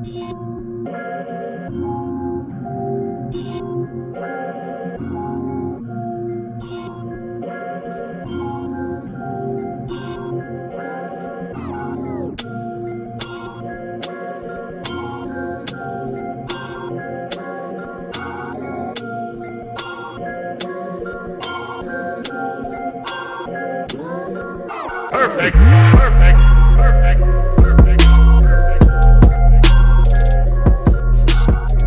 Perfect. Perfect. Perfect. Perfect. Perfect.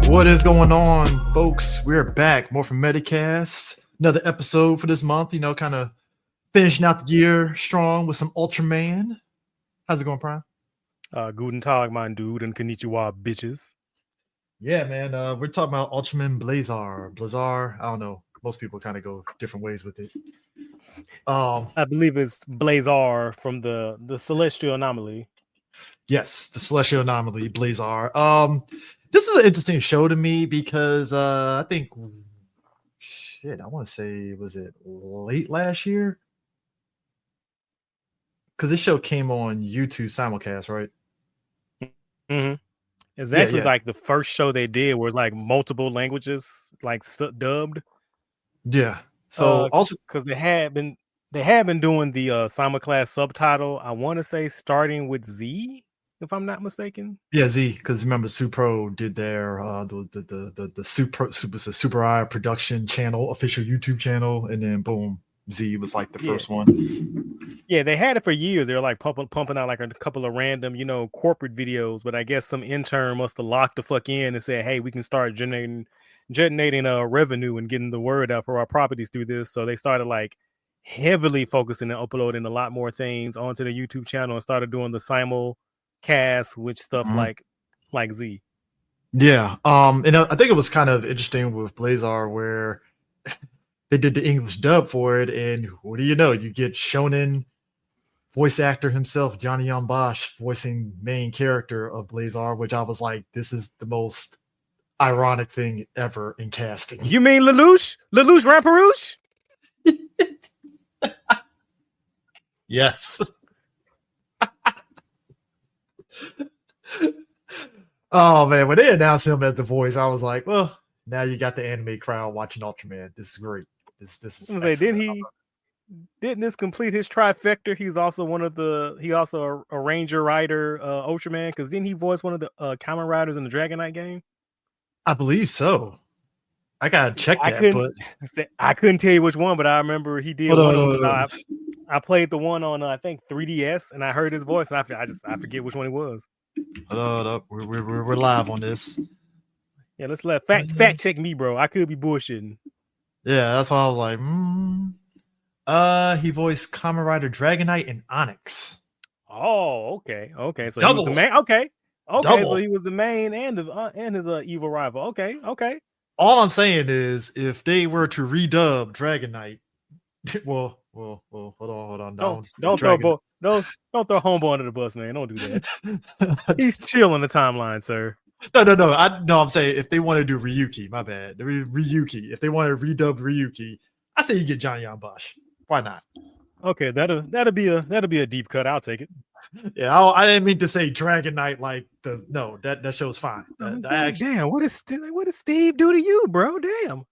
What is going on, folks? We're back. Morphin Metacast. Another episode for this month. You know, kind of finishing out the year strong with some Ultraman. How's it going, Prime? Guten Tag, mein Dude, and konnichiwa, bitches. Yeah, man. We're talking about Ultraman Blazar. I don't know. Most people kind of go different ways with it. I believe it's Blazar from the Celestial Anomaly. Yes, the Celestial Anomaly, Blazar. This is an interesting show to me because I think I want to say, was it late last year? Because this show came on YouTube simulcast, right? Mm-hmm. It's actually like the first show they did was like multiple languages, like dubbed. Yeah. So also because they had been doing the simulcast subtitle. I want to say starting with Z, if I'm not mistaken. Yeah, Z. Because remember, Supro did their the Super Eye production channel, official YouTube channel, and then boom, Z was like the first one. Yeah, they had it for years. They were like pumping out like a couple of random, corporate videos. But I guess some intern must have locked the fuck in and said, "Hey, we can start generating revenue and getting the word out for our properties through this." So they started like heavily focusing and uploading a lot more things onto the YouTube channel and started doing the simulcast with stuff like Z. Yeah. And I think it was kind of interesting with Blazar where they did the English dub for it, and what do you know? You get Shonen voice actor himself, Johnny Bosch, voicing main character of Blazar, which I was like, this is the most ironic thing ever in casting. You mean Lelouch? Lelouch Ramperouche? Yes. Oh man, when they announced him as the voice, I was like, well, now you got the anime crowd watching Ultraman. This is great. This is didn't this complete his trifecta? He's also a ranger rider, Ultraman, because didn't he voice one of the Kamen Riders in the Dragon Knight game? I believe so. I gotta check that, but I couldn't tell you which one, but I remember he did one of them. I played the one on I think 3DS, and I heard his voice, and I forget which one it was. Hold up, we're live on this. Yeah, let's let fact check me, bro. I could be bullshitting. Yeah, that's why I was like, he voiced Kamen Rider Dragon Knight and Onyx. Oh, okay. So double. He was the main. Okay. Double. So he was the main and his evil rival. Okay. All I'm saying is, if they were to redub Dragon Knight, well, hold on. Don't throw Homeboy under the bus, man. Don't do that. He's chill on the timeline, sir. No. I'm saying if they want to do Ryuki, my bad. Ryuki. If they want to redub Ryuki, I say you get Johnny Bosch. Why not? Okay, that'll be a deep cut. I'll take it. Yeah, I didn't mean to say Dragon Knight like that show's fine. Damn, what does Steve do to you, bro? Damn.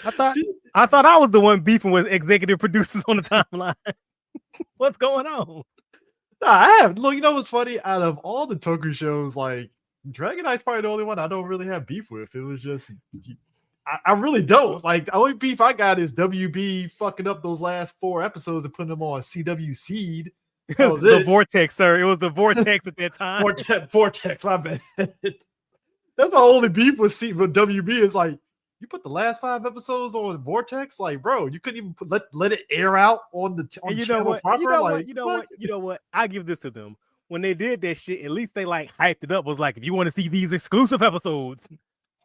I thought I was the one beefing with executive producers on the timeline. What's going on? Nah, I have. Look, you know what's funny? Out of all the Toku shows, like Dragon Knight's probably the only one I don't really have beef with. It was just I really don't. Like the only beef I got is WB fucking up those last 4 episodes and putting them on CW Seed. That was the Vortex, sir. It was the Vortex at that time. Vortex, my bad. That's my only beef with WB is like, you put the last 5 episodes on Vortex, like, bro, you couldn't even let it air out on the channel proper. You know what? I give this to them. When they did that shit, at least they like hyped it up. Was like, if you want to see these exclusive episodes,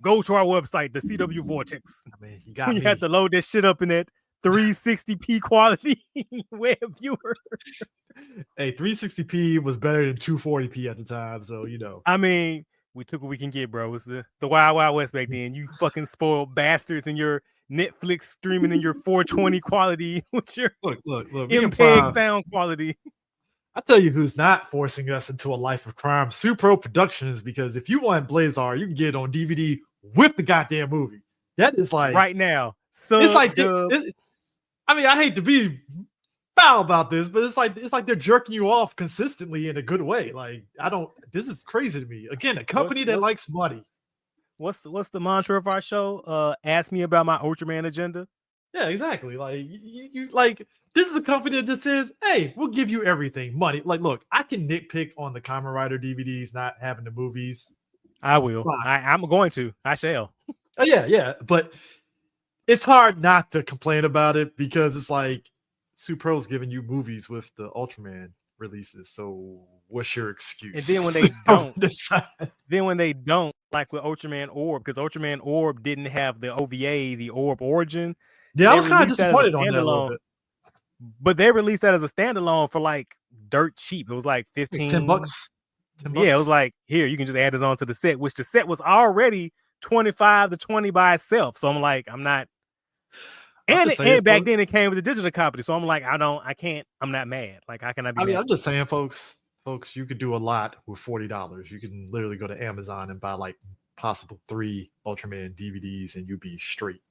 go to our website, the CW Vortex. I mean, you had to load that shit up in that 360p quality web viewer. Hey, 360p was better than 240p at the time, so you know. I mean, we took what we can get, bro. It's the Wild Wild West back then. You fucking spoiled bastards in your Netflix streaming in your 420 quality with your look MPEG sound quality. I tell you who's not forcing us into a life of crime. Supro Productions, because if you want Blazar, you can get it on DVD with the goddamn movie. That is like right now. it's Sub like dub. I mean, I hate to be foul about this, but it's like they're jerking you off consistently in a good way. Like I don't. This is crazy to me. Again, a company that likes money. What's the mantra of our show? Ask me about my Ultraman agenda. Yeah, exactly. Like you like this is a company that just says, "Hey, we'll give you everything, money." Like, look, I can nitpick on the Kamen Rider DVDs not having the movies. I will. Fine. I'm going to. I shall. Oh yeah, but it's hard not to complain about it because it's like Supro's giving you movies with the Ultraman releases. So what's your excuse? And then when they don't, like with Ultraman Orb, because Ultraman Orb didn't have the OVA, the Orb Origin. Yeah, I was kind of disappointed on that a little bit. But they released that as a standalone for like dirt cheap. It was like 15 $10. $10. Yeah, it was like, here, you can just add this on to the set, which the set was already 25 to 20 by itself. So I'm like, I'm not. And back then it came with a digital copy. So I'm like, I'm not mad. Like, how can I be mad? I'm just saying, folks, you could do a lot with $40. You can literally go to Amazon and buy like possible 3 Ultraman DVDs and you'd be straight.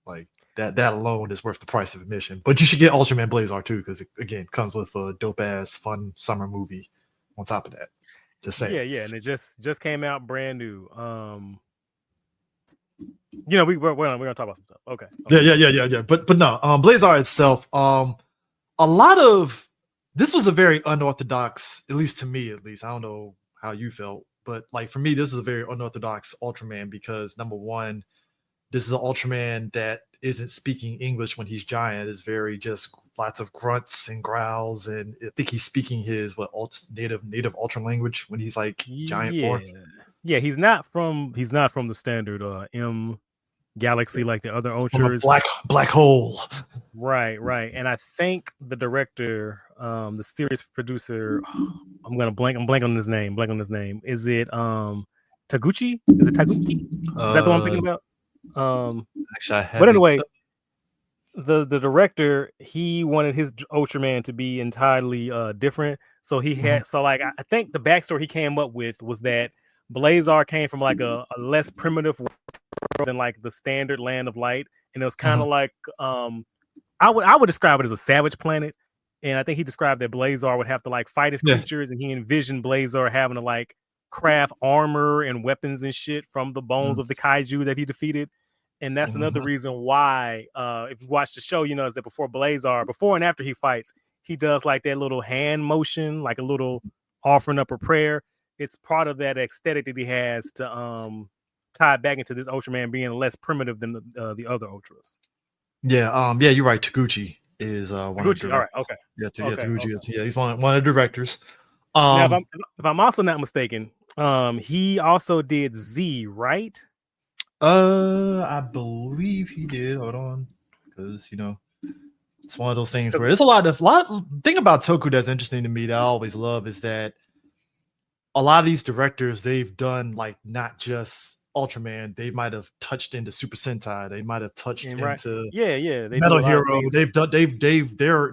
Like that alone is worth the price of admission. But you should get Ultraman Blazar too, because it again comes with a dope ass fun summer movie on top of that. Just saying. Yeah, and it just came out brand new. We're gonna talk about some stuff. Okay. Yeah. But no, Blazar itself, a lot of this was a very unorthodox, at least to me, at least. I don't know how you felt, but like for me, this is a very unorthodox Ultraman because number one, this is an Ultraman that isn't speaking English when he's giant. It's very just lots of grunts and growls, and I think he's speaking his native Ultra language when he's like giant form. Yeah, he's not from the standard M galaxy like the other Ultras. Black hole. Right. And I think the director, the series producer, I'm blank on his name. Is it Taguchi? Is it Taguchi? Is that the one I'm thinking about? Actually, I have. But anyway, the director, he wanted his Ultraman to be entirely different. So he had I think the backstory he came up with was that Blazar came from like a less primitive world than like the standard land of light, and it was kind of like I would describe it as a savage planet. And I think he described that Blazar would have to like fight his creatures, and he envisioned Blazar having to like craft armor and weapons and shit from the bones of the kaiju that he defeated. And that's another reason why, if you watch the show, is that before and after he fights, he does like that little hand motion, like a little offering up a prayer. It's part of that aesthetic that he has to tie back into this Ultraman being less primitive than the other Ultras. Yeah, you're right. Taguchi is one Taguchi, of the all right, okay. Taguchi is he's one of the directors. Now, if I'm also not mistaken, he also did Z, right? I believe he did. Hold on, because it's one of those things where there's a lot of thing about Toku that's interesting to me that I always love is that a lot of these directors, they've done like not just Ultraman, they might have touched into Super Sentai, they might have touched into Metal Hero.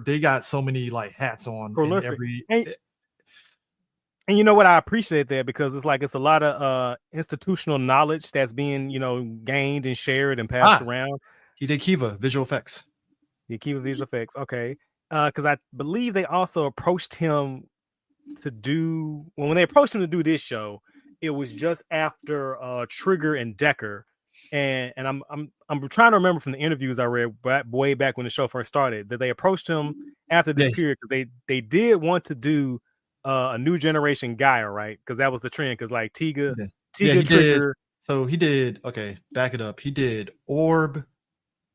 They got so many like hats on in every. And you know what? I appreciate that because it's a lot of institutional knowledge that's being, gained and shared and passed around. He did Kiva visual effects. Okay. Because I believe they also approached him to do when they approached him to do this show, it was just after Trigger and Decker. And I'm trying to remember from the interviews I read way back when the show first started that they approached him after this period because they did want to do a new generation Gaia, right? Because that was the trend. Because like Tiga Trigger. So he did. Okay, back it up. He did Orb,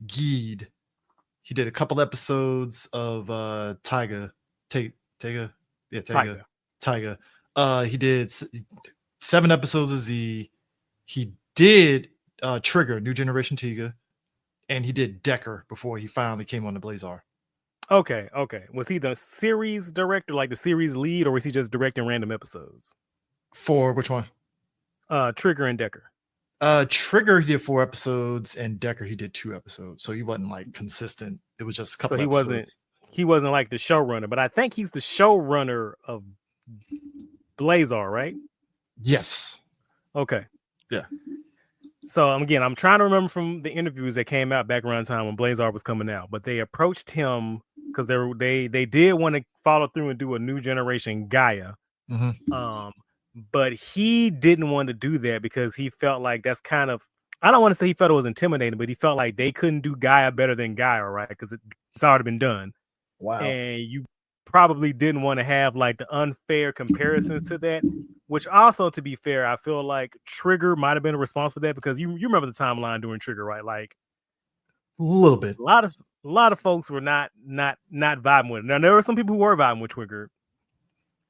Geed. He did a couple episodes of Taiga. Taiga. He did 7 episodes of Z. He did Trigger, New Generation Tiga, and he did Decker before he finally came on the Blazar. Okay. Was he the series director, like the series lead, or was he just directing random episodes? For which one? Trigger and Decker. Trigger he did 4 episodes, and Decker he did 2 episodes. So he wasn't like consistent. It was just a couple. So he episodes. he wasn't like the showrunner, but I think he's the showrunner of Blazar, right? Yes. Okay. Yeah. So again, I'm trying to remember from the interviews that came out back around the time when Blazar was coming out, but they approached him because they did want to follow through and do a new generation Gaia. Mm-hmm. But he didn't want to do that because he felt like that's kind of, I don't want to say he felt it was intimidating, but he felt like they couldn't do Gaia better than Gaia, right? Because it's already been done. Wow. And you probably didn't want to have like the unfair comparisons to that, which also, to be fair, I feel like Trigger might have been a response for that, because you remember the timeline during Trigger, right? Like A little bit. a lot of folks were not vibing with it. Now there were some people who were vibing with Trigger,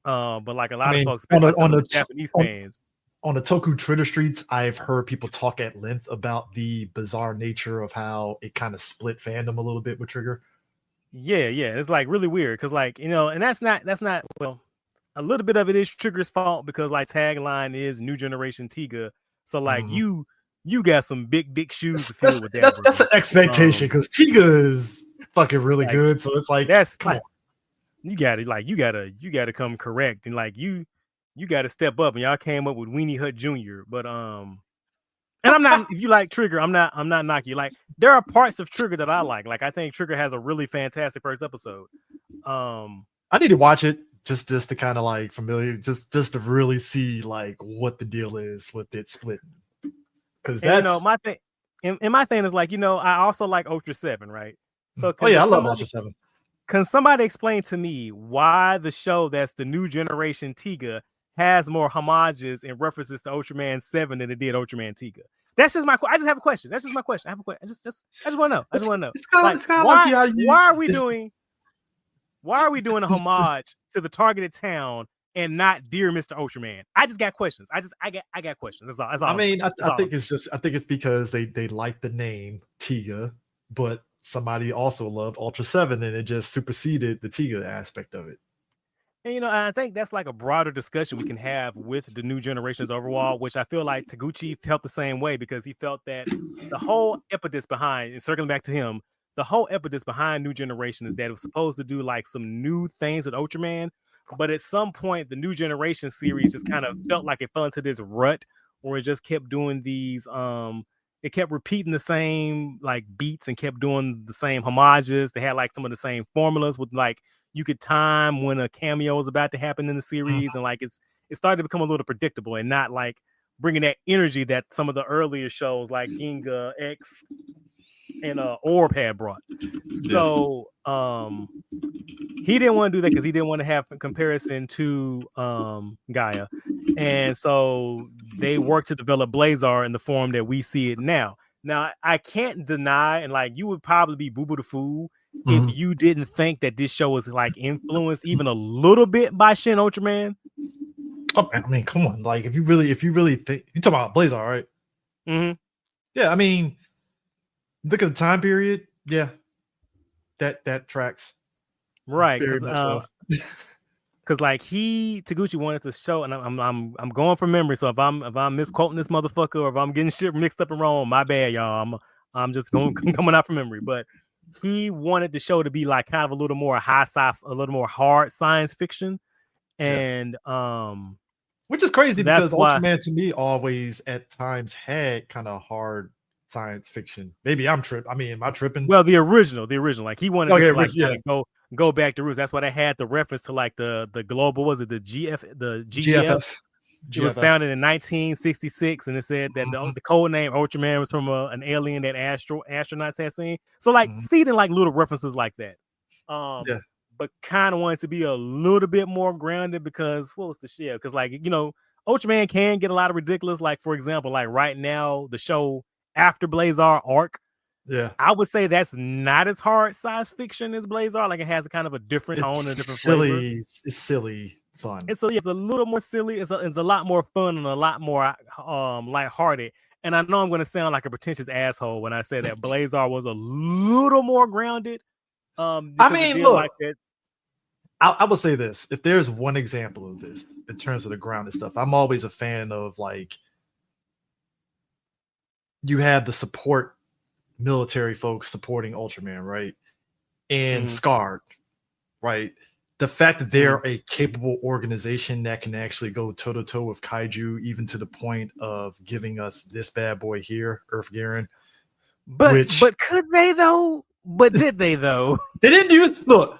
but like a lot of folks, especially some of the Japanese fans. On the Toku Twitter streets, I've heard people talk at length about the bizarre nature of how it kind of split fandom a little bit with Trigger. Yeah, it's like really weird because, like, you know, and that's not well, a little bit of it is Trigger's fault because like tagline is New Generation Tiga, so like you got some big shoes to fill with that. That's an expectation because Tiga is fucking really like, good, so it's like come on. You gotta come correct, and like you gotta step up, and y'all came up with Weenie Hut Jr. But and I'm not, if you like Trigger, I'm not knocking you. Like there are parts of Trigger that I like. Like I think Trigger has a really fantastic first episode. I need to watch it just to kind of like familiar, just to really see like what the deal is with it splitting. Because that's, you know, my thing, and my thing is like, you know, I also like Ultra 7, right? So I love Ultra 7. Can somebody explain to me why the show that's the New Generation Tiga has more homages and references to Ultraman 7 than it did Ultraman Tiga? That's just my. I just have a question. That's just my question. I have a question. I just want to know. I just want to know. It's kind of like why are we doing a homage to the targeted town and not Dear Mr. Ultraman? I just got questions. I got questions. That's all. I mean, I think it's because they like the name Tiga, but somebody also loved Ultra 7 and it just superseded the Tiga aspect of it. And, you know, I think that's like a broader discussion we can have with the new generations overall, which I feel like Taguchi felt the same way, because he felt that the whole impetus behind, and circling back to him, the whole impetus behind New Generation is that it was supposed to do like some new things with Ultraman. But at some point, the New Generation series just kind of felt like it fell into this rut where it just kept doing these, it kept repeating the same like beats and kept doing the same homages. They had like some of the same formulas with like, you could time when a cameo is about to happen in the series, and like it started to become a little predictable and not like bringing that energy that some of the earlier shows like Ginga X and Orb had brought. So he didn't want to do that because he didn't want to have a comparison to Gaia, and so they worked to develop Blazar in the form that we see it now. Now I can't deny, and like you would probably be boo boo the fool if you didn't think that this show was like influenced even a little bit by Shin Ultraman. Oh, I mean, come on! Like, if you really think, you talking about Blazar, right? Mm-hmm. Yeah, I mean, look at the time period. Yeah, that tracks, right? Very much so. Because like Taguchi wanted to show, and I'm going from memory. So if I'm misquoting this motherfucker, or if I'm getting shit mixed up and wrong, my bad, y'all. I'm just coming out from memory, but he wanted the show to be like kind of a little more high sci-fi, a little more hard science fiction, and which is crazy because Ultraman to me always at times had kind of hard science fiction. Maybe I'm tripping. I mean, am I tripping? Well, the original, like he wanted to like kind of go back to roots. That's why they had the reference to like the global, was it the GGF? It was founded in 1966, and it said that the code name Ultraman was from an alien that astronauts had seen. So like seeing like little references like that. But kind of wanted to be a little bit more grounded because what was the shit? Because like, you know, Ultraman can get a lot of ridiculous. Like for example, like right now the show after Blazar arc. Yeah, I would say that's not as hard science fiction as Blazar. Like it has a kind of a different tone and a different flavor. It's silly fun. It's a little more silly. It's a lot more fun and a lot more lighthearted. And I know I'm going to sound like a pretentious asshole when I say that Blazar was a little more grounded. I mean, look, like that. I will say this: if there's one example of this in terms of the grounded stuff, I'm always a fan of like you have the support military folks supporting Ultraman, right? And Scarred, right? The fact that they're a capable organization that can actually go toe to toe with kaiju, even to the point of giving us this bad boy here, Earth Garen. But could they though? But did they though? They didn't do. Look,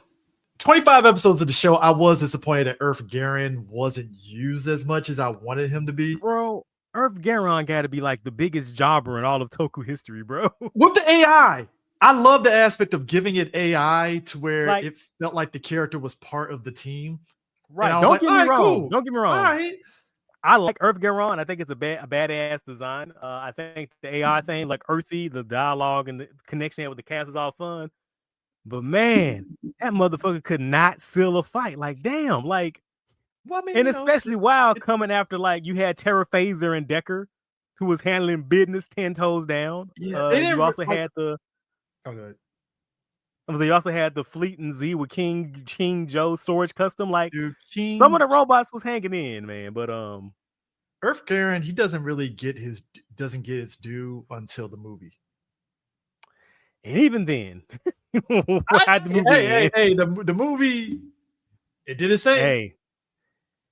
25 episodes of the show, I was disappointed that Earth Garen wasn't used as much as I wanted him to be. Bro, Earth Garen got to be like the biggest jobber in all of Toku history, bro. With the AI. I love the aspect of giving it AI to where Like, it felt like the character was part of the team. Right. Don't get me wrong. Don't get me wrong. All right. I like Earth Garen. I think it's a badass design. I think the AI thing, like Earthy, the dialogue and the connection with the cast is all fun. But man, that motherfucker could not seal a fight. Like, damn. Like, well, I mean, and especially while coming after, like, you had Terra Phaser and Decker, who was handling business 10 toes down. Yeah, you also had the. Oh, good. They also had the Fleet and Z with King Joe storage custom. Like, dude, some of the robots was hanging in, man. But Earth Garen, he doesn't get his due until the movie. And even then, the movie, it did its thing. Hey,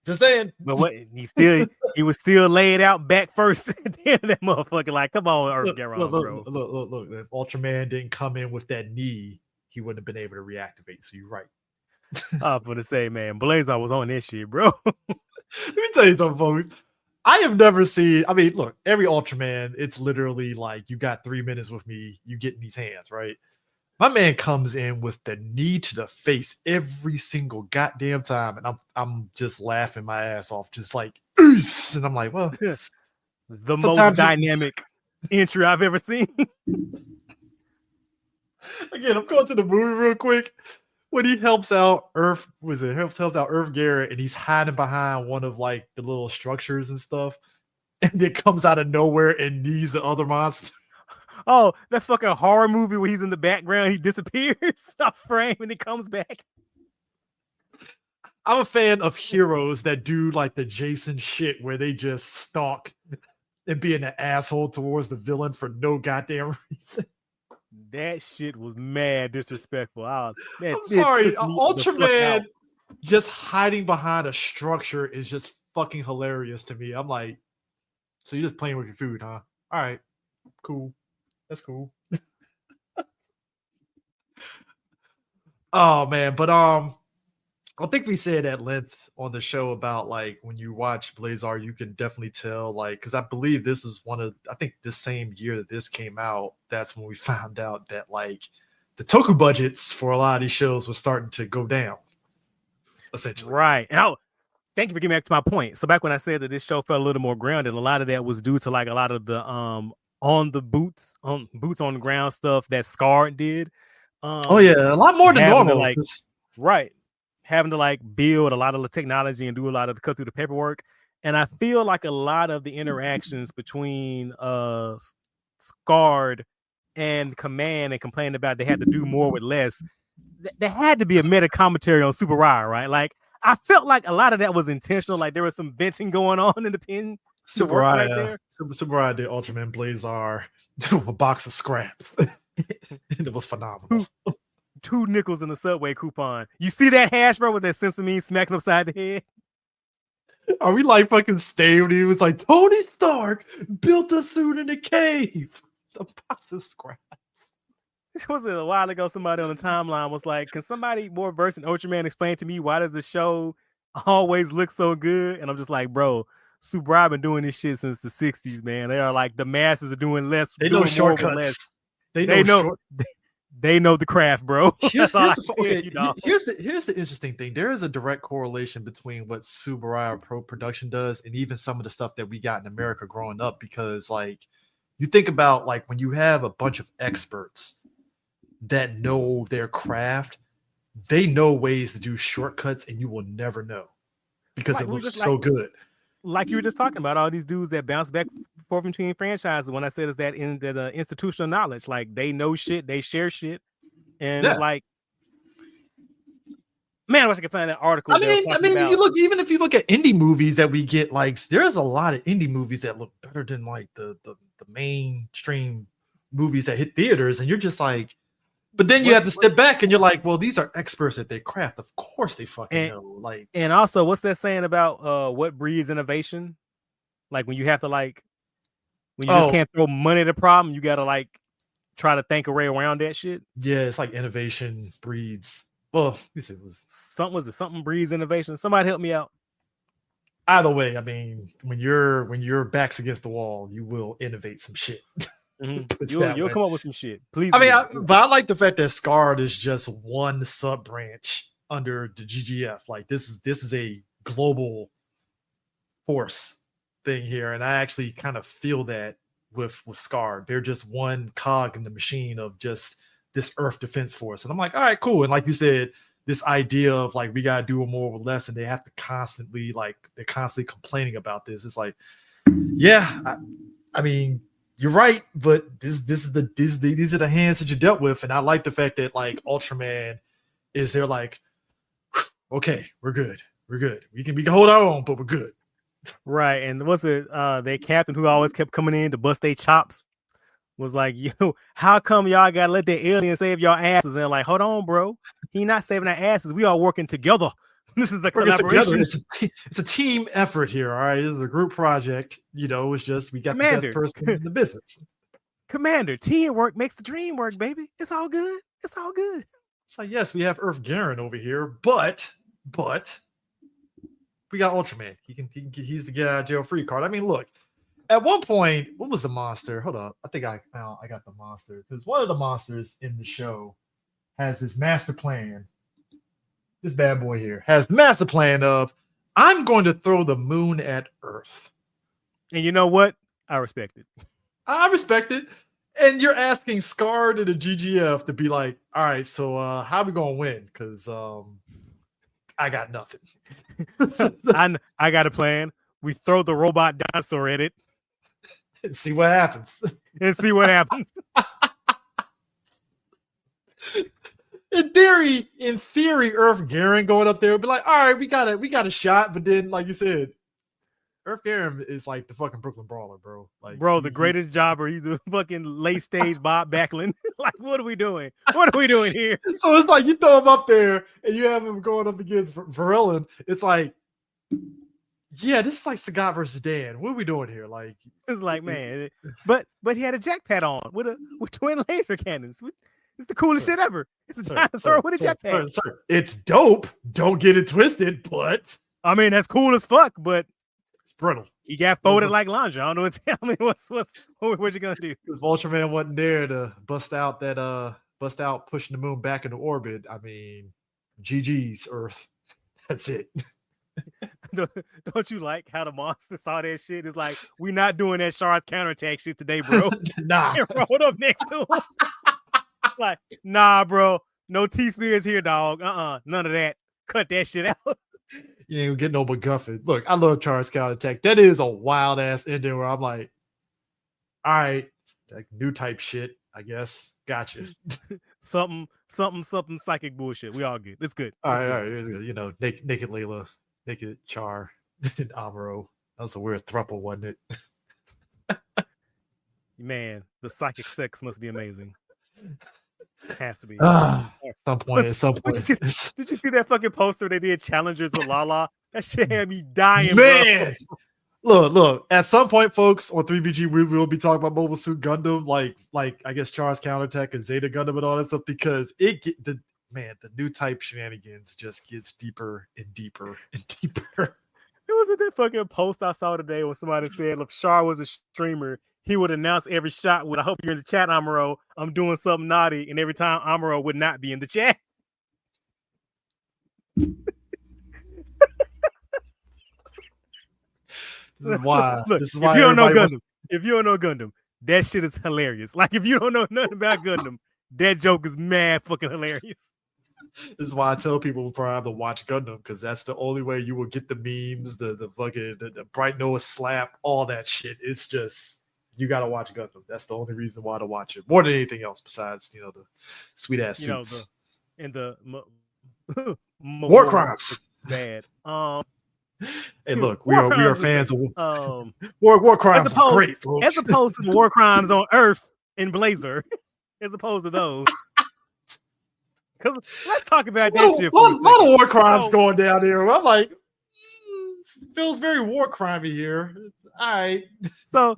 just saying. But what he was still laid out back first at the end of that motherfucker. Like, come on, Earth Garen, bro. Look. If Ultraman didn't come in with that knee, he wouldn't have been able to reactivate. So you're right. I was gonna say, man, Blazar was on this shit, bro. Let me tell you something, folks. I have never seen. I mean, look, every Ultraman, it's literally like you got 3 minutes with me, you get in these hands, right? My man comes in with the knee to the face every single goddamn time, and I'm just laughing my ass off, just like, Oos! And I'm like, well, the most dynamic entry I've ever seen. Again, I'm going to the movie real quick. When he helps out helps out Earth Garen, and he's hiding behind one of like the little structures and stuff, and it comes out of nowhere and knees the other monster. Oh, that fucking horror movie where he's in the background, he disappears off frame and he comes back. I'm a fan of heroes that do like the Jason shit where they just stalk and being an asshole towards the villain for no goddamn reason. That shit was mad disrespectful. I'm sorry, Ultraman just hiding behind a structure is just fucking hilarious to me. I'm like, so you're just playing with your food, huh? All right, cool. That's cool. Oh man, but I think we said at length on the show about like when you watch Blazar, you can definitely tell, like, because I believe this is I think this same year that this came out, that's when we found out that like the toku budgets for a lot of these shows was starting to go down, essentially. Right. And thank you for getting back to my point. So back when I said that this show felt a little more grounded, a lot of that was due to like a lot of the on boots on the ground stuff that Scar did. Oh yeah, a lot more than normal. Like, right. Having to like build a lot of the technology and do a lot of cut through the paperwork. And I feel like a lot of the interactions between Scarred and Command and complaining about they had to do more with less. There had to be a meta commentary on Super Rye, right? Like I felt like a lot of that was intentional. Like there was some venting going on in the pin. Super Rye did Ultraman Blazar with a box of scraps. It was phenomenal. 2 nickels in the Subway coupon. You see that hash, bro, with that sesame smacking upside the head? Are we like fucking staying? He was like, Tony Stark built a suit in a cave. The box of scraps. It was a while ago. Somebody on the timeline was like, can somebody more versed in Ultraman explain to me why does the show always look so good? And I'm just like, bro, Super been doing this shit since the 60s, man. They are like, the masses are doing less. They know shortcuts. They know they know the craft, bro. Here's the interesting thing. There is a direct correlation between what Subaraya Pro Production does and even some of the stuff that we got in America growing up, because like you think about like when you have a bunch of experts that know their craft, they know ways to do shortcuts and you will never know because it looks so good. Like you were just talking about, all these dudes that bounce back forth between franchises. When I said is that in the institutional knowledge, like they know shit, they share shit, and like, man, I wish I could find that article. I mean, even if you look at indie movies that we get, like there's a lot of indie movies that look better than like the mainstream movies that hit theaters, and you're just like, But then you have to step back and you're like, well, these are experts at their craft. Of course they fucking know. Like, and also, what's that saying about what breeds innovation? Like when you have to when you just can't throw money at a problem, you gotta try to think a way around that shit. Yeah, it's like innovation breeds. Well, something breeds innovation. Somebody help me out. Either way, I mean, when your back's against the wall, you will innovate some shit. You'll come up with some shit. Please. I mean, but I like the fact that SCARD is just one sub branch under the GGF. Like this is a global force thing here, and I actually kind of feel that with SCARD. They're just one cog in the machine of just this Earth Defense Force, and I'm like, all right, cool. And like you said, this idea of like we gotta do more with less, and they have to constantly they're constantly complaining about this. It's like, yeah, I mean. You're right, but these are the hands that you dealt with, and I like the fact that like Ultraman is there like, okay, we're good, we can hold our own, but we're good, right? And what's it? Their captain who always kept coming in to bust their chops was like, yo, how come y'all gotta let the alien save your asses? And they're like, hold on, bro, he not saving our asses. We are working together. This is a collaboration. It's a team effort here. All right, this is a group project. You know, it's just we got Commander. The best person in the business. Commander, teamwork makes the dream work, baby. It's all good. It's all good. It's like, yes, we have Earth Garen over here, but we got Ultraman. He's the get out of jail free card. I mean, look, at one point, what was the monster? Hold up, I think I got the monster because one of the monsters in the show has this master plan. This bad boy here has the master plan of, I'm going to throw the moon at Earth. And you know what? I respect it. I respect it. And you're asking SCARD and the GGF to be like, all right, so how are we going to win? Because I got nothing. I got a plan. We throw the robot dinosaur at it. And see what happens. In theory, Earth Garen going up there would be like, all right, we got a shot, but then, like you said, Earth Garen is like the fucking Brooklyn Brawler, bro. Like, bro, the greatest jobber. He's the fucking late stage Bob Backlund. Like, what are we doing? What are we doing here? So it's like you throw him up there and you have him going up against Varellan. It's like, yeah, this is like Sagat versus Dan. What are we doing here? Like, it's like, man, but he had a jetpack on with twin laser cannons. It's the coolest shit ever. It's a dinosaur with a jetpack. It's dope. Don't get it twisted, but I mean that's cool as fuck. But it's brittle. He got folded like laundry. I don't know what you gonna do? If Ultraman wasn't there to bust out pushing the moon back into orbit, I mean, GG's Earth. That's it. Don't you like how the monster saw that shit? It's like, we not doing that Shard's counterattack shit today, bro. Nah. And rolled up next to him. Like, nah, bro. No T-Spears here, dog. None of that. Cut that shit out. You ain't get no MacGuffin. Look, I love Char's counterattack. That is a wild ass ending where I'm like, all right, like new type shit, I guess. Gotcha. something psychic bullshit. We all good. It's good. All right. You know, naked Layla, naked Char, and Amuro. That was a weird throuple, wasn't it? Man, the psychic sex must be amazing. It has to be. At some point. Did you see that fucking poster they did challengers with Lala? That shit had me dying, man. Bro. Look. At some point, folks, on 3BG, we will be talking about Mobile Suit Gundam, like I guess Char's counterattack and Zeta Gundam and all that stuff, because the new type shenanigans just gets deeper and deeper and deeper. It wasn't that fucking post I saw today where somebody said if Char was a streamer, he would announce every shot with, I hope you're in the chat, Amuro. I'm doing something naughty. And every time Amuro would not be in the chat. This is why. Look, this is why if you don't know Gundam, that shit is hilarious. Like, if you don't know nothing about Gundam, that joke is mad fucking hilarious. This is why I tell people probably have to watch Gundam, because that's the only way you will get the memes, the fucking the bright nose slap, all that shit. It's just, you got to watch Gundam. That's the only reason why to watch it, more than anything else besides, the sweet ass suits. The war crimes. Bad. Hey, look, we are fans of war crimes. Great, folks. As opposed to war crimes on Earth in Blazar, as opposed to those. Because let's talk about A that shit for a lot of second. war crimes going down there. I'm like, feels very war crimey here. All right. So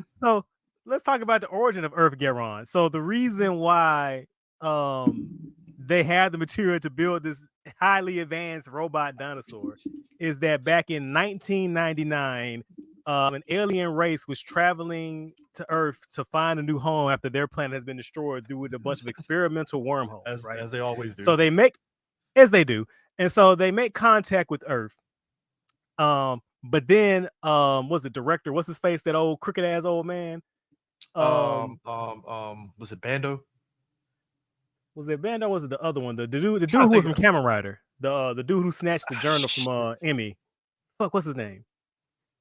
let's talk about the origin of Earth Garon. So the reason why they had the material to build this highly advanced robot dinosaur is that back in 1999, an alien race was traveling to Earth to find a new home after their planet has been destroyed through a bunch of experimental wormholes, right? As they always do. So they make, as they do, and so they make contact with Earth. But then was the director, what's his face, that old crooked ass old man? Was it Bando? Was it Bando? Or was it the other one? The dude who was from Kamen Rider, the dude who snatched the journal from Emmy. Fuck, what's his name?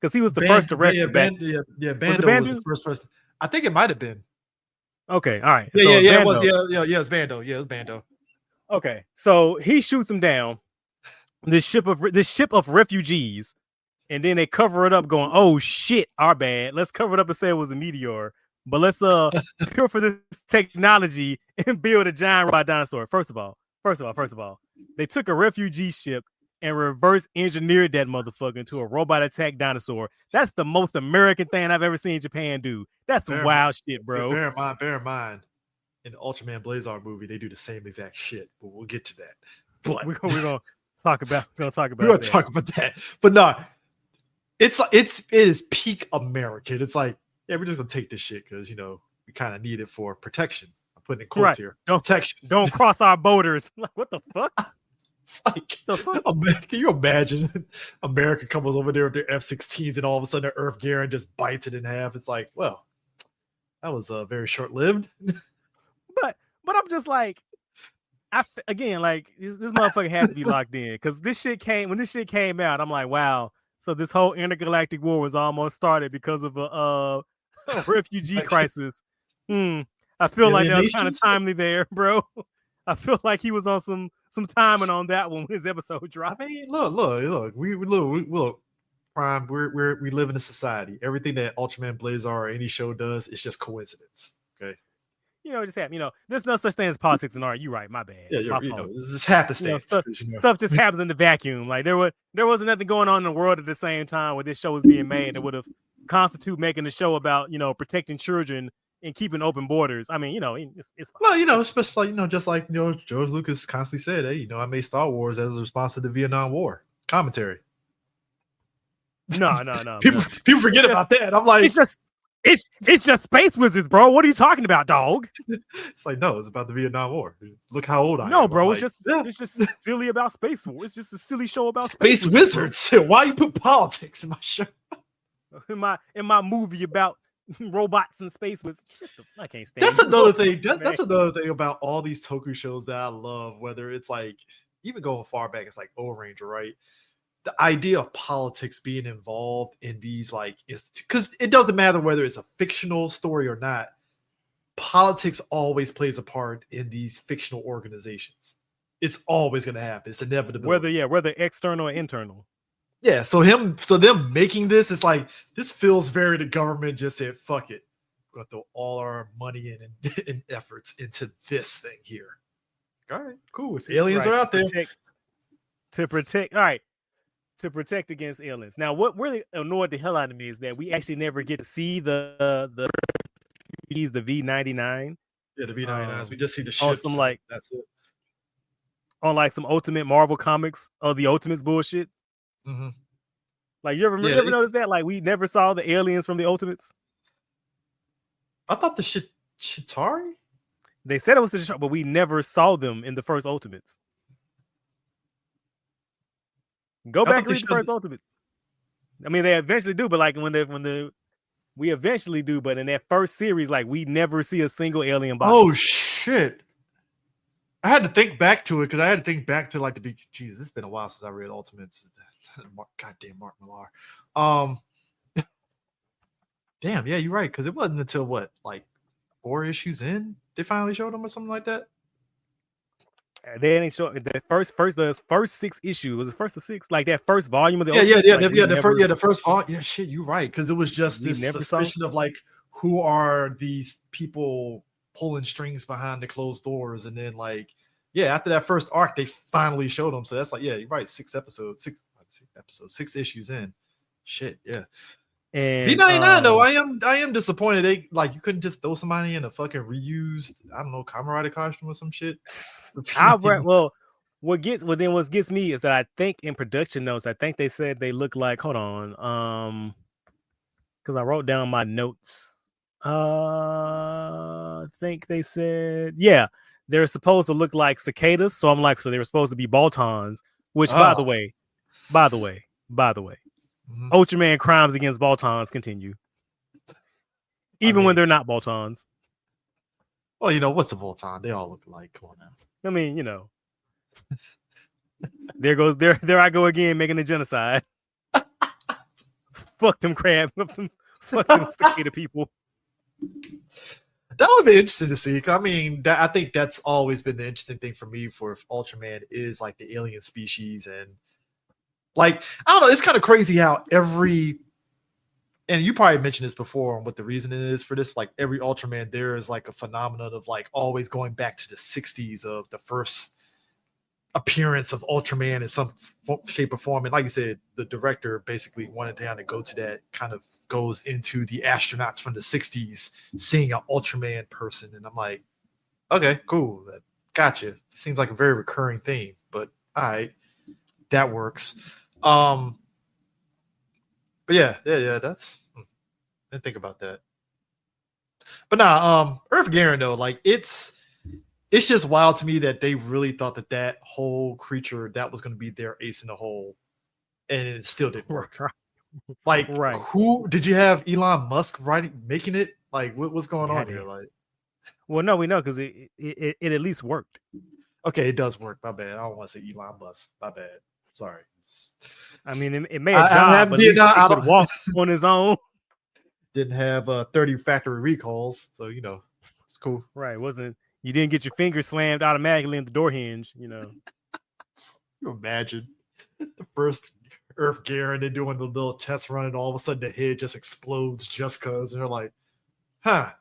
Because he was the first director. Bando was the first person. I think it might have been. Okay, all right. It was. It's Bando. Yeah, it was Bando. Okay, so he shoots him down. This ship of refugees, and then they cover it up, going, "Oh shit, our bad. Let's cover it up and say it was a meteor, but let's pure for this technology and build a giant robot dinosaur." First of all, they took a refugee ship and reverse engineered that motherfucker into a robot attack dinosaur. That's the most American thing I've ever seen Japan do. That's wild shit, bro. Bear in mind, in the Ultraman Blazar movie, they do the same exact shit, but we'll get to that. But we're gonna talk about that. But no, it is peak American. It's like, yeah, we're just gonna take this shit because we kind of need it for protection. I'm putting in quotes here. Protection. Don't cross our borders. Like, what the fuck? It's like, can you imagine America comes over there with their F-16s and all of a sudden their Earth Garen just bites it in half? It's like, well, that was very short-lived. But I'm just like, this motherfucker had to be locked in because when this shit came out, I'm like, wow. So this whole intergalactic war was almost started because of a refugee crisis. I feel like that was kind of timely there, bro. I feel like he was on some timing on that one when his episode dropped. I mean, look, we look, Prime. We live in a society. Everything that Ultraman Blazar or any show does is just coincidence. Okay. It just happened. There's no such thing as politics in art. You're right. My bad. Yeah, this is happenstance. Stuff just happens in the vacuum. Like there wasn't nothing going on in the world at the same time when this show was being made that would have constitute making a show about protecting children and keeping open borders. I mean, it's fine. Well, especially just like George Lucas constantly said, hey, I made Star Wars as a response to the Vietnam War commentary. No. People forget about that. I'm like, it's just Space Wizards, bro. What are you talking about, dog? It's like, no, it's about the Vietnam War. Look how old I am. No, bro, like, it's just silly about Space War. It's just a silly show about Space Wizards. Why you put politics in my show? In my movie about robots and space with shit, I can't stand. That's another thing. That's another thing about all these Toku shows that I love. Whether it's like even going far back, it's like O-Ranger, right? The idea of politics being involved in these is because it doesn't matter whether it's a fictional story or not. Politics always plays a part in these fictional organizations. It's always going to happen. It's inevitable. Whether external or internal. Yeah, so them making this, it's like this feels very the government just said, fuck it. We're gonna throw all our money and efforts into this thing here. All right, cool. Aliens are out there. To protect against aliens. Now, what really annoyed the hell out of me is that we actually never get to see the V99. Yeah, the V99s. We just see the ships. That's it. On like some Ultimate Marvel comics of the Ultimates bullshit. Mm-hmm. Like you ever notice that? Like we never saw the aliens from the Ultimates. I thought the Chitauri. They said it was Chitauri, but we never saw them in the first Ultimates. Go back and read the first Ultimates. I mean, they eventually do, but like we eventually do, but in that first series, like we never see a single alien body. Oh shit! I had to think back to it because I had to think back to like the big. Jesus, it's been a while since I read Ultimates. Goddamn Mark Millar. Damn, yeah, you're right. Because it wasn't until what, like 4 issues in, they finally showed them or something like that. They didn't show the first 6 issues. Was it first of 6? Like that first volume of the the first volume. Yeah, shit, you're right. Because it was just this suspicion of like who are these people pulling strings behind the closed doors, and then like Yeah, after that first arc, they finally showed them. So that's like, yeah, you're right. 6 issues in. Shit, yeah. And V99 though, I am disappointed. They like you couldn't just throw somebody in a fucking reused, I don't know, Kamen Rider costume or some shit. well, what gets me is that I think in production notes, I think they said they look like, hold on, because I wrote down my notes. I think they said, yeah, they're supposed to look like cicadas. So I'm like, so they were supposed to be Baltons, which by the way, Mhm. Ultraman crimes against Baltons continue. Even when they're not Baltons. Well, you know, what's a Volton? They all look alike. Come on now. I mean, you know. there I go again making the genocide. Fuck them crab. Fuck them cicada people. That would be interesting to see. I mean, I think that's always been the interesting thing for me for Ultraman is like the alien species, and like I don't know, it's kind of crazy how every, and you probably mentioned this before on what the reason is for this. Like every Ultraman, there is like a phenomenon of like always going back to the '60s of the first appearance of Ultraman in some shape or form. And like you said, the director basically wanted to kind of go to that, kind of goes into the astronauts from the 60s seeing an Ultraman person. And I'm like, okay, cool. Gotcha. Seems like a very recurring theme, but all right, that works. But yeah, that's, I didn't think about that. But nah, Earth Garen though, like it's just wild to me that they really thought that whole creature that was going to be their ace in the hole, and it still didn't work. Like, right. Who did you have Elon Musk making it? Like, what's going on here? Like, well, no, we know because it at least worked. Okay, it does work. My bad. I don't want to say Elon Musk. My bad. Sorry. I mean, it made a job, but he could walk on his own. Didn't have 30 factory recalls, so you know, it's cool. Right? You didn't get your finger slammed automatically in the door hinge? You know. You imagine the first Earth Garen, they're doing the little test run, and all of a sudden the head just explodes just because, and they're like, "Huh?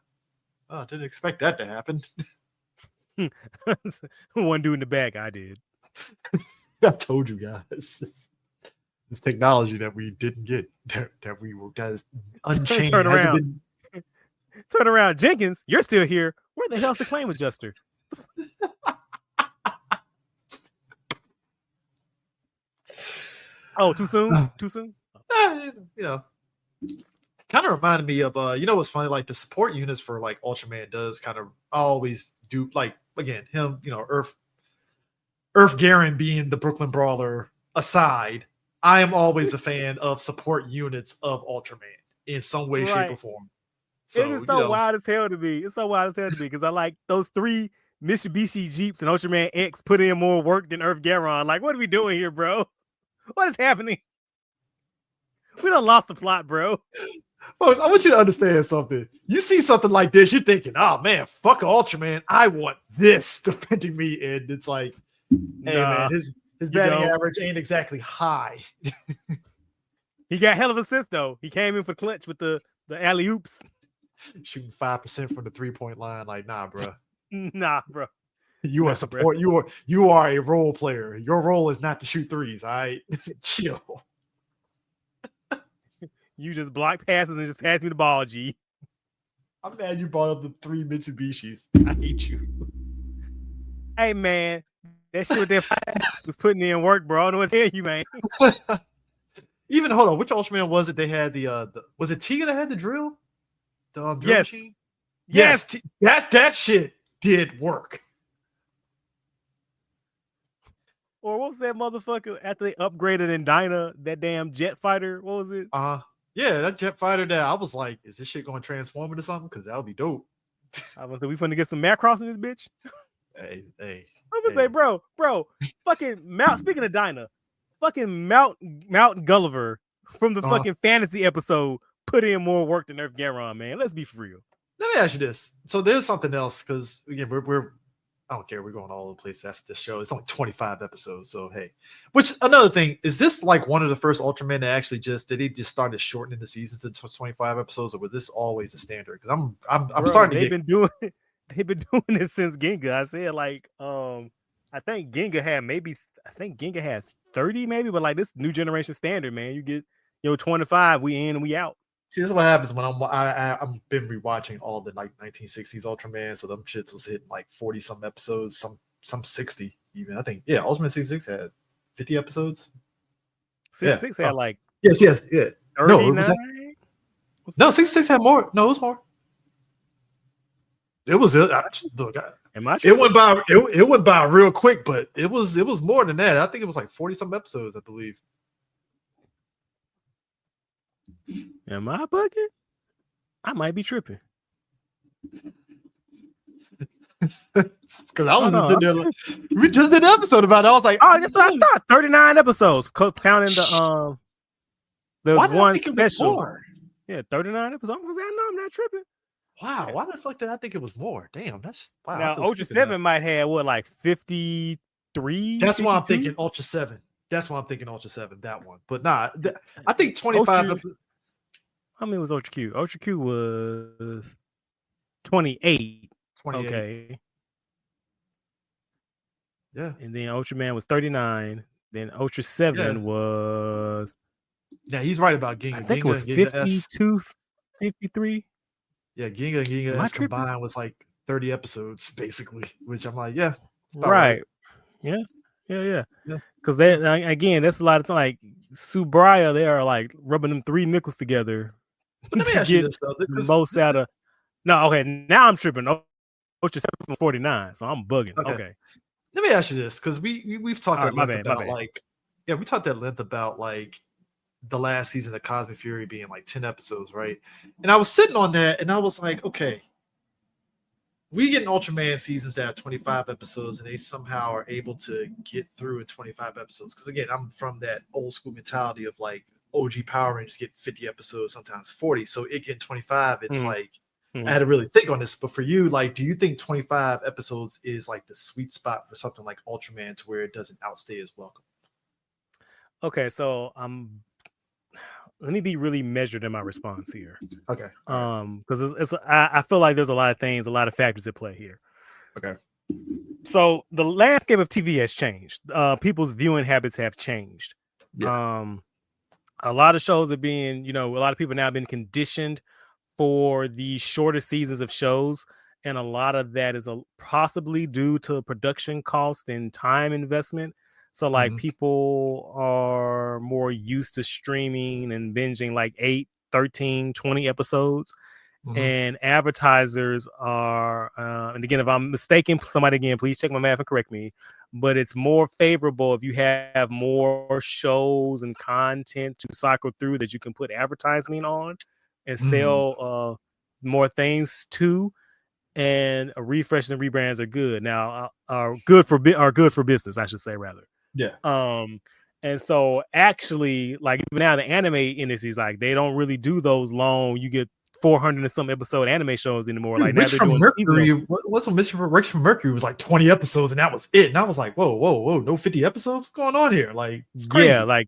Oh, didn't expect that to happen." One dude in the back, I did. I told you guys. This technology that we didn't get, that we were guys unchained. Turn around. Turn around, Jenkins. You're still here. Where the hell's the claim adjuster? Oh, too soon? Too soon? You know, kind of reminded me of you know what's funny? Like the support units for like Ultraman does kind of always do, like, again, him, you know, Earth Garen being the Brooklyn Brawler aside, I am always a fan of support units of Ultraman in some way, shape, or form. So, it is so wild as hell to me. It's so wild as hell to me because I like those 3 Mitsubishi Jeeps and Ultraman X put in more work than Earth Garen. Like, what are we doing here, bro? What is happening? We done lost the plot, bro. Folks, I want you to understand something. You see something like this, you're thinking, oh man, fuck Ultraman. I want this defending me. And it's like, hey man, his batting average ain't exactly high. He got hell of assists though. He came in for clutch with the alley oops. Shooting 5% from the 3-point line. Like, nah, bro. Nah, bro. You are support. Bro. You are a role player. Your role is not to shoot threes. All right, chill. You just block passes and just pass me the ball, G. I'm mad you brought up the 3 Mitsubishis. I hate you. Hey man, that shit with that was putting in work, bro. I don't know what to tell you, man. Even hold on, which Ultraman was it? They had the was it Tiga that had the drill? The drill machine? Yes, that shit did work. Or what was that motherfucker after they upgraded in Dyna, that damn jet fighter? What was it? Yeah, that jet fighter that I was like, is this shit going to transform into something? Because that would be dope. I was like, we finna get some Macross in this bitch. Hey. I'm gonna say, bro, fucking Mount. Speaking of Dyna, fucking Mount Gulliver from the fucking fantasy episode put in more work than Earth Garen, man. Let's be for real. Let me ask you this. So there's something else, because again, we're I don't care. We're going all over the place. That's the show. It's only 25 episodes. So, hey, which another thing, is this like one of the first Ultraman that actually did he just started shortening the seasons into 25 episodes, or was this always a standard? Because I'm starting to they've been doing it since Ginga. I said like, I think Ginga had 30 maybe, but like this new generation standard, man, you get 25, we in and we out. See, this is what happens when I'm been rewatching all the like 1960s Ultraman, so them shits was hitting like 40 some episodes, some 60 even. I think Ultraman 66 had 50 episodes. 66 had like yes. No, 39. No, 66 had more. No, it was more. It was look. It went by real quick, but it was more than that. I think it was like 40 some episodes, I believe. Am I bugging? I might be tripping. Because I was sitting there, like, we just did an episode about it. I was like, oh, that's what I thought. 39 episodes, counting the there was one special. Yeah, 39 episodes. I know I'm not tripping. Wow, why the fuck did I think it was more? Damn, that's wow. Now Ultra 7 might have what, like 53? That's why I'm thinking Ultra 7. That one. But nah, I think 25. How many was Ultra Q? Ultra Q was 28. Okay. Yeah. And then Ultraman was 39. Then Ultra 7 was. Yeah, he's right about Ginga. I think it was 52, 53. Yeah, Ginga S combined was like 30 episodes, basically, which I'm like, yeah. Right. Yeah. Because they again, that's a lot of time. Like Subraya, they are like rubbing them 3 nickels together. But let me ask you this though. Most out of no, okay. Now I'm tripping. Ultra 7 49, so I'm bugging. Okay. Let me ask you this, because we've talked at length about we talked at length about like the last season of Cosmic Fury being like 10 episodes, right? And I was sitting on that and I was like, okay, we get Ultraman seasons that are 25 episodes and they somehow are able to get through in 25 episodes. Because again, I'm from that old school mentality of like OG Power Rangers get 50 episodes, sometimes 40. So it getting 25, it's like, I had to really think on this. But for you, like, do you think 25 episodes is like the sweet spot for something like Ultraman to where it doesn't outstay its welcome? Okay, so let me be really measured in my response here. Okay. Because I feel like there's a lot of factors at play here. Okay. So the landscape of TV has changed. People's viewing habits have changed. Yeah. A lot of shows are being, a lot of people now have been conditioned for the shorter seasons of shows. And a lot of that is possibly due to production cost and time investment. So like people are more used to streaming and binging like 8, 13, 20 episodes. And advertisers are, and again, if I'm mistaken, somebody again, please check my math and correct me, but it's more favorable if you have more shows and content to cycle through that you can put advertising on and sell more things to. And refreshes and rebrands are good now, are good for business, I should say, rather. Yeah. And so actually, like even now the anime industries, like they don't really do those long. You get 400 and some episode anime shows anymore. Dude, like now Rich from Mercury, what's on Mission for Rich from Mercury was like 20 episodes and that was it. And I was like, whoa, no 50 episodes? What's going on here? Like, it's crazy. Yeah, like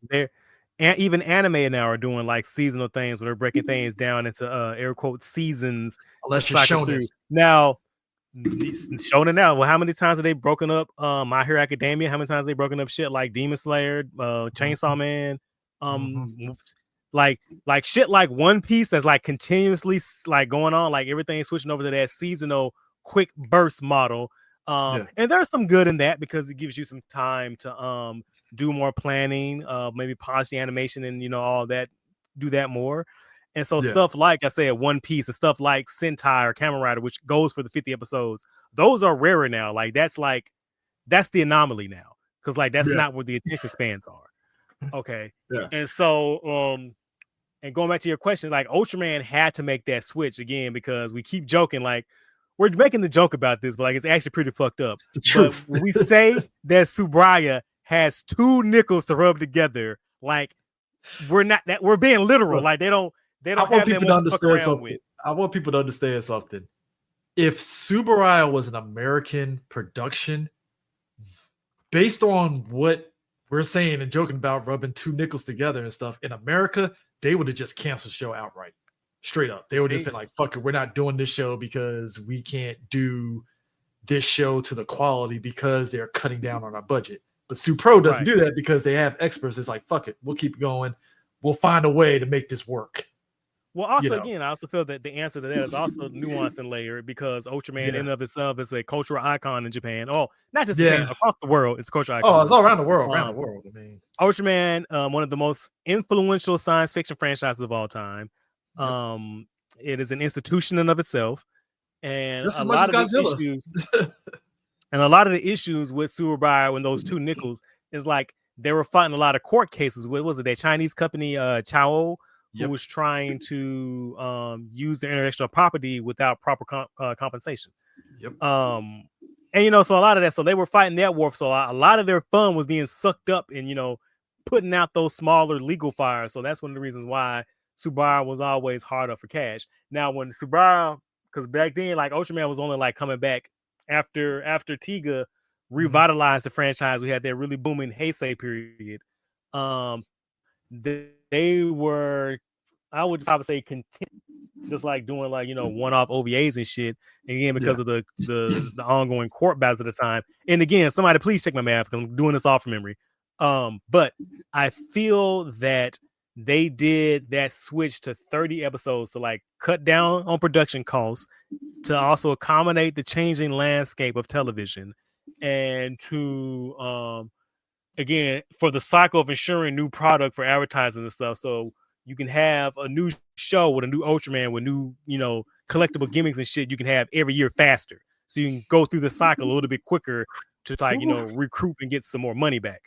even anime now are doing like seasonal things where they're breaking things down into air quote seasons. Unless you're shonen. Now, shonen now. Well, how many times have they broken up My Hero Academia? How many times have they broken up shit like Demon Slayer, Chainsaw Man, like shit like One Piece that's like continuously like going on, like everything's switching over to that seasonal quick burst model. And there's some good in that because it gives you some time to do more planning, maybe polish the animation and all that, do that more. And so stuff like I said, One Piece and stuff like Sentai or Kamen Rider, which goes for the 50 episodes, those are rarer now. Like that's the anomaly now, because like that's not what the attention spans are. Okay. And so and going back to your question, like Ultraman had to make that switch again because we keep joking, like we're making the joke about this, but like it's actually pretty fucked up. It's the truth. But when we say that Subraya has 2 nickels to rub together, like we're being literal. Like they don't I want people to understand something. I want people to understand something. If Subaraya was an American production, based on what we're saying and joking about rubbing 2 nickels together and stuff, in America, they would have just canceled the show outright. Straight up. They would have just been like, fuck it, we're not doing this show because we can't do this show to the quality because they're cutting down on our budget. But Supro doesn't do that because they have experts. It's like, fuck it, we'll keep going. We'll find a way to make this work. Well, also, again, I also feel that the answer to that is also nuanced and layered because Ultraman in and of itself is a cultural icon in Japan. Oh, not just Japan, across the world, it's a cultural icon. Oh, it's all around the world. I mean, Ultraman, one of the most influential science fiction franchises of all time. It is an institution in of itself, and just as much as Godzilla. And a lot of the issues with Surubai and those two nickels is like they were fighting a lot of court cases. What was it? That Chinese company, Chao, who was trying to use their intellectual property without proper compensation. And so a lot of that, so they were fighting that war. So a lot of their fun was being sucked up in putting out those smaller legal fires. So that's one of the reasons why Subaru was always hard up for cash. Now when Subaru, because back then like Ultraman was only like coming back after Tiga revitalized the franchise, we had that really booming Heisei period. They were, I would probably say, content, just like doing like one-off OVAs and shit. And again, because of the ongoing court battles at the time. And again, somebody please check my math because I'm doing this all from memory. But I feel that they did that switch to 30 episodes to like cut down on production costs, to also accommodate the changing landscape of television, and to again, for the cycle of ensuring new product for advertising and stuff. So you can have a new show with a new Ultraman with new, collectible gimmicks and shit you can have every year faster. So you can go through the cycle a little bit quicker to like, recruit and get some more money back.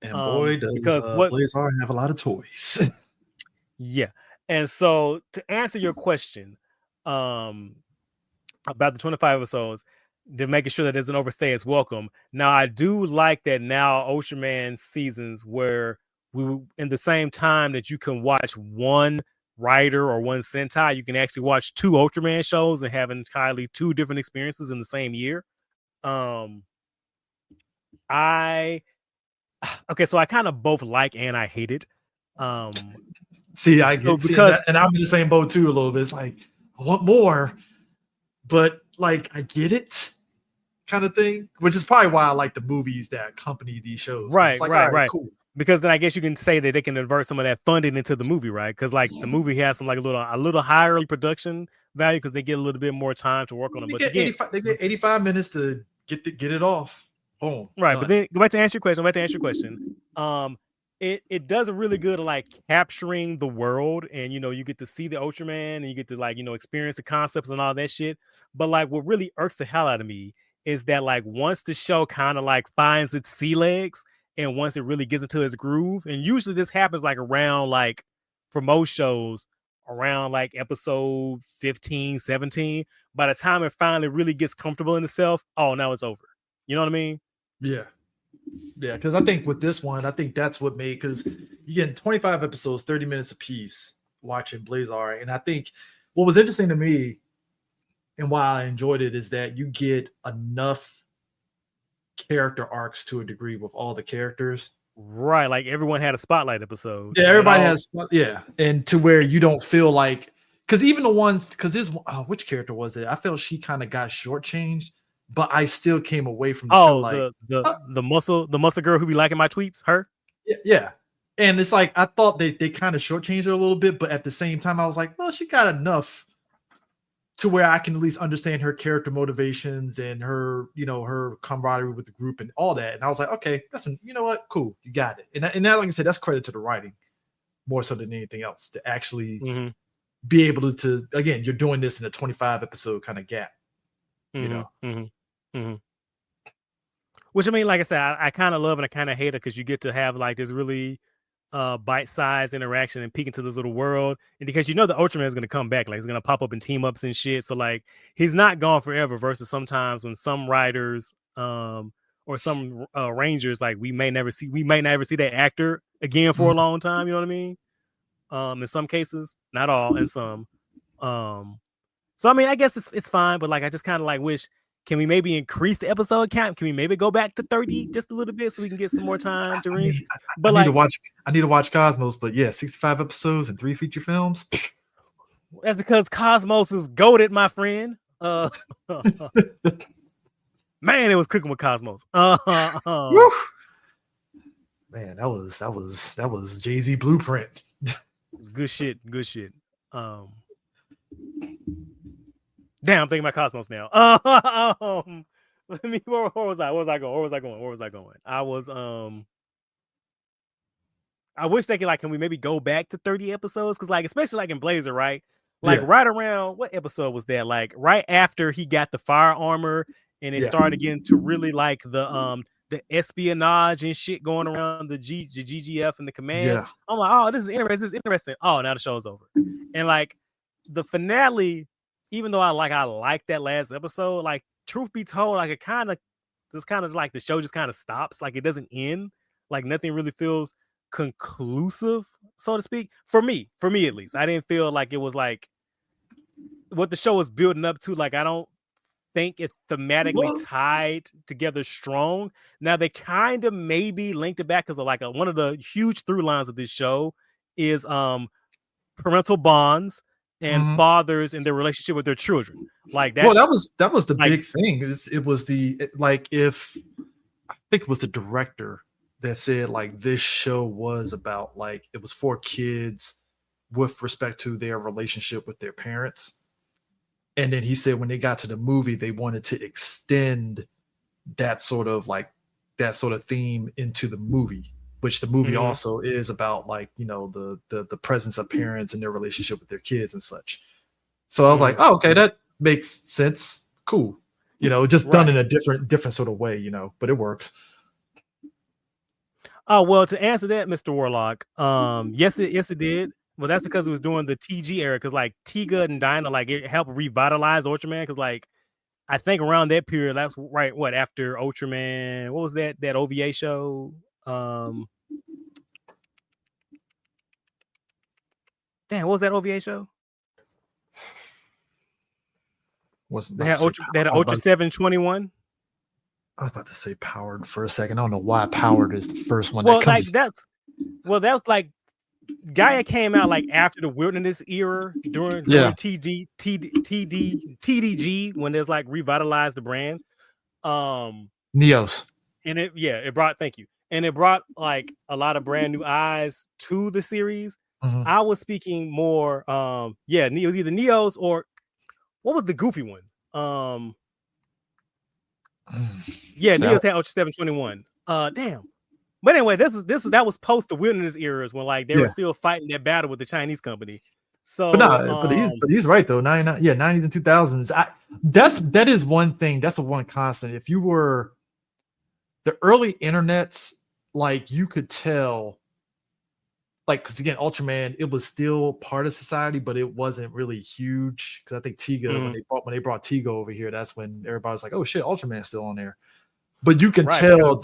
And boy, does Blazar have a lot of toys. Yeah. And so to answer your question about the 25 episodes, they're making sure that doesn't overstay its welcome. Now, I do like that now Ultraman seasons where we, in the same time that you can watch one Rider or one Sentai, you can actually watch two Ultraman shows and have entirely two different experiences in the same year. Okay, so I kind of both like and I hate it. See, I get because and I'm in the same boat too a little bit. It's like I want more, but like I get it, kind of thing. Which is probably why I like the movies that accompany these shows. Right, like, right. Cool. Because then I guess you can say that they can divert some of that funding into the movie, right? Because like the movie has some like a little higher production value because they get a little bit more time to work on it. But again, they get 85 minutes to get it off. Boom. Right, done. But then go back to answer your question. It does a really good like capturing the world, and you get to see the Ultraman, and you get to like experience the concepts and all that shit. But like what really irks the hell out of me is that like once the show kind of like finds its sea legs, and once it really gets into its groove, and usually this happens like around like for most shows around like episode 15, 17, by the time it finally really gets comfortable in itself, oh, now it's over. You know what I mean? Yeah, because I think with this one, I think that's what made, because you get 25 episodes, 30 minutes a piece watching Blazar. And I think what was interesting to me and why I enjoyed it is that you get enough character arcs to a degree with all the characters. Right, like everyone had a spotlight episode. Yeah, everybody has, and to where you don't feel like, because even the ones, because this, which character was it? I felt she kind of got shortchanged, but I still came away from the show like the muscle girl who be liking my tweets, her. Yeah. And it's like I thought they kind of shortchanged her a little bit, but at the same time, I was like, well, she got enough to where I can at least understand her character motivations and her, her camaraderie with the group and all that. And I was like, okay, you know what? Cool. You got it. And that, like I said, that's credit to the writing more so than anything else, to actually be able to, again, you're doing this in a 25 episode kind of gap, Which I mean, like I said, I kind of love and I kind of hate it because you get to have like this really bite-sized interaction and peek into this little world, and because the Ultraman is going to come back, like he's going to pop up in team ups and shit, so like he's not gone forever, versus sometimes when some writers or some rangers, like we may never see that actor again for a long time, you know what I mean? In some cases, not all, in some. So I mean, I guess it's fine, but like I just kind of like wish, can we maybe increase the episode count? Can we maybe go back to 30 just a little bit so we can get some more time to read? But I need to watch Cosmos, but yeah, 65 episodes and 3 feature films. That's because Cosmos is goated, my friend. Man, it was cooking with Cosmos. Woo! Man, that was Jay-Z blueprint. It was good shit. Good shit. Damn, I'm thinking about Cosmos now. Let me. Where was I? Where was I going? I wish they could can we maybe go back to 30 episodes? Because especially in Blazar, right? Right around what episode was that? Right after he got the fire armor and it started getting to really the espionage and shit going around the GGF and the command. Yeah. I'm like, oh, this is interesting. Oh, now the show's over. And the finale, even though I like that last episode, truth be told, it kind of the show just kind of stops. It doesn't end. Nothing really feels conclusive, so to speak. For me at least. I didn't feel like it was what the show was building up to. I don't think it thematically tied together strong. Now they kind of maybe linked it back because of one of the huge through lines of this show is parental bonds and fathers and their relationship with their children. Well, that was the big thing. It was if I think it was the director that said this show was about it was for kids with respect to their relationship with their parents. And then he said when they got to the movie, they wanted to extend that sort of theme into the movie, which the movie also is about the presence of parents and their relationship with their kids and such. So I was like, oh, okay, that makes sense. Cool. Just done in a different sort of way, but it works. Oh, well, to answer that, Mr. Warlock, yes, it did. Well, that's because it was during the TG era, because Tiga and Dinah, it helped revitalize Ultraman, because I think around that period, that's right, after Ultraman, what was that OVA show? Damn, what was that OVA show? They had Ultra 721. I was about to say Powered for a second. I don't know why Powered is the first one that comes. That's Gaia came out after the Wilderness era during TDG when there's revitalized the brand. Neos. And it brought a lot of brand new eyes to the series. I was speaking more Neos, either Neos or what was the goofy one? Neos had Ultra 721. Damn. But anyway, that was post the Wilderness eras when they were still fighting that battle with the Chinese company. So, but he's right though. 90s and 2000s. That is one thing. That's the one constant. If you were the early internets, you could tell, because again, Ultraman, it was still part of society, but it wasn't really huge. Because I think Tiga, when they brought Tiga over here, that's when everybody was like, "Oh shit, Ultraman's still on there." But you can tell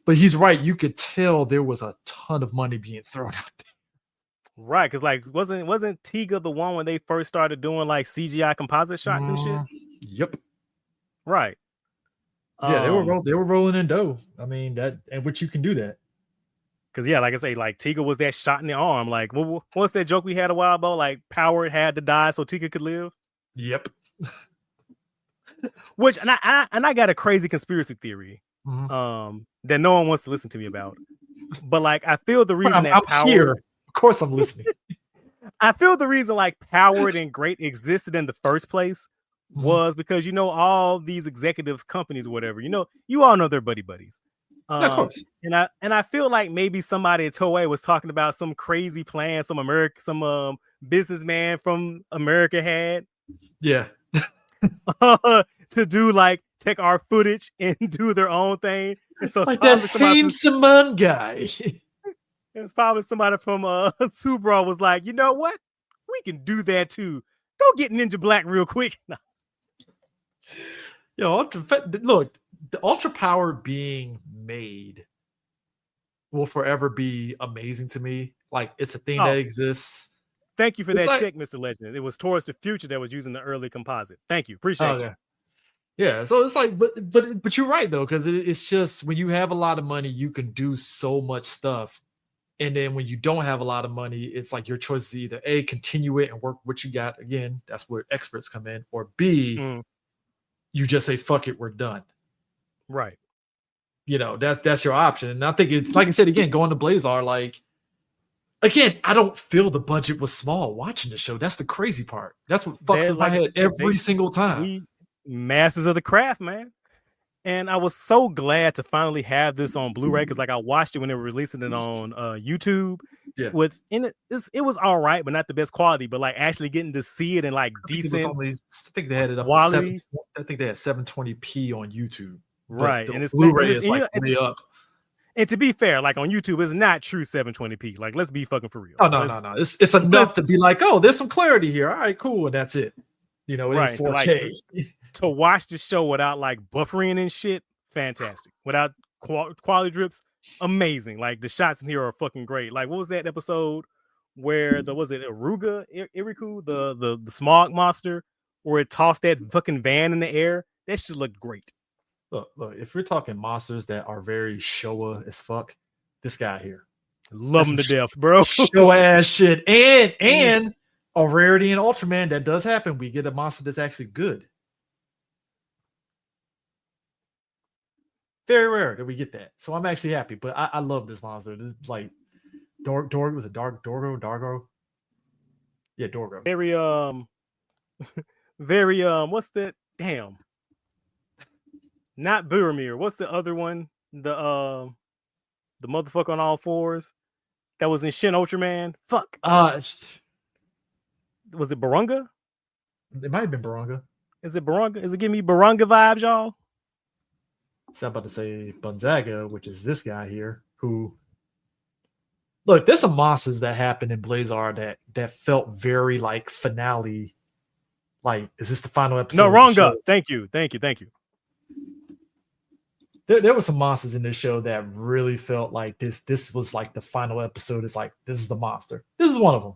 but he's right. You could tell there was a ton of money being thrown out there. Right, because wasn't Tiga the one when they first started doing CGI composite shots and shit? Yep. Right. Yeah, they were rolling in dough. I mean which you can do that. Because like I say, Tiga was that shot in the arm. What's that joke we had a while ago? Powered had to die so Tiga could live. Yep. Which and I got a crazy conspiracy theory that no one wants to listen to me about. But I feel the reason that Powered, here. Of course I'm listening. I feel the reason Powered and Great existed in the first place was because all these executives, companies, or whatever, you all know they're buddies. Of course. And I feel maybe somebody at Toei was talking about some crazy plan some businessman from America had. Yeah. To do take our footage and do their own thing. And so that Haim Simon guy. It's probably somebody from Subra was like, you know what? We can do that too. Go get Ninja Black real quick. Look, the Ultra Power being made will forever be amazing to me. It's a thing that exists. Thank you for that check, Mr. Legend. It was Towards the Future that was using the early composite. Thank you. Appreciate you. Yeah. So it's but you're right though, because it's just when you have a lot of money, you can do so much stuff. And then when you don't have a lot of money, it's your choice is either A, continue it and work what you got. Again, that's where experts come in, or B, you just say, fuck it, we're done. Right. You know, that's your option. And I think it's like I said again, going to Blazar, like again, I don't feel the budget was small watching the show. That's the crazy part. That's what fucks with my head every single time. We masters of the craft, man. And I was so glad to finally have this on Blu-ray because, like, I watched it when they were releasing it on YouTube. Yeah, It was all right, but not the best quality. But like actually getting to see it in like decent I think they had it up quality. To I think they had 720p on YouTube. Right, but and it's Blu-ray is like way up. And to be fair, like on YouTube, it's not true 720p. Like, let's be fucking for real. Oh no. It's enough to be like, oh, there's some clarity here. All right, cool, and that's it. You know, it ain't 4K. To watch the show without like buffering and shit, fantastic. Without quality drips, amazing. Like the shots in here are fucking great. Like what was that episode where was it Iriku, the smog monster, where it tossed that fucking van in the air? That shit looked great. Look, if we're talking monsters that are very Showa as fuck, this guy here. Love him to death, bro. Show ass shit. And a rarity in Ultraman that does happen. We get a monster that's actually good. Very rare that we get that. So I'm actually happy. But I love this monster. This is like was it Dargo? Yeah, Dorgo. Very what's that? Damn. Not Boromir. What's the other one? The motherfucker on all fours that was in Shin Ultraman. Fuck. Was it Barunga? It might have been Barunga. Is it Barunga? Is it giving me Barunga vibes, y'all? So I'm about to say Bunzaga, which is this guy here, who look, there's some monsters that happened in Blazar that felt very like finale. Like, is this the final episode? No, wrong up. Thank you. There were some monsters in this show that really felt like this was like the final episode. It's like, this is the monster. This is one of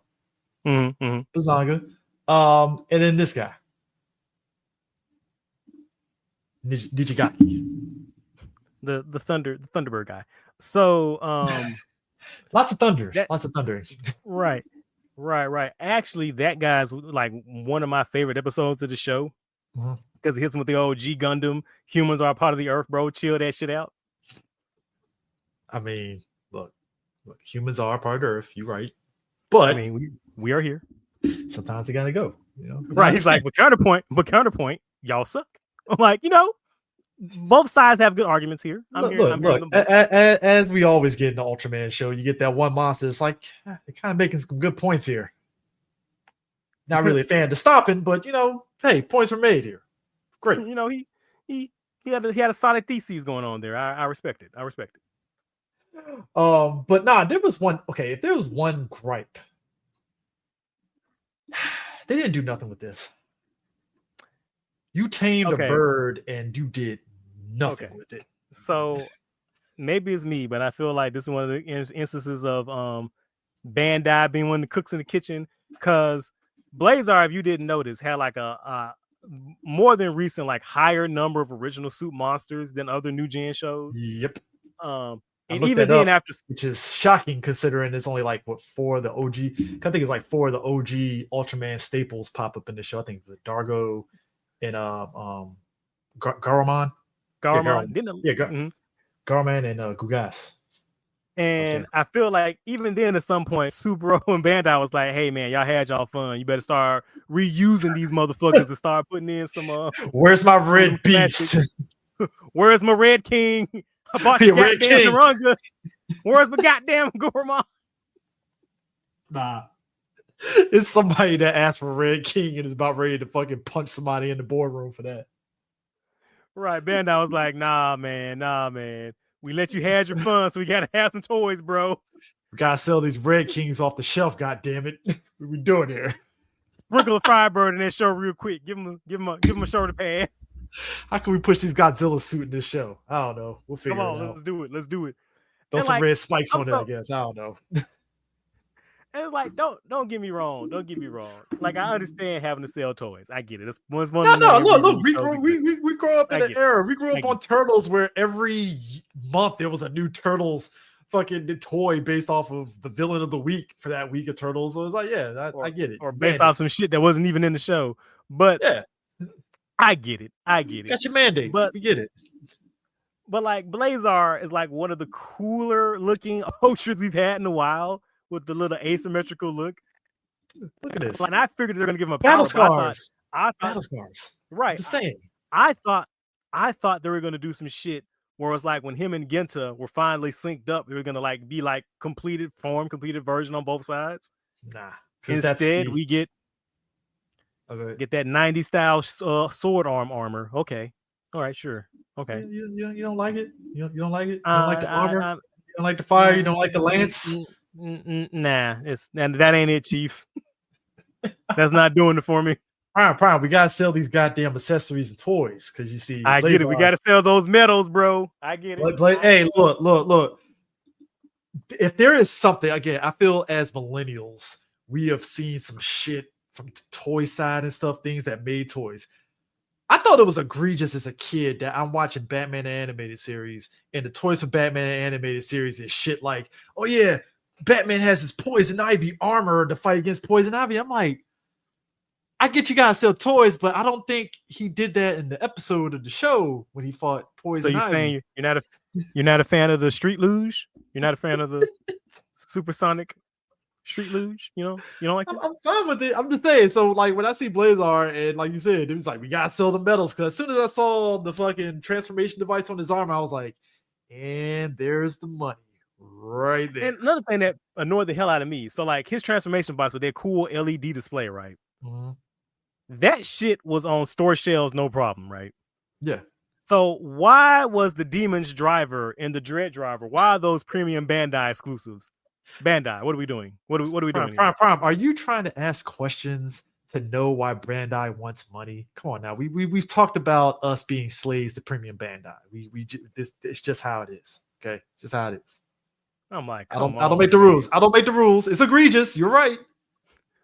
them. Bunzaga. And then this guy. Nijigaki. The Thunderbird guy. So lots of thunder. Right. Actually, that guy's like one of my favorite episodes of the show because it hits him with the old G Gundam. Humans are a part of the earth, bro. Chill that shit out. I mean, look, humans are a part of the earth. You're right, but I mean, we are here. Sometimes they gotta go. You know, right? He's like, but counterpoint, y'all suck. I'm like, you know. Both sides have good arguments here. Look. As we always get in the Ultraman show, you get that one monster. It's like they're kind of making some good points here. Not really a fan to stopping, but you know, hey, points were made here. Great. You know, he had a solid thesis going on there. I respect it. But nah, there was one. Okay, if there was one gripe, they didn't do nothing with this. You tamed a bird and you did nothing with it. So maybe it's me, but I feel like this is one of the instances of Bandai being one of the cooks in the kitchen. Because Blazar, if you didn't notice, had like a more than recent, like higher number of original suit monsters than other new gen shows. Yep. And even then, which is shocking considering it's only like 4 of the OG. I think it's like 4 of the OG Ultraman staples pop up in the show. I think the Dargo. And Garman. Garman and Gugas. And I feel like even then at some point, Subro and Bandai was like, hey man, y'all had y'all fun. You better start reusing these motherfuckers and start putting in some where's my red beast? Where's my red king? I bought the goddamn Naranga. Where's my goddamn Gorman? Nah. It's somebody that asked for Red King and is about ready to fucking punch somebody in the boardroom for that. Right. Bandai was like, nah, man. We let you have your fun, so we gotta have some toys, bro. We gotta sell these Red Kings off the shelf, goddammit. What we doing here? Sprinkle a Firebird in that show real quick. Give him a shoulder pad. How can we push these Godzilla suit in this show? I don't know. We'll figure it out. Let's do it. Throw some red spikes on it, I guess. I don't know. And it's like, don't get me wrong. Like, I understand having to sell toys. I get it. It's one look. We grew up in an era. We grew up on Turtles where every month there was a new Turtles fucking toy based off of the villain of the week for that week of Turtles. So it's like, yeah, I get it. Or based off some shit that wasn't even in the show. But yeah, I get it. Got your mandates. But we get it. But like Blazar is like one of the cooler looking Ultras we've had in a while with the little asymmetrical look. Look at this. And I figured they're gonna give him a Battle power, but scars. I thought Battle scars. I'm right. just saying. I thought they were gonna do some shit where it's like when him and Genta were finally synced up, they were gonna like be like completed version on both sides. Nah. Instead, we get that 90s style sword armor. Okay. All right, sure. Okay. You don't like it? You don't like it? You don't like the armor? You don't like the fire? You don't like the lance? Nah, that ain't it, Chief. That's not doing it for me. Prime, we gotta sell these goddamn accessories and toys because you see. I get it. We gotta sell those medals, bro. I get it. Hey, look. If there is something, again, I feel as millennials, we have seen some shit from the toy side and stuff, things that made toys. I thought it was egregious as a kid that I'm watching Batman the Animated Series, and the toys for Batman the Animated Series is shit like, oh yeah, Batman has his Poison Ivy armor to fight against Poison Ivy. I'm like, I get you guys sell toys, but I don't think he did that in the episode of the show when he fought Poison Ivy. So you're saying you're not a fan of the Street Luge? You're not a fan of the Supersonic Street Luge? You don't like that? I'm fine with it. I'm just saying. So like when I see Blazar and like you said, it was like we gotta sell the medals because as soon as I saw the fucking transformation device on his arm, I was like, and there's the money right there. And another thing that annoyed the hell out of me. So like his transformation device with their cool LED display, right? Mm-hmm. That shit was on store shelves, no problem, right? Yeah. So why was the Demon's driver and the Dread driver? Why are those premium Bandai exclusives? Bandai, what are we doing? What are we doing? Prime, are you trying to ask questions to know why Bandai wants money? Come on now. We've talked about us being slaves to premium Bandai. It's just how it is. Okay, it's just how it is. I'm like, I don't make the rules. I don't make the rules. It's egregious. You're right.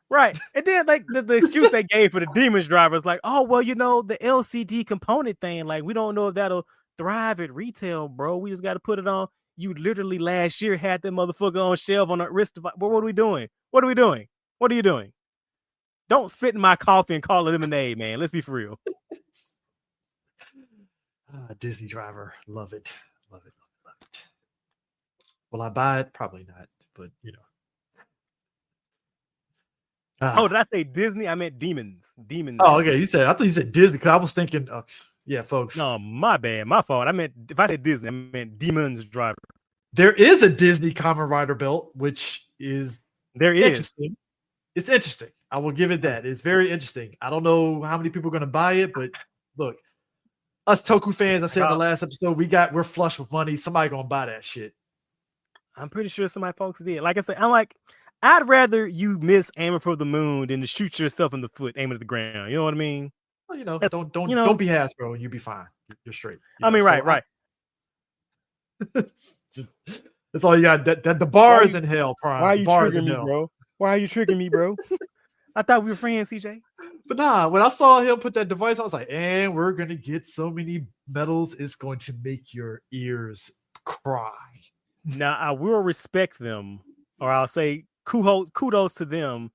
Right. And then like the excuse they gave for the Demon's driver is like, oh, well, the LCD component thing, like we don't know if that'll thrive at retail, bro. We just got to put it on. You literally last year had that motherfucker on shelf on a wrist device. What are we doing? What are we doing? What are you doing? Don't spit in my coffee and call it lemonade, man. Let's be for real. Disney driver. Love it. Love it. Will I buy it? Probably not, but Oh, did I say Disney? I meant Demons. Demons. Oh, okay. I thought you said Disney because I was thinking, yeah, folks. No, my bad. My fault. I meant, if I said Disney, I meant Demon's driver. There is a Disney Kamen Rider belt, which is interesting. It's interesting. I will give it that. It's very interesting. I don't know how many people are going to buy it, but look, us Toku fans, I said in the last episode, we're flush with money. Somebody going to buy that shit. I'm pretty sure somebody folks did. Like I said, I'd rather you miss aiming for the moon than to shoot yourself in the foot aiming at the ground. You know what I mean? Well, don't be Hasbro and you'll be fine. You're straight. Right. That's all you got. That the bar is in hell, Prime. Why are you triggering me, bro? Why are you triggering me, bro? I thought we were friends, CJ. But nah, when I saw him put that device, I was like, and we're gonna get so many medals, it's going to make your ears cry. Now I will respect them, or I'll say kudos to them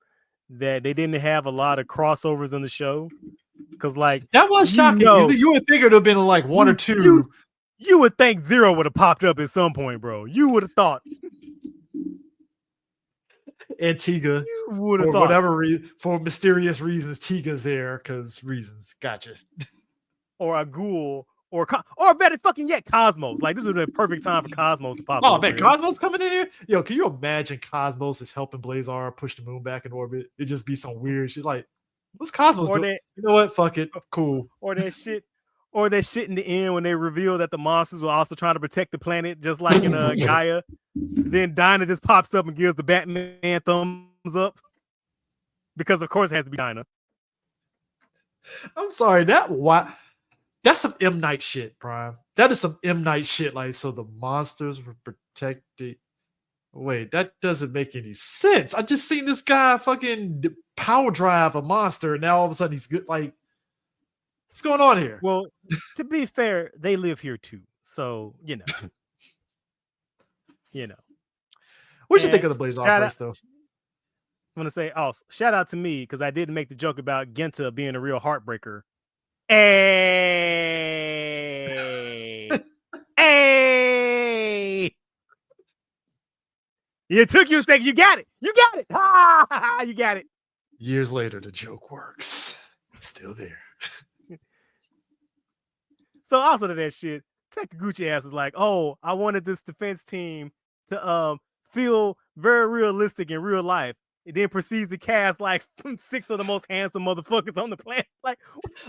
that they didn't have a lot of crossovers in the show. Because like that was shocking. You would figure it would have been like one or two. You would think Zero would have popped up at some point, bro. You would have thought. And Tiga, for mysterious reasons, Tiga's there because reasons. Gotcha. Or a ghoul, or better fucking yet, Cosmos. Like this would be a perfect time for Cosmos to pop up. Oh man, Cosmos coming in here. Yo, can you imagine Cosmos is helping Blazar push the moon back in orbit? It'd just be some weird shit. Like, what's Cosmos doing? You know what? Fuck it. Cool. Or that shit in the end when they reveal that the monsters were also trying to protect the planet, just like in Gaia. Then Dinah just pops up and gives the Batman thumbs up. Because of course it has to be Dinah. I'm sorry, that's some M. Night shit, Prime. That is some M. Night shit. Like, so the monsters were protected. Wait, that doesn't make any sense. I just seen this guy fucking power drive a monster, and now all of a sudden he's good. Like, what's going on here? Well, to be fair, they live here too. So, What you think of the Blazar first, though? I'm gonna say, shout out to me because I didn't make the joke about Genta being a real heartbreaker. Hey, It took you a second. You got it. You got it. Ah, you got it. Years later, the joke works. Still there. So also to that shit, Takaguchi ass is like, oh, I wanted this defense team to feel very realistic in real life. It then proceeds to cast like 6 of the most handsome motherfuckers on the planet. Like,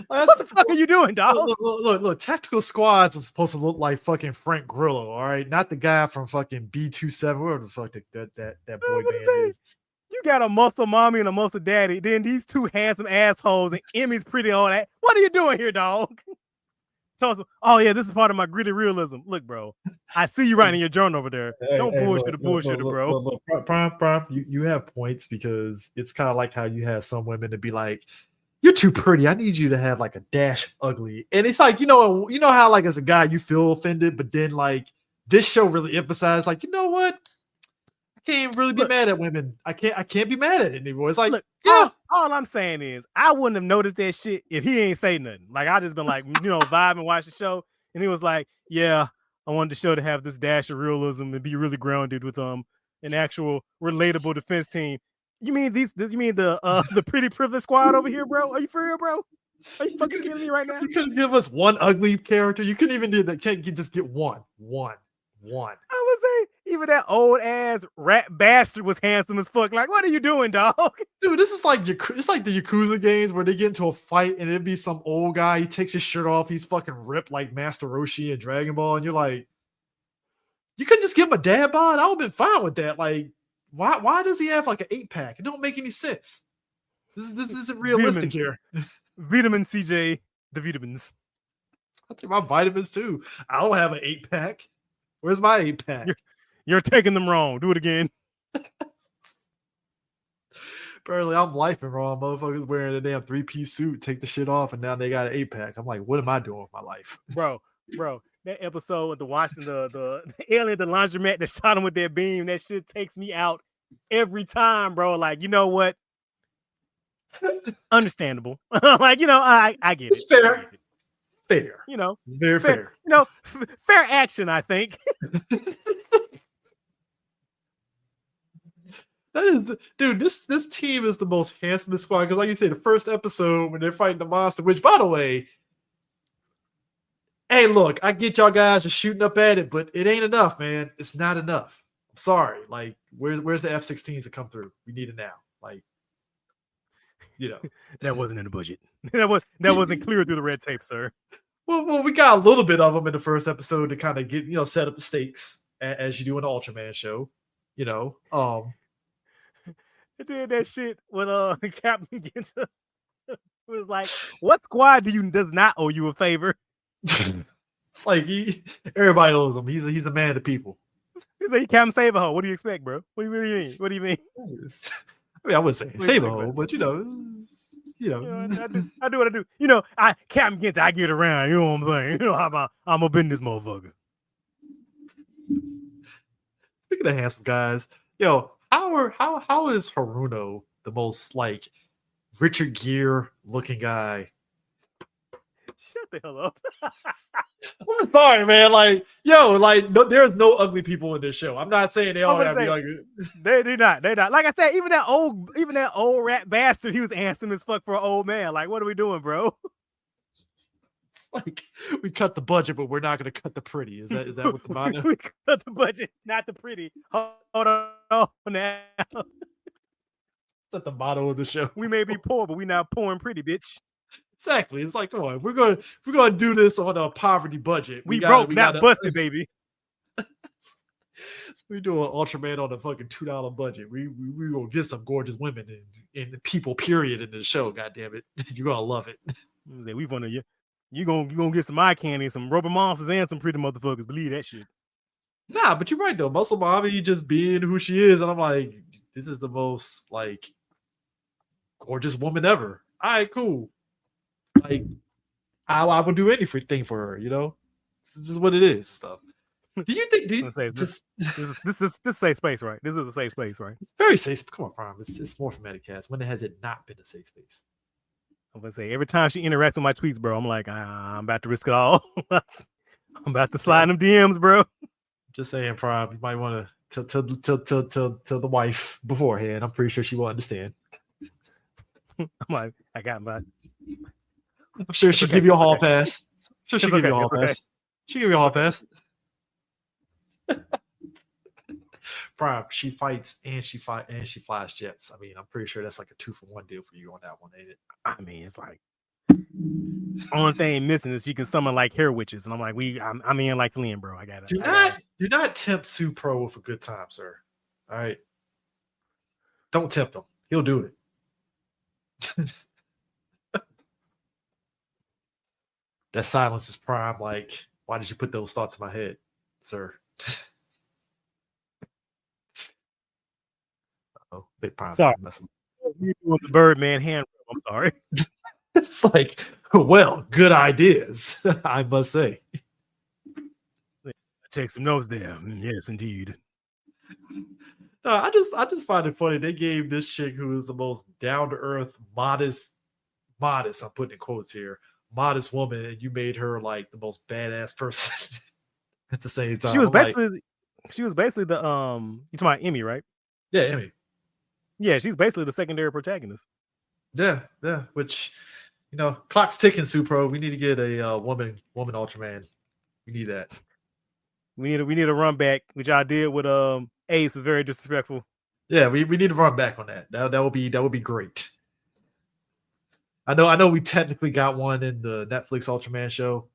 what the fuck are you doing, dog? Look, tactical squads are supposed to look like fucking Frank Grillo, all right? Not the guy from fucking B27, whatever the fuck that boy band is. You got a muscle mommy and a muscle daddy. Then these 2 handsome assholes and Emmy's pretty on that. What are you doing here, dog? So, oh yeah, this is part of my gritty realism. Look, bro, I see you writing your journal over there. Don't bullshit bro. Look, Prime, you have points because it's kind of like how you have some women to be like, you're too pretty. I need you to have like a dash of ugly. And it's like, you know how like as a guy you feel offended, but then like this show really emphasized like, you know what? I can't really be mad at women. I can't be mad at it anymore. It's like, all I'm saying is I wouldn't have noticed that shit if he ain't say nothing. Like I just been like, vibe and watch the show. And he was like, yeah, I wanted the show to have this dash of realism and be really grounded with an actual relatable defense team. You mean you mean the pretty privileged squad over here, bro? Are you for real, bro? Are you fucking kidding me right now? You couldn't give us one ugly character. You couldn't even do that. Can't you just get one? I would say even that old ass rat bastard was handsome as fuck. Like, what are you doing, dog? Dude, this is like it's like the Yakuza games where they get into a fight and it'd be some old guy. He takes his shirt off. He's fucking ripped like Master Roshi in Dragon Ball, and you're like, you couldn't just give him a dad bod. I would have been fine with that. Like, why does he have like an 8-pack? It don't make any sense. This isn't realistic here. Vitamin CJ, the vitamins. I'll take my vitamins too. I don't have an 8-pack. Where's my 8-pack? You're taking them wrong. Do it again. Apparently, I'm lifing wrong. Motherfuckers wearing a damn 3-piece suit, take the shit off, and now they got an 8-pack. I'm like, what am I doing with my life? Bro, that episode with the watching the alien at the laundromat that shot him with their beam, that shit takes me out every time, bro. Like, you know what? Understandable. Like, I get it. It's fair. Fair. Very fair. Fair action, I think. That is, dude. This team is the most handsomest squad because, like you say, the first episode when they're fighting the monster. Which, by the way, hey, look, I get y'all guys are shooting up at it, but it ain't enough, man. It's not enough. I'm sorry. Like, where's the F-16s to come through? We need it now. Like, that wasn't in the budget. That wasn't clear through the red tape, sir. Well, we got a little bit of them in the first episode to kind of get set up the stakes as you do in the Ultraman show. I did that shit when Captain Ginta was like, "What squad does not owe you a favor?" It's like everybody owes him. He's a man of the people. He's like, Captain Save a Hoe. What do you expect, bro? What do you mean? What do you mean? I mean, I wouldn't say save a hoe, but I do what I do. Captain Ginta, I get around. You know what I'm saying? I'm a business motherfucker. Speaking of handsome guys, how is Haruno the most like Richard Gere looking guy? Shut the hell up. I'm sorry, man. Like, no, there's no ugly people in this show. I'm not saying they all have to be ugly. They're not. Like I said, even that old rat bastard, he was handsome as fuck for an old man. Like, what are we doing, bro? It's like we cut the budget, but we're not going to cut the pretty. Is that what the motto? We cut the budget, not the pretty. Hold on now. Is that the motto of the show? We may be poor, but we not poor and pretty, bitch. Exactly. It's like, come on, we're gonna do this on a poverty budget. We broke, not busted, baby. So we do an Ultraman on a fucking $2 budget. We gonna get some gorgeous women and people, period, in the show. God damn it, you're gonna love it. We want to. You gonna get some eye candy, some rubber monsters, and some pretty motherfuckers. Believe that shit. Nah, but you're right though. Muscle Mommy just being who she is, and I'm like, this is the most like gorgeous woman ever. All right, cool. Like, I would do anything for her, This is just what it is. Stuff. Do you think? This is safe space, right? This is a safe space, right? It's very safe. Come on, Prime. It's more from Metacast. When has it not been a safe space? I'm gonna say every time she interacts with my tweets, bro, I'm like, I'm about to risk it all. I'm about to slide them DMs, bro. Just saying, Prime. You might want to to the wife beforehand. I'm pretty sure she will understand. I'm like, I got my. I'm sure she'll give you a hall pass. I'm sure she'll give you a hall okay. pass. She'll give you a hall pass. Prime, she fights and she flies jets. I mean, I'm pretty sure that's like a 2-for-1 deal for you on that one, ain't it? I mean, it's like only thing missing is she can summon like hair witches, and I'm like, I'm in like Flynn, bro. I got it. Do not tempt Sue Pro with a good time, sir. All right, don't tempt him. He'll do it. That silence is Prime. Like, why did you put those thoughts in my head, sir? Oh, big Prime. Sorry, you doing the Birdman hand. I'm sorry. It's like, well, good ideas, I must say. I take some notes there. Yes, indeed. No, I just find it funny. They gave this chick who is the most down to earth, modest. I'm putting in quotes here, modest woman, and you made her like the most badass person at the same time. She was basically the you talking about Emmy, right? Yeah, Emmy. Yeah, she's basically the secondary protagonist. Yeah. Which, clock's ticking, Supro. We need to get a woman Ultraman. We need that. We need a run back, which I did with Ace. Was very disrespectful. Yeah, we need to run back on that. That would be great. I know we technically got one in the Netflix Ultraman show.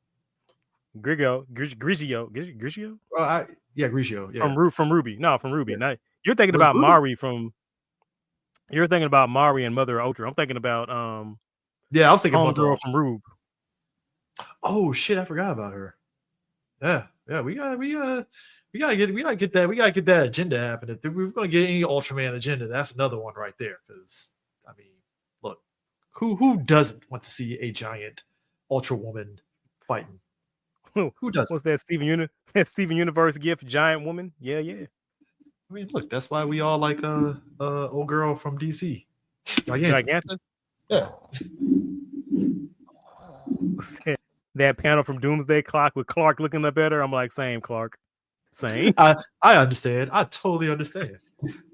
Grigio. Grigio. Yeah. From Ruby. No, from Ruby. Yeah. Now you're thinking about Mari from. You're thinking about Mari and Mother Ultra. I'm thinking about Yeah, I was thinking Homegirl from Rube. Oh shit, I forgot about her. Yeah, we gotta get that agenda happening. If we're gonna get any Ultraman agenda, that's another one right there. Because I mean, look, who doesn't want to see a giant Ultra Woman fighting? Who doesn't? What's that Steven Universe gift? Giant woman? Yeah. I mean, look, that's why we all like old girl from DC. Gigantic? Yeah. That panel from Doomsday Clock with Clark looking up at her. I'm like, same, Clark. Same. I understand. I totally understand.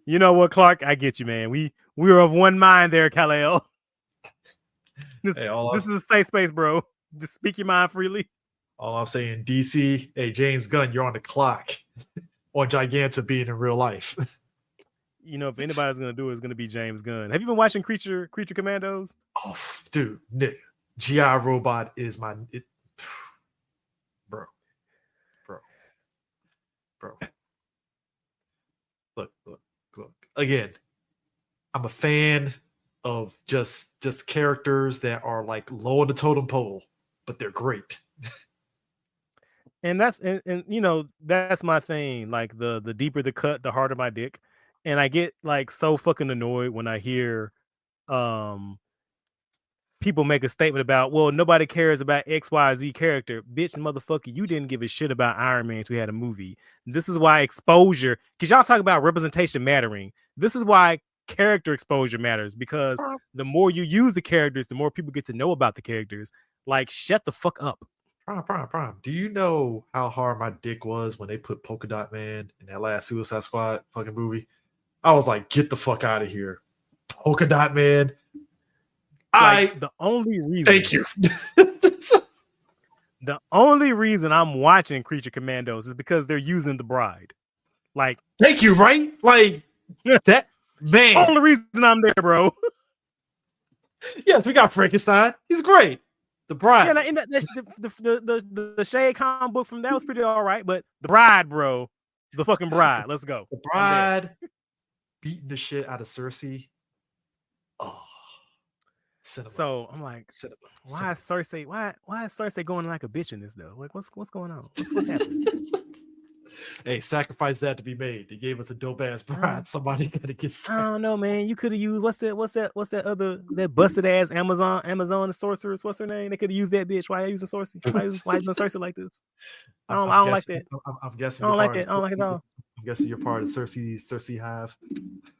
You know what, Clark? I get you, man. We were of one mind there, Kal-El. This is a safe space, bro. Just speak your mind freely. All I'm saying, DC, hey, James Gunn, you're on the clock on Giganta being in real life. If anybody's going to do it, it's going to be James Gunn. Have you been watching Creature Commandos? Oh, dude, Nick. GI Robot is bro. Look. Again, I'm a fan of just characters that are like low on the totem pole, but they're great. And that's that's my thing. Like the deeper the cut, the harder my dick. And I get like so fucking annoyed when I hear people make a statement about, well, nobody cares about XYZ character. Bitch, motherfucker, you didn't give a shit about Iron Man until we had a movie. This is why exposure, because y'all talk about representation mattering. This is why character exposure matters, because the more you use the characters, the more people get to know about the characters. Like, shut the fuck up. Prime. Do you know how hard my dick was when they put Polka Dot Man in that last Suicide Squad fucking movie? I was like, get the fuck out of here. Polka Dot Man. The only reason. Thank you. The only reason I'm watching Creature Commandos is because they're using the bride. Like, thank you, right? Like that man. Only reason I'm there, bro. Yes, we got Frankenstein. He's great. The bride. Yeah, and the Shade comic book from that was pretty all right, but the bride, bro, the fucking bride. Let's go. The bride beating the shit out of Cersei. Oh. Cinema. So I'm like, why is Cersei? Why is Cersei going like a bitch in this though? Like, what's going on? What's happening? Hey, sacrifice that to be made. They gave us a dope ass bride. Somebody gotta get. I don't know, man. You could have used what's that busted ass Amazon sorceress? What's her name? They could have used that bitch. Why are you using Cersei? Why using Cersei like this? I don't like that. I'm guessing. I don't like it. I don't like it at all. I'm guessing you're part of Cersei Hive.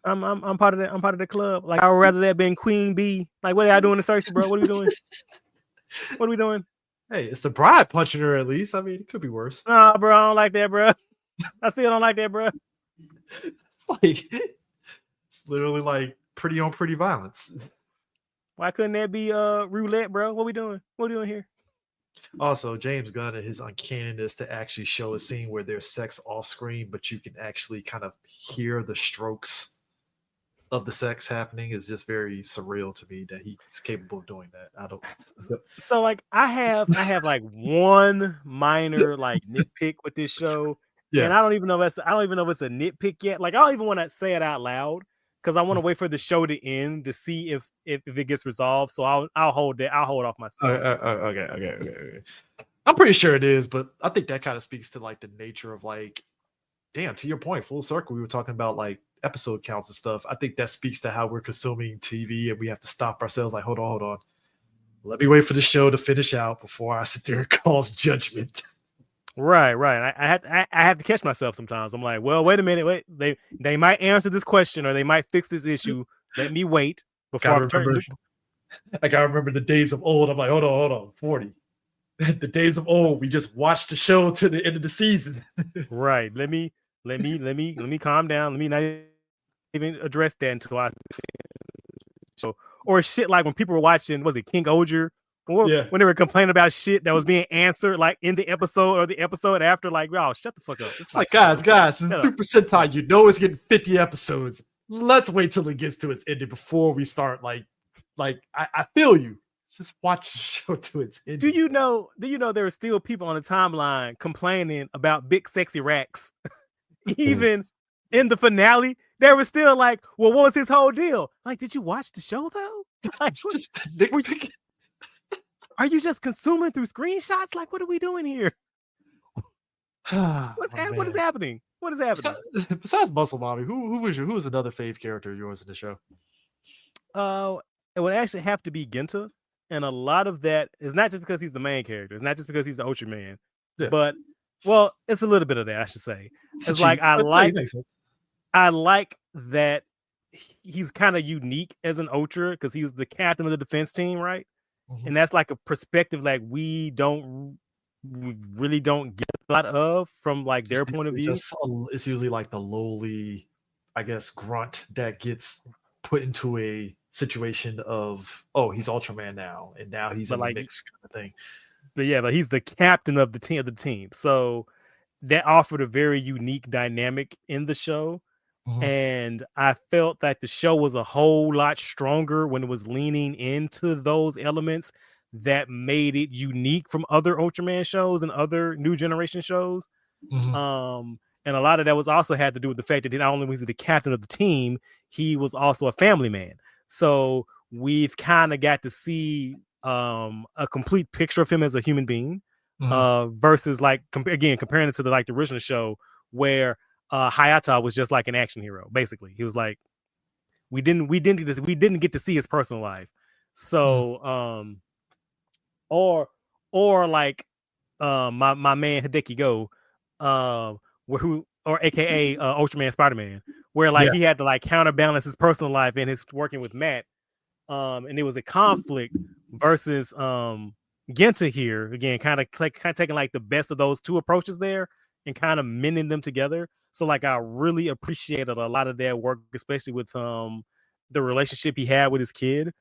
I'm part of that. I'm part of the club. Like, I would rather that been Queen Bee. Like, what are y'all doing to Cersei, bro? What are we doing? What are we doing? Hey, it's the bride punching her at least. I mean, it could be worse. Nah, bro, I don't like that, bro. I still don't like that, bro. It's like it's literally like pretty on pretty violence. Why couldn't that be roulette, bro? What we doing? What we doing here? Also, James Gunn and his uncanniness to actually show a scene where there's sex off screen, but you can actually kind of hear the strokes of the sex happening is just very surreal to me that he's capable of doing that. I don't. So like I have like one minor like nitpick with this show, and Yeah, I don't even know if it's a nitpick yet. Like I don't even want to say it out loud because I want to wait for the show to end to see if it gets resolved. So I'll hold that. I'll hold off my statement. okay. I'm pretty sure it is, but I think that kind of speaks to like the nature of like, damn, to your point, full circle. We were talking about like episode counts and stuff. I think that speaks to how we're consuming TV, and we have to stop ourselves. Like, hold on. Let me wait for the show to finish out before I sit there and cause judgment. Right. I have to catch myself sometimes. I'm like, well, wait a minute, they might answer this question or they might fix this issue. Let me wait before I gotta remember the days of old. I'm like, hold on, 40. The days of old. We just watched the show to the end of the season. Right. Let me calm down. Let me not even address that until I so or shit like when people were watching, was it King Oger? Or Yeah. when they were complaining about shit that was being answered like in the episode or the episode after, like, y'all, shut the fuck up. It's like, guys, in Super Sentai, you know it's getting 50 episodes. Let's wait till it gets to its ending before we start I feel you. Just watch the show to its ending. Do you know there are still people on the timeline complaining about big sexy racks? Even in the finale, they were still like, well, what was his whole deal? Like, did you watch the show though? Like, are you just consuming through screenshots? Like, what are we doing here? What is happening? What is happening? Besides Muscle Mommy, who was another fave character of yours in the show? It would actually have to be Genta, and a lot of that is not just because he's the main character. It's not just because he's the Ultraman, but well, it's a little bit of that, I should say. It's like I like that he's kind of unique as an Ultra because he's the captain of the defense team, right? Mm-hmm. And that's like a perspective like we really don't get a lot of from like their point of view. It's usually like the lowly, I guess, grunt that gets put into a situation of, oh, he's Ultraman now, and now he's in the mix kind of thing. But he's the captain of the team. So that offered a very unique dynamic in the show. Mm-hmm. And I felt that the show was a whole lot stronger when it was leaning into those elements that made it unique from other Ultraman shows and other new generation shows. Mm-hmm. And a lot of that was also had to do with the fact that not only was he the captain of the team, he was also a family man. So we've kind of got to see a complete picture of him as a human being, mm-hmm. Versus like comparing it to the original show where Hayata was just like an action hero. Basically, he was like we didn't get to see his personal life. So mm-hmm. Or like my man Hideki Go, aka Ultraman Spider-Man, where he had to counterbalance his personal life and his working with Matt. And it was a conflict versus Genta here again, kind of taking the best of those two approaches there and kind of mending them together. So I really appreciated a lot of their work, especially with the relationship he had with his kid,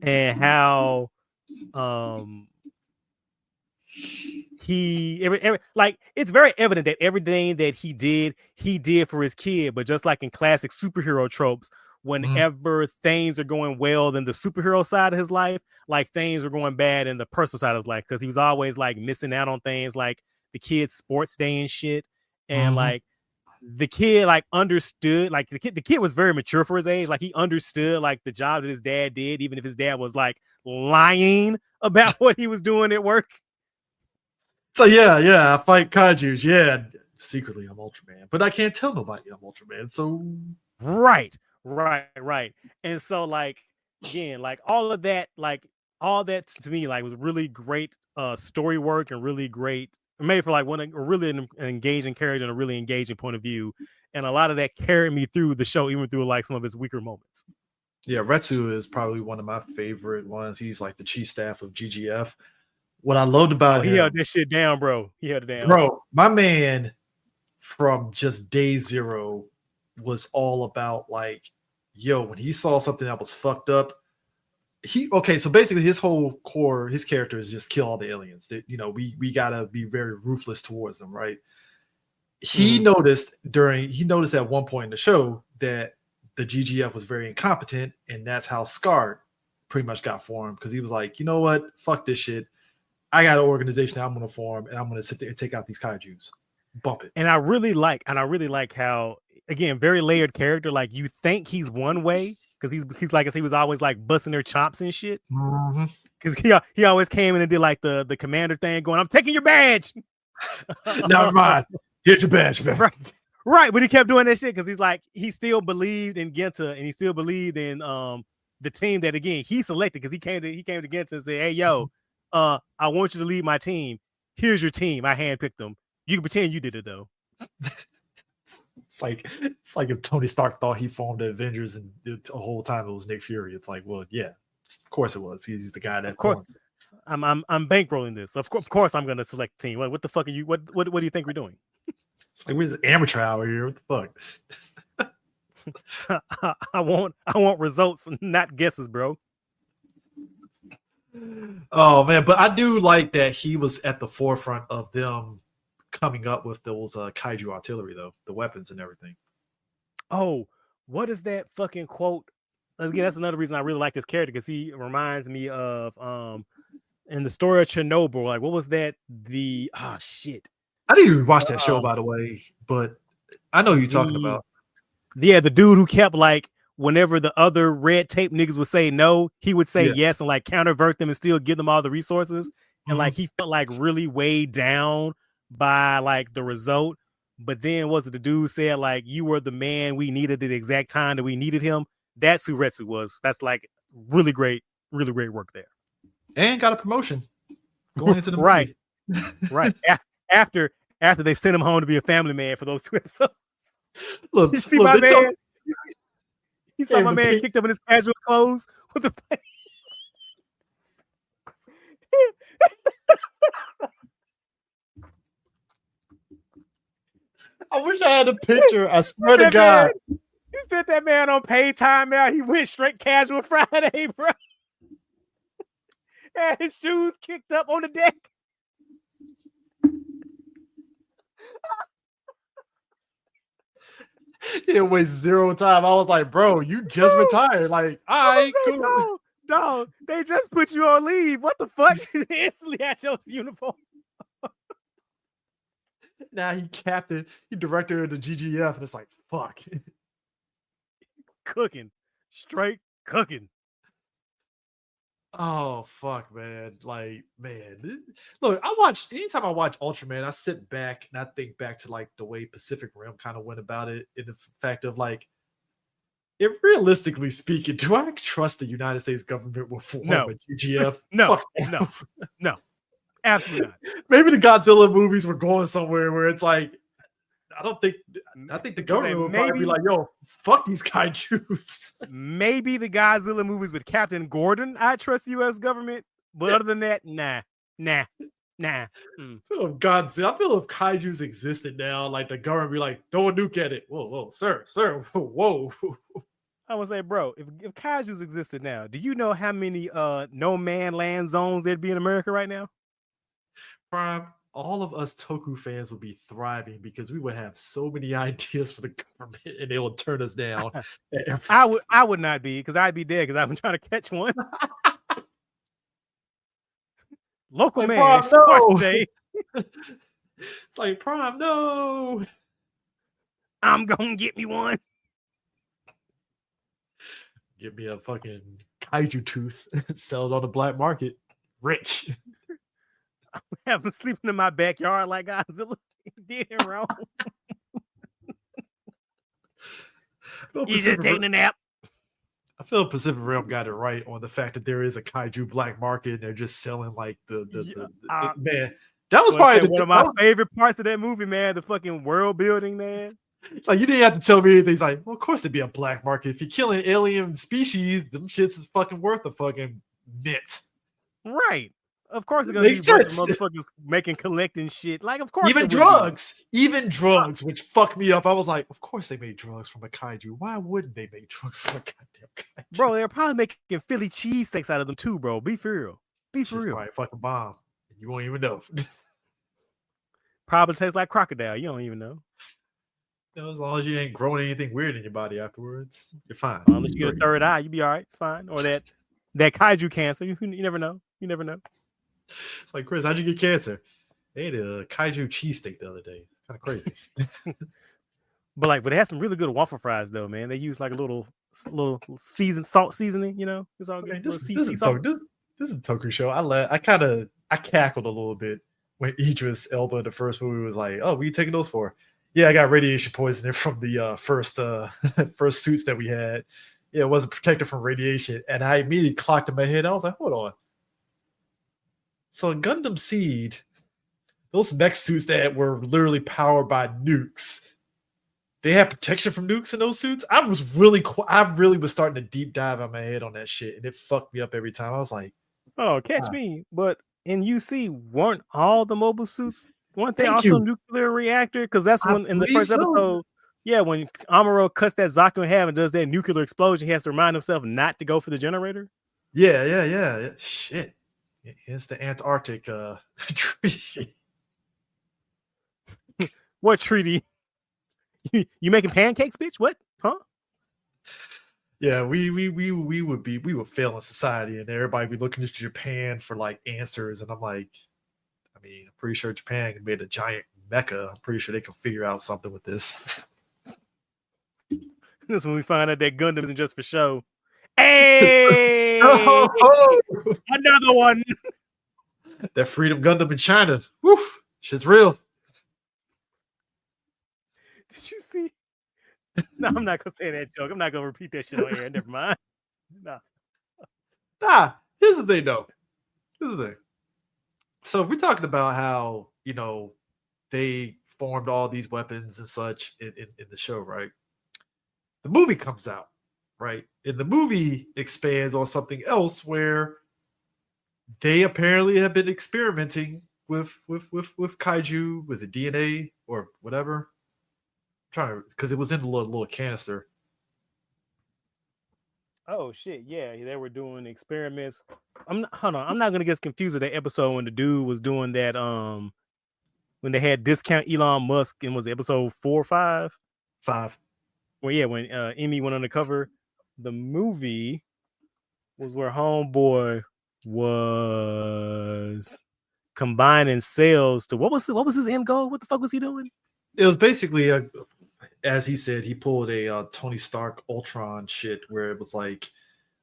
and how it's very evident that everything that he did for his kid. But just like in classic superhero tropes, whenever things are going well in the superhero side of his life, things are going bad in the personal side of his life, because he was always missing out on things like the kid's sports day and shit. And the kid understood, the kid was very mature for his age. He understood the job that his dad did, even if his dad was lying about what he was doing at work. So yeah, I fight kaijus. Yeah, secretly I'm Ultraman, but I can't tell nobody I'm Ultraman. So right. And so again, all of that, all that to me was really great story work and really great, made for really an engaging character and a really engaging point of view. And a lot of that carried me through the show, even through some of its weaker moments. Yeah, Retsu is probably one of my favorite ones. He's the chief staff of GGF. What I loved about him, he held this shit down, bro. He held it down, bro. My man from just day zero was all about like, yo, when he saw something that was fucked up, so basically his whole core, his character is just kill all the aliens. That, you know, we gotta be very ruthless towards them, right? He noticed at one point in the show that the GGF was very incompetent, and that's how Scar pretty much got formed, because he was like, you know what, fuck this shit. I got an organization that I'm gonna form, and I'm gonna sit there and take out these kaijus. Bump it. And I really like how, again, very layered character. Like, you think he's one way because he's like, he was always like busting their chops and shit. Because he always came in and did like the commander thing, going, "I'm taking your badge." Never mind. Here's your badge, man. Right. But he kept doing that shit because he's like, he still believed in Genta, and he still believed in the team that, again, he selected, because he came to Genta and said, "Hey, yo, I want you to lead my team. Here's your team. I handpicked them. You can pretend you did it though." It's like if Tony Stark thought he formed the Avengers, and the whole time it was Nick Fury. It's like, well, yeah, of course it was. He's the guy that. Of course, I'm bankrolling this. Of course, I'm going to select a team. What the fuck are you? What do you think we're doing? It's like, where's the amateur hour here? What the fuck? I want results, not guesses, bro. Oh man, but I do like that he was at the forefront of them coming up with those kaiju artillery, though, the weapons and everything. Oh, what is that fucking quote? Again, that's another reason I really like this character, because he reminds me of in the story of Chernobyl. Like, what was that? Shit. I didn't even watch that show, by the way, but I know who you're talking about. Yeah, the dude who kept, like, whenever the other red tape niggas would say no, he would say yes and like countervert them and still give them all the resources. And like, he felt like really weighed down by like the result. But then was it the dude said like, you were the man we needed at the exact time that we needed him? That's who Retsu was. That's like really great work there. And got a promotion going into the movie. Right. After they sent him home to be a family man for those 2 episodes. Look, you see my man. He saw my man kicked up in his casual clothes with the. I wish I had a picture. I swear to God. He sent that man on paid time out. He went straight casual Friday, bro. Had his shoes kicked up on the deck. It was 0 time. I was like, bro, you just retired. Like, all right, cool. Dog, they just put you on leave. What the fuck? You instantly had your uniform. Now he director of the GGF, and it's like, fuck. Cooking. Straight cooking. Oh, fuck, man. Like, man. Look, anytime I watch Ultraman, I sit back and I think back to like the way Pacific Rim kind of went about it, in the fact of like, if realistically speaking, do I trust the United States government will form a GGF? No, absolutely not. Maybe the Godzilla movies were going somewhere where it's like, I think the government would probably be like, yo, fuck these kaijus. Maybe the Godzilla movies with Captain Gordon, I trust the U.S. government. But other than that, nah. I feel if kaijus existed now, like the government be like, throw a nuke at it. Whoa, sir, whoa. I would say, bro, if kaijus existed now, do you know how many no man land zones there'd be in America right now? Prime, all of us Toku fans will be thriving because we would have so many ideas for the government, and they will turn us down. I would not be, because I'd be dead because I've been trying to catch one. Local man, Prime, no. Day. It's like, Prime, no. I'm gonna get me one. Get me a fucking kaiju tooth, sell it on the black market. Rich. I'm having sleeping in my backyard like Godzilla did it wrong. He's just taking a nap. I feel Pacific Rim got it right on the fact that there is a kaiju black market, and they're just selling like the man. That was probably one of my favorite parts of that movie, man. The fucking world building, man. It's like, you didn't have to tell me anything. It's like, well, of course there'd be a black market. If you're killing alien species, them shits is fucking worth a fucking mint. Right. Of course, it's gonna be a Makes bunch of sense. motherfuckers collecting shit. Like, of course, Even it would be. drugs, which fucked me up. I was like, of course they made drugs from a kaiju. Why wouldn't they make drugs from a goddamn kaiju? Bro, they're probably making Philly cheesesteaks out of them too, bro. Be for real. Be for Shit's real. probably a fucking bomb. You won't even know. Probably tastes like crocodile. You don't even know. As long as you ain't growing anything weird in your body afterwards, you're fine. Unless you get a third eye, you be all right. It's fine. Or that kaiju cancer. You never know. You never know. It's like, Chris, how'd you get cancer? They ate a kaiju cheesesteak the other day. It's kind of crazy. But they have some really good waffle fries though, man. They use like a little salt seasoning. It's all good. This is a Toku show. I cackled a little bit when Idris Elba in the first movie was like, "Oh, what are you taking those for?" Yeah, I got radiation poisoning from the first first suits that we had. Yeah, it wasn't protected from radiation, and I immediately clocked in my head. I was like, "Hold on." So in Gundam Seed, those mech suits that were literally powered by nukes, they had protection from nukes in those suits. I really was starting to deep dive on my head on that shit, and it fucked me up every time. I was like, "Oh, catch me!" But in UC, weren't all the mobile suits? Weren't they Thank also you. nuclear reactor? Because that's when in the first so. episode, yeah, when Amuro cuts that Zaku in half and does that nuclear explosion, he has to remind himself not to go for the generator. Yeah. Shit. Here's the Antarctic treaty. What treaty? You making pancakes, bitch? What? Huh? Yeah, we would fail in society, and everybody be looking to Japan for like answers. And I'm like, I mean, I'm pretty sure Japan made a giant mecha. I'm pretty sure they can figure out something with this. That's when we find out that Gundam isn't just for show. Hey, another one. That Freedom Gundam in China. Woof, shit's real. Did you see? No, I'm not gonna say that joke. I'm not gonna repeat that shit on air. Never mind. Nah, here's the thing though. So if we're talking about how, they formed all these weapons and such in the show, right? The movie comes out, right? And the movie expands on something else where they apparently have been experimenting with kaiju. Was it DNA or whatever? Because it was in the little canister. Oh shit, yeah, they were doing experiments. Hold on, I'm not gonna get confused with that episode when the dude was doing that. When they had discount Elon Musk, and was it episode 4 or 5? 5. Well, yeah, when Emmy went undercover. The movie was where Homeboy was combining cells to what was his end goal? What the fuck was he doing? It was basically as he said, he pulled a Tony Stark Ultron shit where it was like,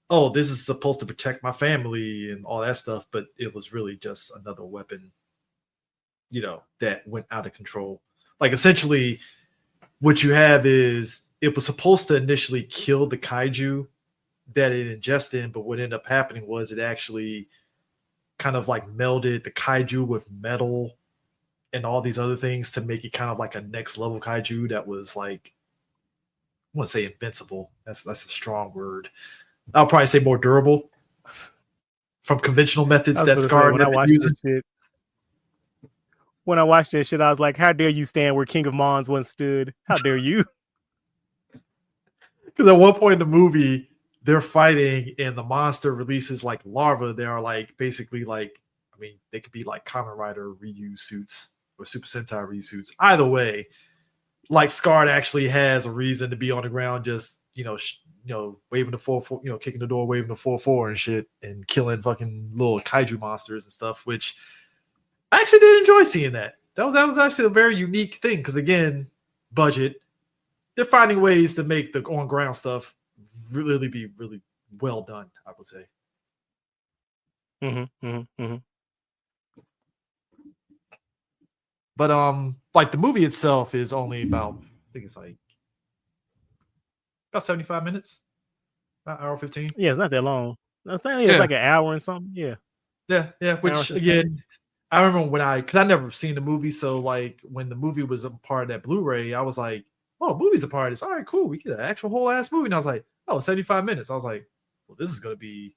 oh, this is supposed to protect my family and all that stuff, but it was really just another weapon, that went out of control. Like essentially what you have is it was supposed to initially kill the kaiju that it ingested, but what ended up happening was it actually kind of like melded the kaiju with metal and all these other things to make it kind of like a next level kaiju that was like, I want to say invincible. That's a strong word. I'll probably say more durable from conventional methods that Scar had been using. When I watched that shit, I was like, how dare you stand where King of Mons once stood? How dare you? Because at one point in the movie, they're fighting and the monster releases like larvae. They are like basically like, I mean, they could be like Kamen Rider reuse suits or Super Sentai reuse suits. Either way, like Scar actually has a reason to be on the ground, just waving the 4-4, kicking the door, waving the 4-4 and shit, and killing fucking little kaiju monsters and stuff. Which I actually did enjoy seeing that. That was actually a very unique thing because again, budget. They're finding ways to make the on ground stuff really be really well done, I would say. But like the movie itself is only about, I think it's like about 75 minutes, about hour 15. Yeah, it's not that long. I think it's like an hour and something. Yeah. Which again, I remember because I never seen the movie, so like when the movie was a part of that Blu-ray, I was like, oh, movie's a part of this. All right, cool. We get an actual whole ass movie. And I was like, oh, 75 minutes. I was like, well, this is going to be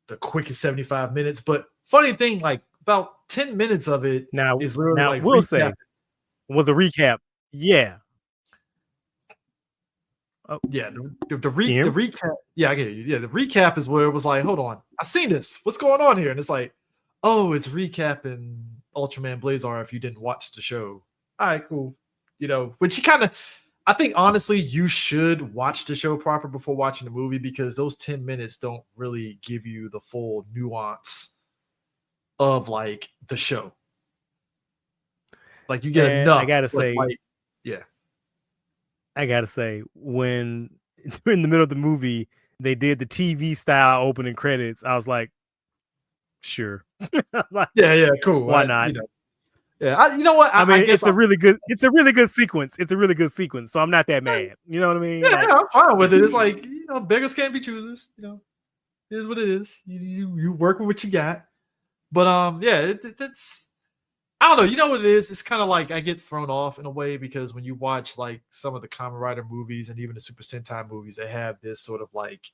the quickest 75 minutes. But funny thing, like about 10 minutes of it Now, is literally like we'll recap. say was a recap. Yeah. Oh, Yeah, the Ian? recap. Yeah, I get you. Yeah, the recap is where it was like, hold on, I've seen this. What's going on here? And it's like, oh, it's recapping Ultraman Blazar if you didn't watch the show. All right, cool. You know, which you kind of, I think honestly, you should watch the show proper before watching the movie because those 10 minutes don't really give you the full nuance of like the show. Like you get And I enough, gotta but say, like, yeah. when in the middle of the movie they did the TV style opening credits, I was like, sure. Like, Yeah, cool. why not? You know, yeah, you know what? I mean, I guess it's a really good sequence. It's a really good sequence. So I'm not that mad. You know what I mean? yeah, Like, I'm fine with it. It's like, you know, beggars can't be choosers. You know, it is what it is. You work with what you got. But yeah, it's I don't know. You know what it is? It's kind of like I get thrown off in a way because when you watch like some of the Kamen Rider movies and even the Super Sentai movies, they have this sort of like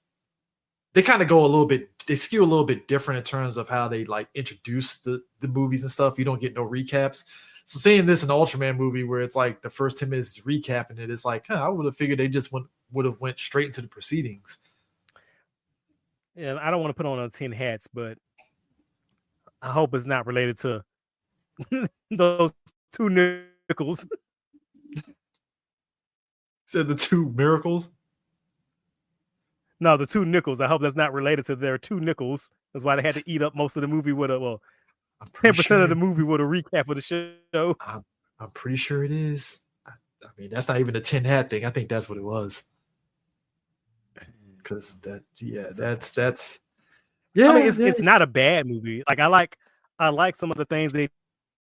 they kind of go a little bit, they skew a little bit different in terms of how they like introduce the movies and stuff. You don't get no recaps. So seeing this in the Ultraman movie where it's like the first 10 minutes is recapping it, it's like, I would have figured they just would have went straight into the proceedings. and I don't want to put on 10 hats, but I hope it's not related to those two nickels. Said the two miracles. No, the two nickels. I hope that's not related to their two nickels. That's why they had to eat up most of the movie with a 10% of the movie with a recap of the show. I'm pretty sure it is. I mean, that's not even a 10 hat thing. I think that's what it was. Because that's yeah. I mean, it's not a bad movie. Like I like some of the things they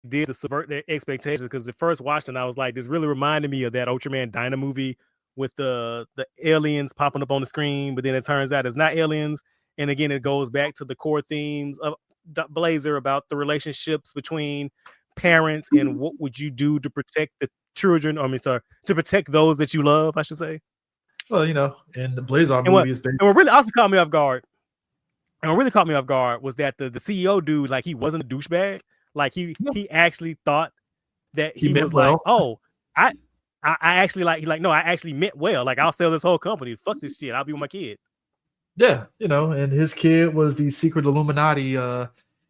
did to subvert their expectations. Because the first watching, I was like, this really reminded me of that Ultraman Dyna movie with the aliens popping up on the screen, but then it turns out it's not aliens. And again, it goes back to the core themes of Blazar about the relationships between parents and what would you do to protect the children. To protect those that you love, I should say. Well, you know, and the Blazar And movie is based. and what really also caught me off guard. And what really caught me off guard was that the CEO dude, like he wasn't a douchebag. Like he actually thought that he was well. Like, oh, I actually no, I actually meant well. Like I'll sell this whole company. Fuck this shit. I'll be with my kid. Yeah, you know, and his kid was the secret Illuminati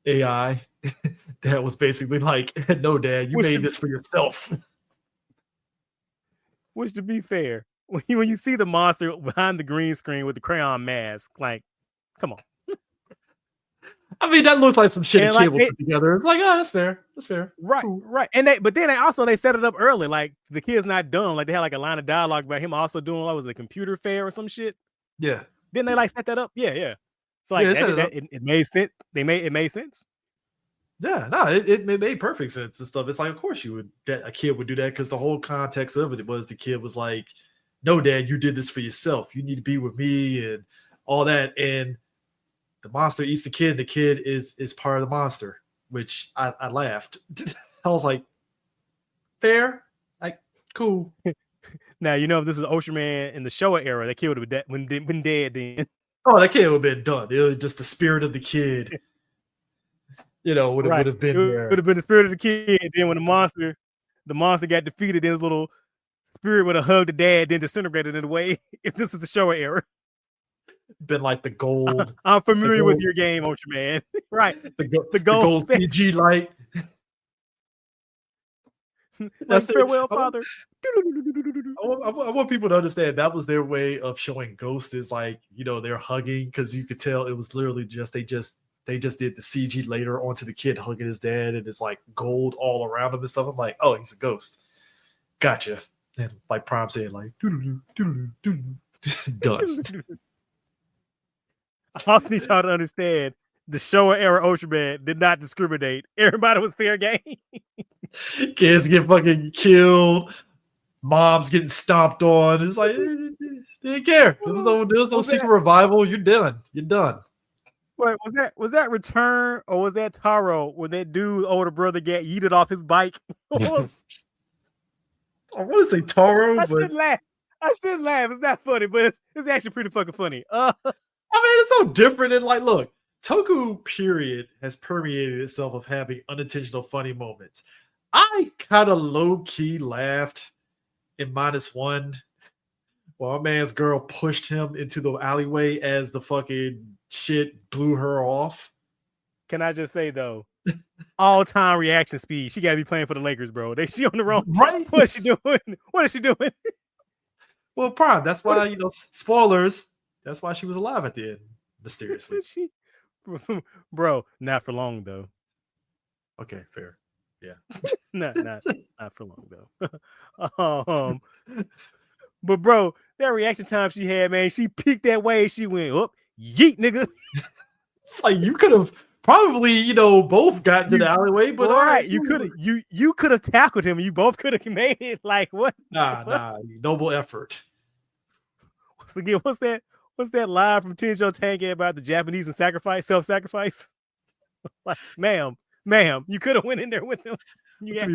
AI that was basically like, no, Dad, you made this for yourself. Which, to be fair, when you see the monster behind the green screen with the crayon mask, like, come on. I mean, that looks like some shit a kid will put together. It's like, oh, that's fair. That's fair. Right, cool. Right. And but then they set it up early. Like the kid's not dumb. Like they had like a line of dialogue about him also doing what was a computer fair or some shit. Yeah. Didn't they like set that up? Yeah. So like it made sense. It made sense. Yeah, no, it made perfect sense and stuff. It's like, of course a kid would do that because the whole context of it was the kid was like, no, Dad, you did this for yourself. You need to be with me and all that. And the monster eats the kid, and the kid is part of the monster, which I laughed. I was like, fair, like cool. Now you know if this is Ultraman in the Showa era, that kid would have been dead then. Oh, that kid would have been done. It was just the spirit of the kid. You know, would have been there. Would have been the spirit of the kid. Then when the monster got defeated, then his little spirit would have hugged the dad, then disintegrated in a way. If this is the Showa era. Been like the gold. I'm familiar with your game, Ultraman. Right. The gold CG light. That's farewell, father. I want people to understand that was their way of showing Ghost is like, you know, they're hugging because you could tell it was literally they just did the CG later onto the kid hugging his dad, and it's like gold all around him and stuff. I'm like, oh, he's a ghost. Gotcha. And like Prime said, like, done. I also need y'all to understand the Showa era Ultraman did not discriminate. Everybody was fair game. Kids get fucking killed. Mom's getting stomped on. It's like, they didn't care. There was no secret revival. You're done. You're done. Wait, was that Return or was that Taro when that dude's older brother got yeeted off his bike? I want to say Taro, I shouldn't laugh. It's not funny, but it's actually pretty fucking funny. I mean, it's so different. And like, look, Toku period has permeated itself of having unintentional funny moments. I kind of low key laughed in -1 while my man's girl pushed him into the alleyway as the fucking shit blew her off. Can I just say though, all-time reaction speed. She gotta be playing for the Lakers, bro. She on the wrong. Right? What is she doing? What is she doing? Well, Prime. That's why spoilers. That's why she was alive at the end, mysteriously. She, bro, not for long though. Okay, fair. Yeah. not for long though. But bro, that reaction time she had, man, she peeked that way. She went up, yeet, nigga. It's like you could have probably, both got to the alleyway, but right, you could have tackled him. You both could have made it. Like what? Nah, noble effort. What's that line from Tenjo Tange about the Japanese and self-sacrifice? Like, ma'am, you could have went in there with him. To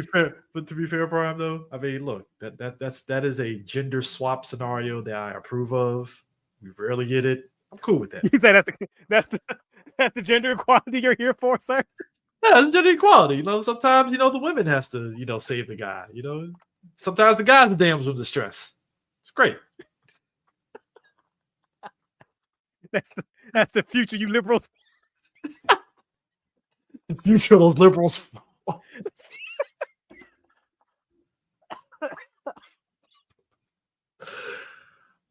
be fair, Prime, though, I mean, look, that is a gender swap scenario that I approve of. We rarely get it. I'm cool with that. You say that's the gender equality you're here for, sir? Yeah, it's gender equality. Sometimes the women has to save the guy. Sometimes the guy's the damsel in distress. It's great. That's the future you liberals. The future of those liberals.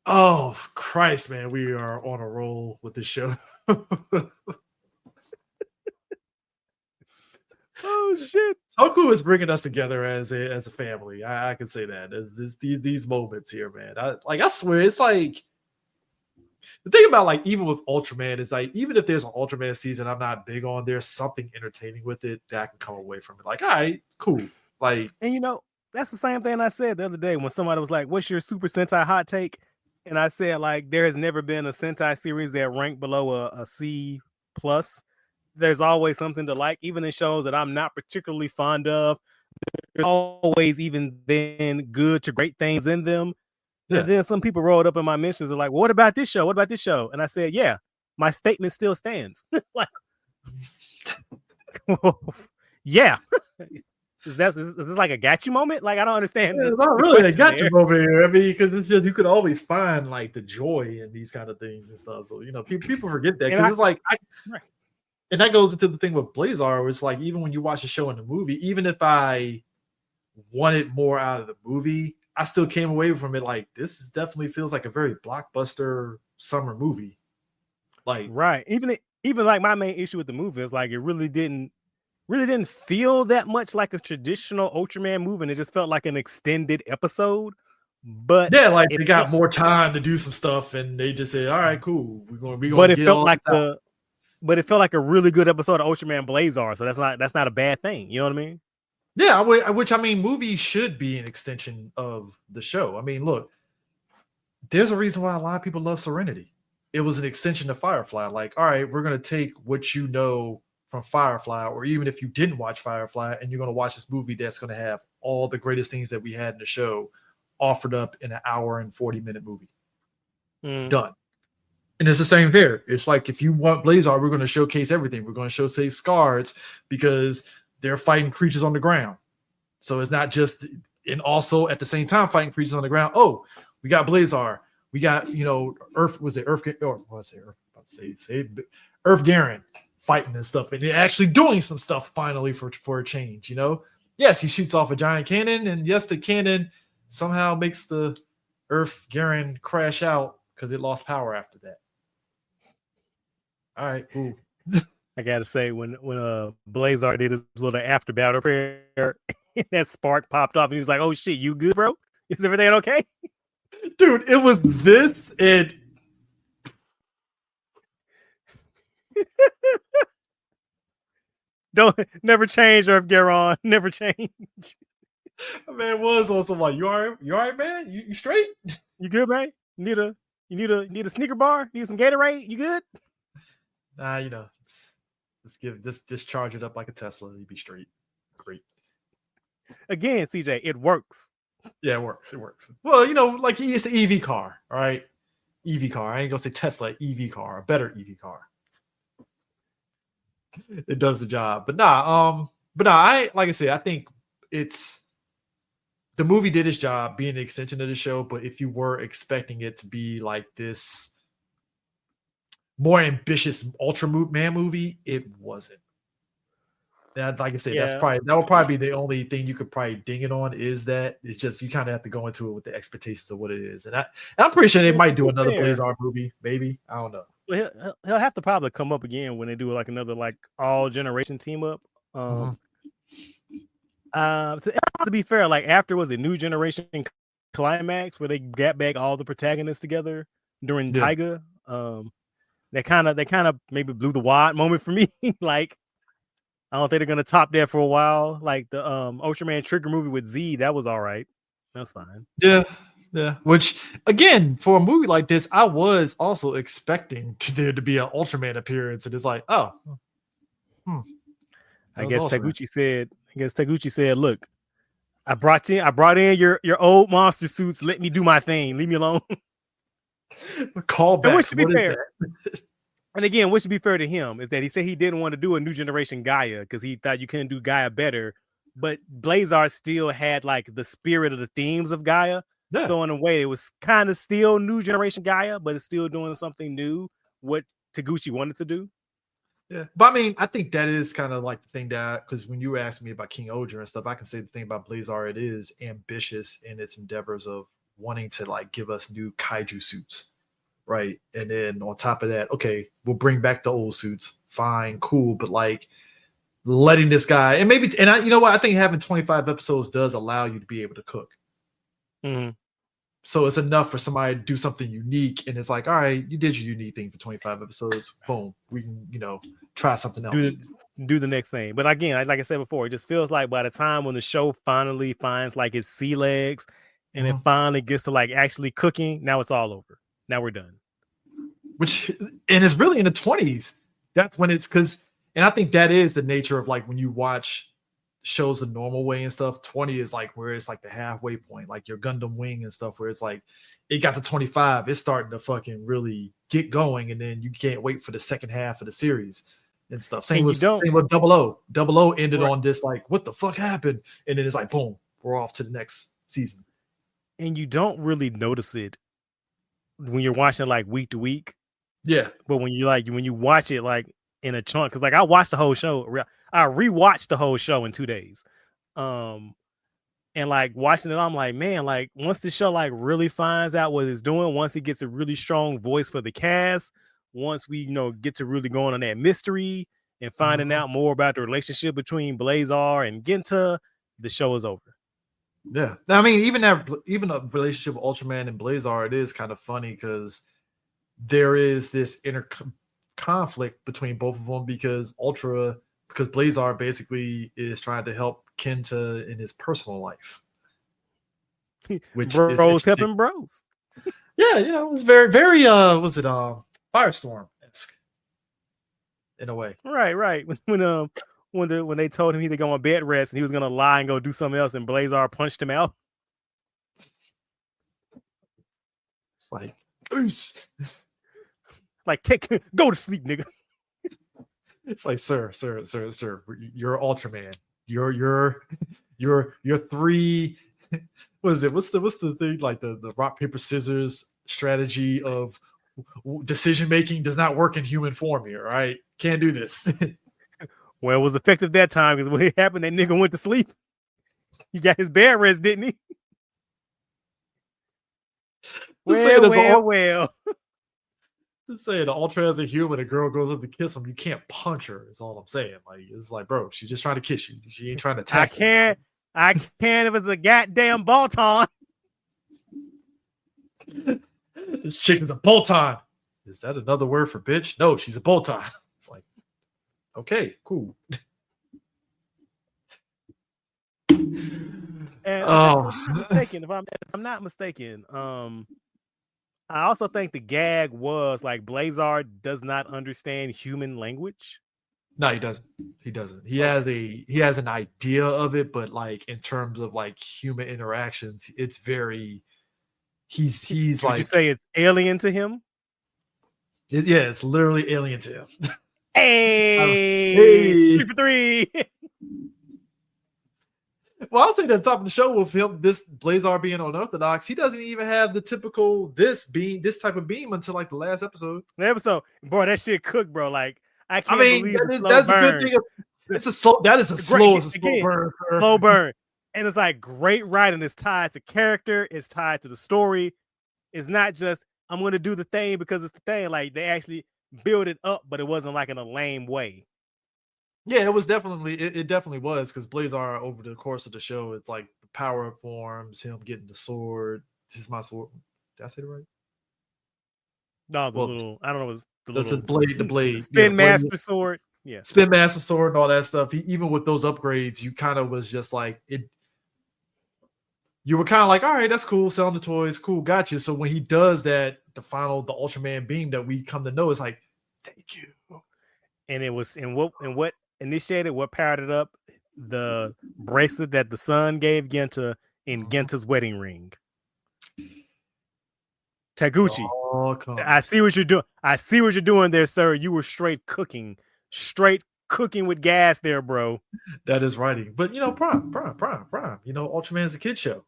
Oh Christ, man, we are on a roll with this show. Oh shit! Toku is bringing us together as a family. I can say that. These moments here, man. I swear, it's like the thing about even with Ultraman is even if there's an Ultraman season, I'm not big on. There's something entertaining with it that I can come away from it. Like, all right, cool. And that's the same thing I said the other day when somebody was like, "What's your Super Sentai hot take?" And I said, there has never been a Sentai series that ranked below a C plus. There's always something to like, even in shows that I'm not particularly fond of. There's always even then good to great things in them. Yeah. And then some people rolled up in my mentions are like, well, what about this show? What about this show? And I said, yeah, my statement still stands. Yeah. Is this like a gotcha moment? I don't understand. It's not really a gotcha moment here. I mean, because it's just you could always find the joy in these kind of things and stuff. So people forget that because it's right. And that goes into the thing with Blazar, where it's even when you watch the show in the movie, even if I wanted more out of the movie, I still came away from it this definitely feels like a very blockbuster summer movie. Right. Even my main issue with the movie is it really didn't feel that much like a traditional Ultraman movie, and it just felt like an extended episode. But yeah, they got more time to do some stuff, and they just said, "All right, cool, we're going to." But it felt like a really good episode of Ultraman Blazar, so that's not a bad thing. You know what I mean? Yeah, which movies should be an extension of the show. I mean, look, there's a reason why a lot of people love Serenity. It was an extension of Firefly. All right, we're going to take what you know from Firefly, or even if you didn't watch Firefly, and you're going to watch this movie that's going to have all the greatest things that we had in the show offered up in an hour and 40-minute movie. Done. And it's the same there. It's if you want Blazar, we're going to showcase everything. We're going to showcase Scards because they're fighting creatures on the ground. So it's not just, and also at the same time fighting creatures on the ground. Oh, we got Blazar. We got, Earth, was it Earth? Or what's it? Earth Garen fighting and stuff, and they're actually doing some stuff finally for a change. Yes, he shoots off a giant cannon, and yes, the cannon somehow makes the Earth Garen crash out because it lost power after that. All right, cool. I gotta say, when Blazar did his little after battle prayer, that spark popped off, and he was like, "Oh shit, you good, bro? Is everything okay?" Dude, it was this and. Never change, Earth Garon. Never change. Man was also you all right, man? You straight? You good, man? You need a sneaker bar? Need some Gatorade? You good? Nah, just charge it up like a Tesla. You'd be straight. Great. Again, CJ, it works. Yeah, it works. It works. Well, it's an EV car, all right? EV car. I ain't gonna say Tesla, EV car, a better EV car. It does the job. But I like I said, I think it's the movie did its job being an extension of the show, but if you were expecting it to be like this more ambitious Ultraman movie, it wasn't. That, like I said, Yeah, that would probably be the only thing you could probably ding it on is that it's just you kind of have to go into it with the expectations of what it is. And I'm pretty sure they well, to might do be another fair, Blazar movie, maybe. I don't know. well, he'll have to probably come up again when they do like another like all generation team up. To be fair, like after was a New Generation Climax where they got back all the protagonists together during Yeah. Tyga. They kind of maybe blew the wad moment for me. Like I don't think they're gonna top that for a while. Like the Ultraman Trigger movie with Z, that was all right. That's fine. Yeah. Yeah. Which again, for a movie like this, I was also expecting there to be an Ultraman appearance, and it's like, oh, I guess Ultraman. Taguchi said, "Look, I brought in your old monster suits. Let me do my thing. Leave me alone." Callbacks. Which, to be What is fair, that? and again, what should be fair to him is that he said he didn't want to do a New Generation Gaia because he thought you couldn't do Gaia better. But Blazar still had like the spirit of the themes of Gaia. Yeah. So in a way, it was kind of still New Generation Gaia, but it's still doing something new. What Taguchi wanted to do. Yeah, but I mean, I think that is kind of like the thing that because when you were asking me about King Odra and stuff, I can say the thing about Blazar, it is ambitious in its endeavors of wanting to like give us new kaiju suits, right? And then on top of that, okay, we'll bring back the old suits, fine, cool, but like letting this guy and maybe you know what, I think having 25 episodes does allow you to be able to cook. Mm-hmm. So it's enough for somebody to do something unique, and it's like, all right, you did your unique thing for 25 episodes. Boom, we can, try something else. Do the next thing. But again, like I said before, it just feels like by the time when the show finally finds like its sea legs and it finally gets to like actually cooking, now it's all over. Now we're done. And it's really in the 20s. That's when and I think that is the nature of like when you watch shows the normal way and stuff. 20 is like where it's like the halfway point, like your Gundam Wing and stuff, where it's like it got to 25, it's starting to fucking really get going, and then you can't wait for the second half of the series and stuff. Same with Double O. Double O ended on this like, what the fuck happened? And then it's like, boom, we're off to the next season. And you don't really notice it when you're watching like week to week. Yeah. But when you watch it like in a chunk, because like I watched the whole show. I rewatched the whole show in 2 days. And like watching it, I'm like, man, like once the show like really finds out what it's doing, once it gets a really strong voice for the cast, once we get to really going on that mystery and finding out more about the relationship between Blazar and Genta, the show is over. Yeah, I mean, even the relationship with Ultraman and Blazar, it is kind of funny because there is this inner conflict between both of them because Blazar basically is trying to help Kenta in his personal life, which bros helping bros. Yeah, it was very, very was it Firestorm-esque in a way. Right. When they told him he to go on bed rest and he was gonna lie and go do something else, and Blazar punched him out. It's like, peace. Like, go to sleep, nigga. It's like, sir, you're Ultraman. You're 3. What is it? What's the thing? Like the rock paper scissors strategy of decision making does not work in human form here. Right? Can't do this. Well, it was effective that time because when it happened, that nigga went to sleep. He got his bed rest, didn't he? Well. Just saying, the Ultra as a human, a girl goes up to kiss him, you can't punch her. Is all I'm saying. Like it's like, bro, she's just trying to kiss you. She ain't trying to attack. I can't if it's a goddamn bolt-on. This chicken's a bolt-on. Is that another word for bitch? No, she's a bolt-on. It's like, okay, cool. And if I'm not mistaken, I also think the gag was like Blazar does not understand human language. No, he doesn't. He has an idea of it, but like in terms of like human interactions, it's very he's Would you say it's alien to him? Yeah, it's literally alien to him. Hey, 3 for 3. Well, I'll say that top of the show with him, this Blazar being unorthodox, he doesn't even have the typical this type of beam until like the last episode. Bro, that shit cooked, bro. Like, I can't believe the slow that's burn. a good thing. It's a slow. That is a slow. It's a slow burn. Sir. Slow burn, and it's like great writing. It's tied to character. It's tied to the story. It's not just I'm going to do the thing because it's the thing. Like they actually build it up, but it wasn't like in a lame way. Yeah, it was definitely. It definitely was because Blazar over the course of the show, it's like the power up forms, him getting the sword. This is my sword. Did I say it right? No, little. I don't know. It was the blade. The Spin Master sword. Yeah, Spin Master sword and all that stuff. Even with those upgrades, you kind of was just like it. You were kind of like, all right, that's cool. Selling the toys, cool, got you. So when he does that, the Ultraman beam that we come to know is like, thank you. And it was what initiated, what powered it up, the bracelet that the sun gave Genta in Genta's wedding ring. Taguchi, I see what you're doing. I see what you're doing there, sir. You were straight cooking with gas there, bro. That is writing. But you know, Prime. You know, Ultraman's a kid show.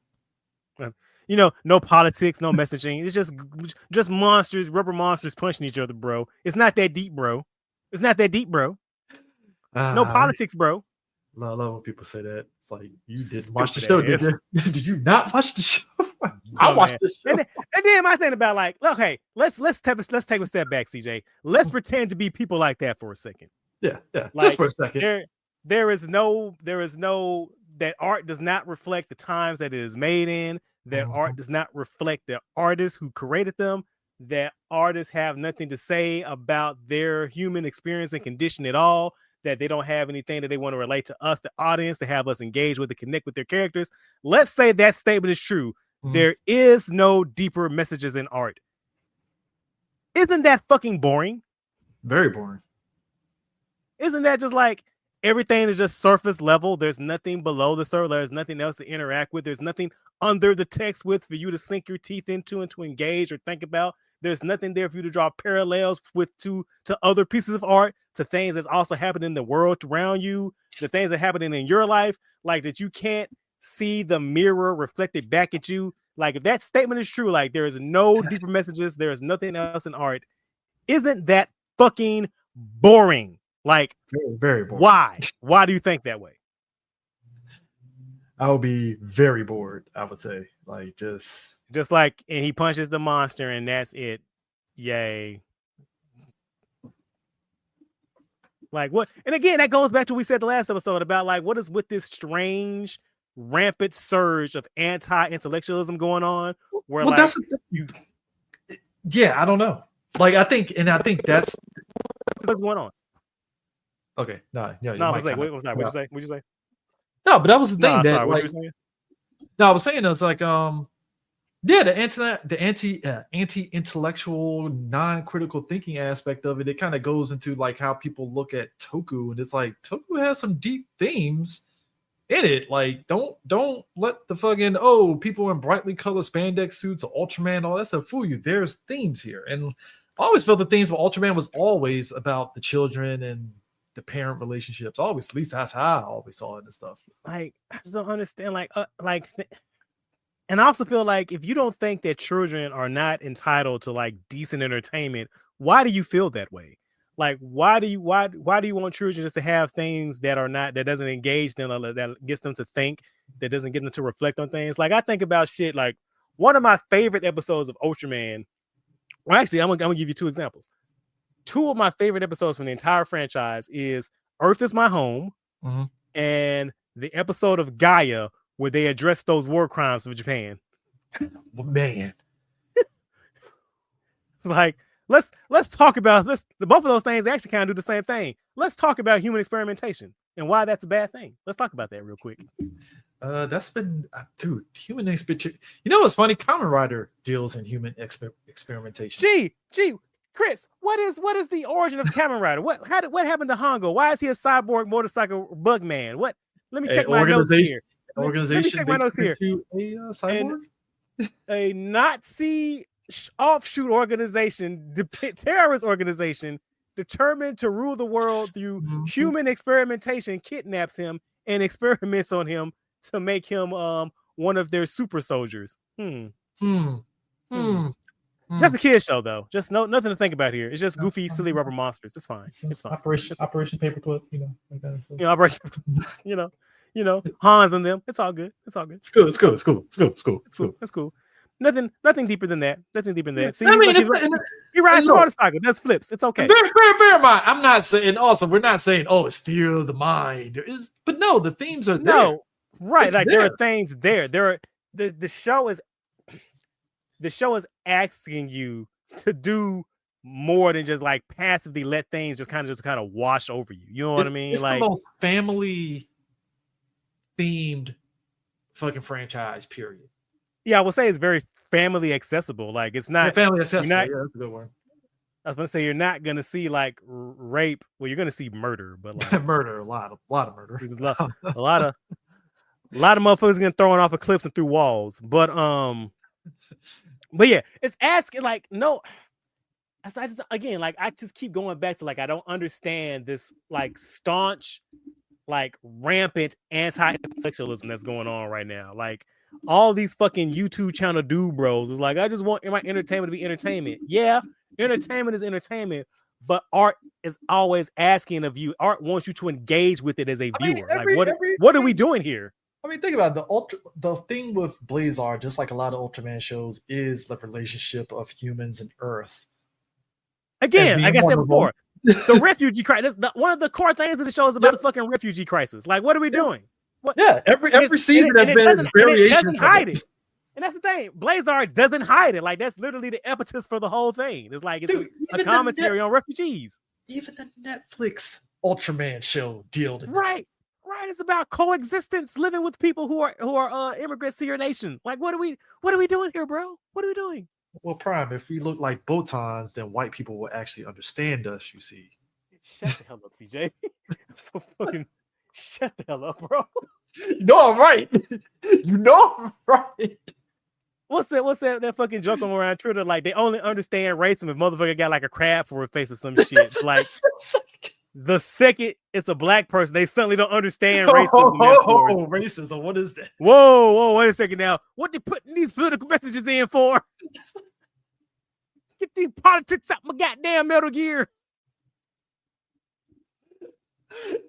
You know, no politics, no messaging. It's just monsters, rubber monsters punching each other, bro. It's not that deep, bro. No politics, bro. I love when people say that. It's like, you didn't watch the show, did you? Did you not watch the show? I watched the show. And then my thing about like, okay, let's take a step back, CJ. Let's pretend to be people like that for a second. Yeah, like, just for a second. There is no that art does not reflect the times that it is made in. That art does not reflect the artists who created them. That artists have nothing to say about their human experience and condition at all. That they don't have anything that they want to relate to us, the audience, to have us engage with, to connect with their characters. Let's say that statement is true. There is no deeper messages in art. Isn't that fucking boring? Very boring. Isn't that just like everything is just surface level? There's nothing below the surface. There's nothing else to interact with. There's nothing under the text with for you to sink your teeth into and to engage or think about. There's nothing there for you to draw parallels with to other pieces of art, to things that's also happening in the world around you, the things that are happening in your life, like that you can't see the mirror reflected back at you. Like if that statement is true, like there is no deeper messages, there is nothing else in art. Isn't that fucking boring? Like very, very boring. Why? Why do you think that way? I would be very bored, I would say. Like just like, and he punches the monster and that's it. Yay. Like what? And again, that goes back to what we said the last episode about like what is with this strange rampant surge of anti-intellectualism going on where well, like I don't know. Like I think that's what's going on. Okay, no, what'd you say? No, but that was the thing. Sorry, what you saying? No, I was saying it's like the anti-intellectual, non-critical thinking aspect of it. It kind of goes into like how people look at Toku, and it's like Toku has some deep themes in it. Like don't let the fucking people in brightly colored spandex suits or Ultraman, all that stuff fool you. There's themes here, and I always felt the themes for Ultraman was always about the children and the parent relationships. Always, at least that's how I always saw it and stuff. Like I just don't understand. And I also feel like if you don't think that children are not entitled to like decent entertainment, why do you feel that way? Like, why do you want children just to have things that doesn't engage them, or that gets them to think, that doesn't get them to reflect on things? Like I think about shit like one of my favorite episodes of Ultraman. Well, actually, I'm gonna give you two examples. Two of my favorite episodes from the entire franchise is Earth is My Home and the episode of Gaia where they address those war crimes of Japan. Man. Like, let's talk about this. Both of those things actually kind of do the same thing. Let's talk about human experimentation and why that's a bad thing. Let's talk about that real quick. That's been, dude, human experimentation. You know what's funny? Kamen Rider deals in human experimentation. Gee, Chris, what is the origin of Kamen Rider? What happened to Hongo? Why is he a cyborg motorcycle bug man? What? Let me check my notes here. Let me check my notes here. A cyborg? A Nazi offshoot organization, terrorist organization, determined to rule the world through Mhm. human experimentation, kidnaps him and experiments on him to make him one of their super soldiers. Hmm. Hmm. Just a kid show though. Just nothing to think about here. It's just goofy, silly rubber Mhm. monsters. It's fine. It's fine. Operation Paperclip, like that. So. You know, Operation, you know, Hans and them. It's all good. It's all good. It's cool. It's cool. It's cool. It's cool. It's cool. It's cool. It's cool. Nothing deeper than that. Nothing deeper than that. See, I mean, he rides the motorcycle. That's flips. It's okay. Bear in mind, I'm not saying. Also, we're not saying, oh, it's still the mind. But no, the themes are there. No, right? It's like there. there are things there. There are the show is asking you to do more than just like passively let things just kind of wash over you. You know what I mean? It's like the most family themed fucking franchise. Period. Yeah, I would say it's very family accessible. Like it's not family accessible. Yeah, that's a good one. I was gonna say you're not gonna see like rape. Well, you're gonna see murder, but like murder, a lot of murder. a lot of motherfuckers getting thrown off of cliffs and through walls. But yeah, it's asking like no. I just keep going back to like I don't understand this like staunch, like rampant anti-sexualism that's going on right now. Like all these fucking YouTube channel dude bros is like, I just want my entertainment to be entertainment. Yeah, entertainment is entertainment, but art is always asking of you. Art wants you to engage with it as a viewer. What are we doing here? I mean, think about it. The thing with Blazar, just like a lot of Ultraman shows, is the relationship of humans and Earth. Again, like I said before, the refugee crisis. One of the core things of the show is about the fucking refugee crisis. Like, what are we doing? What? Yeah, every season has been a variation. It doesn't hide it. And that's the thing. Blazar doesn't hide it. Like, that's literally the impetus for the whole thing. It's like it's a commentary on refugees. Even the Netflix Ultraman show dealt with right. It's about coexistence, living with people who are immigrants to your nation. Like, what are we doing here, bro? What are we doing? Well, Prime, if we look like Botans, then white people will actually understand us, you see. Shut the hell up, CJ. So fucking shut the hell up, bro. You know I'm right. You know I'm right. What's that fucking joke on around Twitter? Like, they only understand racism if motherfucker got like a crab for a face or some shit. Like, the second it's a black person, they suddenly don't understand racism. Racism. What is that? Whoa, wait a second now. What they putting these political messages in for? Get these politics out my goddamn Metal Gear.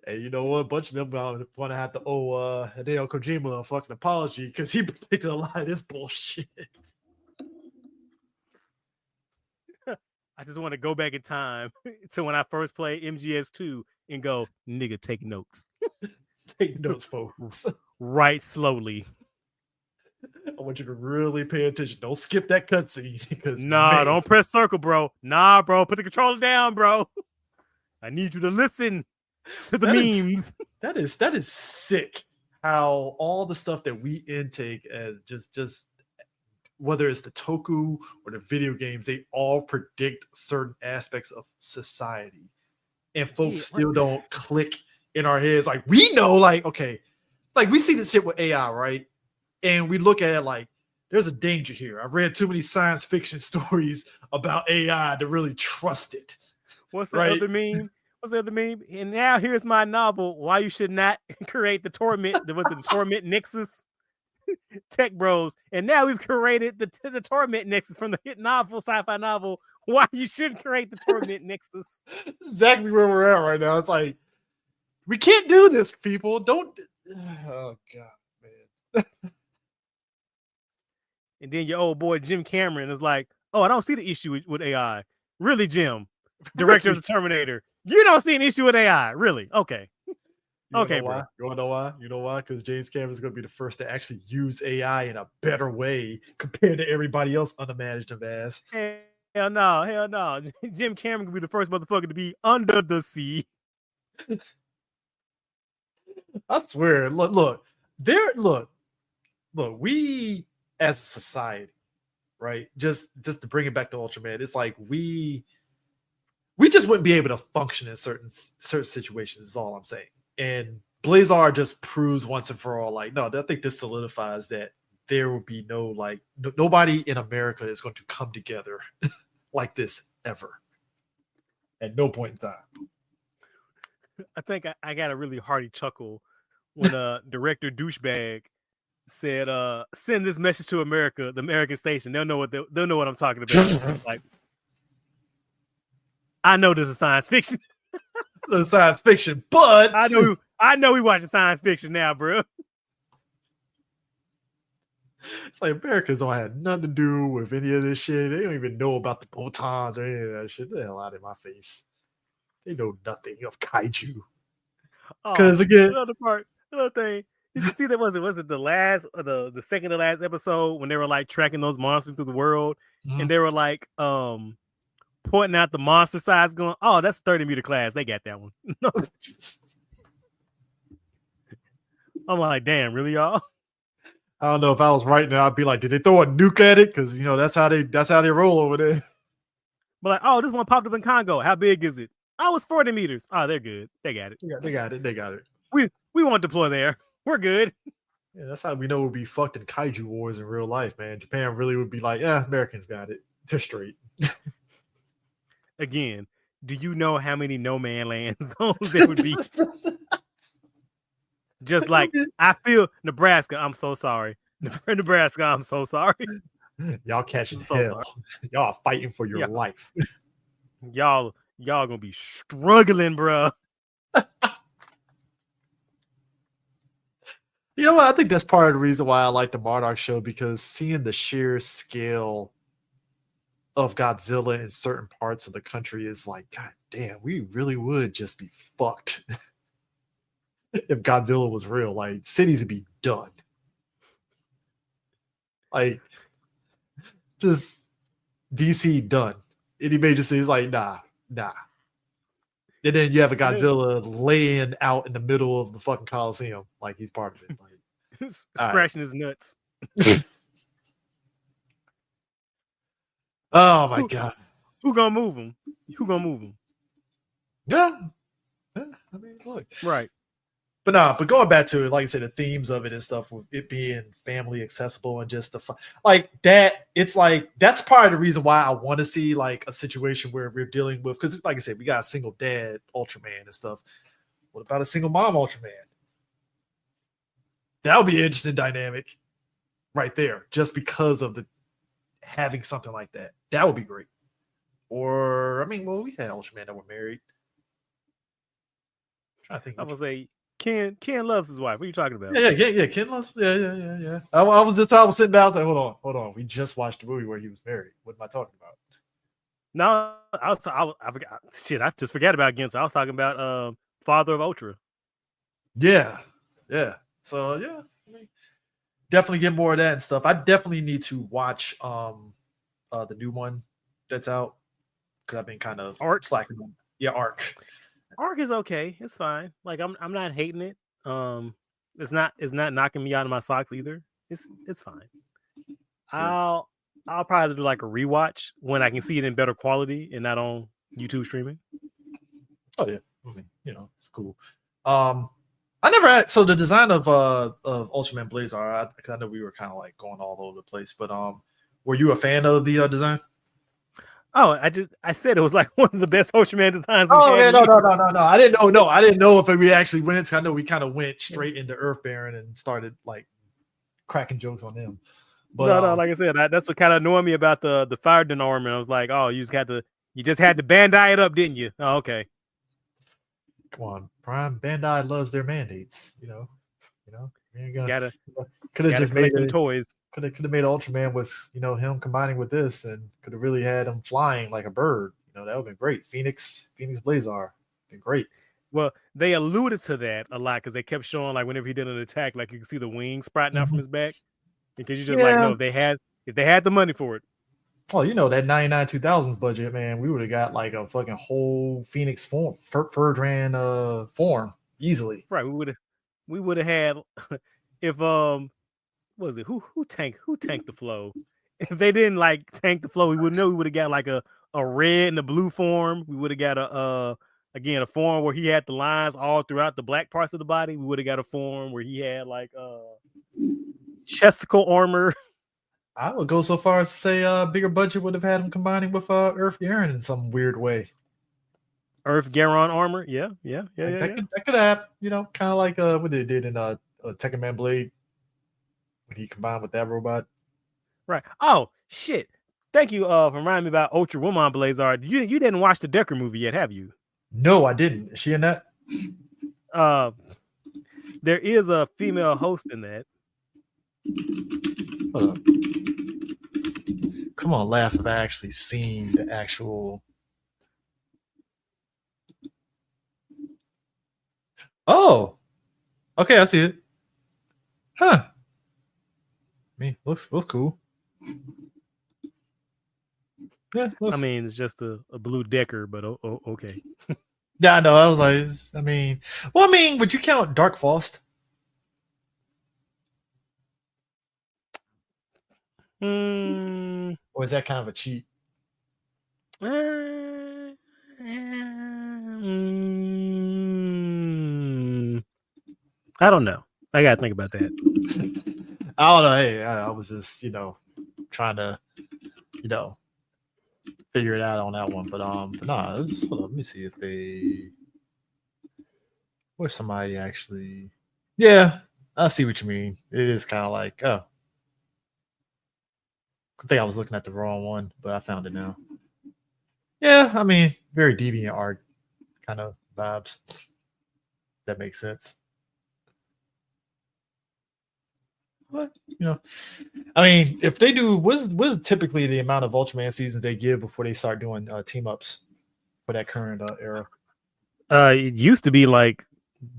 Hey, you know what? A bunch of them want to have to owe Hideo Kojima a fucking apology because he predicted a lot of this bullshit. I just want to go back in time to when I first played MGS2 and go, nigga, take notes. Take notes, folks. Right slowly. I want you to really pay attention. Don't skip that cutscene because don't press circle, bro. Nah, bro, put the controller down, bro. I need you to listen to the memes. That is sick. How all the stuff that we intake as just whether it's the toku or the video games, they all predict certain aspects of society, and folks still don't click in our heads. Like we know, like okay, like we see this shit with AI, right? And we look at it like there's a danger here. I've read too many science fiction stories about AI to really trust it. What's the other meme? And now here's my novel, Why You Should Not Create the Torment. The Torment Nexus Tech Bros. And now we've created the Torment Nexus from the hit novel, sci-fi novel, Why You Shouldn't Create the Torment Nexus. Exactly where we're at right now. It's like, we can't do this, people. Don't. Oh, God, man. And then your old boy Jim Cameron is like, oh, I don't see the issue with AI. Really, Jim? Director of the Terminator. You don't see an issue with AI. Really? Okay. Okay, bro. You want to know why? You know why? Because James Cameron's going to be the first to actually use AI in a better way compared to everybody else unimaginative ass. Hell no. Jim Cameron could be the first motherfucker to be under the sea. I swear. Look. We as a society, right? Just to bring it back to Ultraman, it's like we just wouldn't be able to function in certain situations. Is all I'm saying. And Blazar just proves once and for all, like, no, I think this solidifies that there will be nobody in America is going to come together like this ever. At no point in time. I think I got a really hearty chuckle when director douchebag said, "Send this message to America, the American station. They'll know what I'm talking about." Like, I know this is science fiction. The science fiction, but I know we watching science fiction now, bro. It's like Americans don't have nothing to do with any of this shit. They don't even know about the photons or any of that shit. Get the hell out of my face. They know nothing of kaiju. Because again, another thing. Did you see that? Was it the last, the second to last episode when they were like tracking those monsters through the world, and they were like pointing out the monster size, going, "Oh, that's 30-meter class. They got that one." I'm like, damn, really, y'all? I don't know if I was right now. I'd be like, did they throw a nuke at it? Because that's how they roll over there. But like, oh, this one popped up in Congo. How big is it? Oh, it's 40 meters. Oh, they're good. They got it. They got it. We won't deploy there. We're good. Yeah, that's how we know we'll be fucked in kaiju wars in real life, man. Japan really would be like, yeah, Americans got it. They're straight. Again, do you know how many no man land zones there would be? Just like, I feel Nebraska, I'm so sorry. Nebraska, I'm so sorry. Y'all catching hell. Y'all are fighting for your life. Y'all gonna be struggling, bro. You know what? I think that's part of the reason why I like the Monarch show, because seeing the sheer scale of Godzilla in certain parts of the country is like, God damn, we really would just be fucked. If Godzilla was real, like cities would be done. Like just DC done. Any major cities like nah. And then you have a Godzilla laying out in the middle of the fucking Coliseum, like he's part of it. Like, scratching his nuts. Oh my god. Who gonna move him? Yeah. I mean, look. Right. But going back to it, like I said, the themes of it and stuff, with it being family accessible and just like that, it's like that's part of the reason why I want to see like a situation where we're dealing with, because like I said, we got a single dad Ultraman and stuff. What about a single mom Ultraman? That would be an interesting dynamic right there, just because of the having something like that. That would be great. Or I mean, well, we had Ultraman that were married. I'm trying to think. I would say Ken loves his wife. What are you talking about? Yeah. Ken loves. Yeah. I was sitting down. I was like, hold on. We just watched a movie where he was married. What am I talking about? No, I forgot. Shit, I just forgot about Ken. So I was talking about Father of Ultra. Yeah. So yeah, I mean, definitely get more of that and stuff. I definitely need to watch the new one that's out, because I've been kind of slacking on. Yeah, Arc. Arc is okay. It's fine. Like I'm not hating it. It's not knocking me out of my socks either. It's fine. Yeah. I'll probably do like a rewatch when I can see it in better quality and not on YouTube streaming. Oh yeah, I mean, it's cool. I never had, so the design of Ultraman Blazar, because I know we were kind of like going all over the place, but were you a fan of the design? Oh, I said it was like one of the best Ultraman designs. Oh yeah, no. I didn't know. I didn't know if we actually went. I know we kind of went straight into Earthbound and started like cracking jokes on them. But no, like I said, that's what kind of annoyed me about the Fire Denorman. I was like, oh, you just had to Bandai it up, didn't you? Oh, okay. Come on, Prime. Bandai loves their mandates. Could have just made toys. Could have made Ultraman with him combining with this, and could have really had him flying like a bird. That would have been great. Phoenix Blazar, been great. Well, they alluded to that a lot because they kept showing like whenever he did an attack, like you can see the wings sprouting out from his back, because you just like no, if they had the money for it. Well, that 99 2000s budget, man, we would have got like a fucking whole Phoenix form, Ferdran form easily. Right, we would have had if was it who tanked the flow? If they didn't like tank the flow, we would know we would have got like a red and a blue form. We would have got a form where he had the lines all throughout the black parts of the body. We would have got a form where he had like chesticle armor. I would go so far as to say bigger budget would have had him combining with Earth Aaron in some weird way. Earth Garon armor. Yeah. That could happen. You know, kind of like what they did in Tekken Man Blade when he combined with that robot. Right. Oh shit. Thank you for reminding me about Ultraman Blazar. You didn't watch the Decker movie yet, have you? No, I didn't. Is she in that? There is a female host in that. Hold up. Come on, laugh if I actually seen the actual. Oh, okay, I see it. Huh. Looks cool. Yeah, I mean, it's just a blue Decker, but okay. Yeah, I know. I was like, would you count Dark Frost? Or is that kind of a cheat? I don't know. I gotta think about that. I don't know. Hey, I was just, trying to, figure it out on that one. But hold on. Let me see if where's somebody actually. Yeah, I see what you mean. It is kind of like, oh, I think I was looking at the wrong one, but I found it now. Yeah, I mean, very deviant art kind of vibes. That makes sense. But I mean, if they do, what's typically the amount of Ultraman seasons they give before they start doing team ups for that current era? It used to be like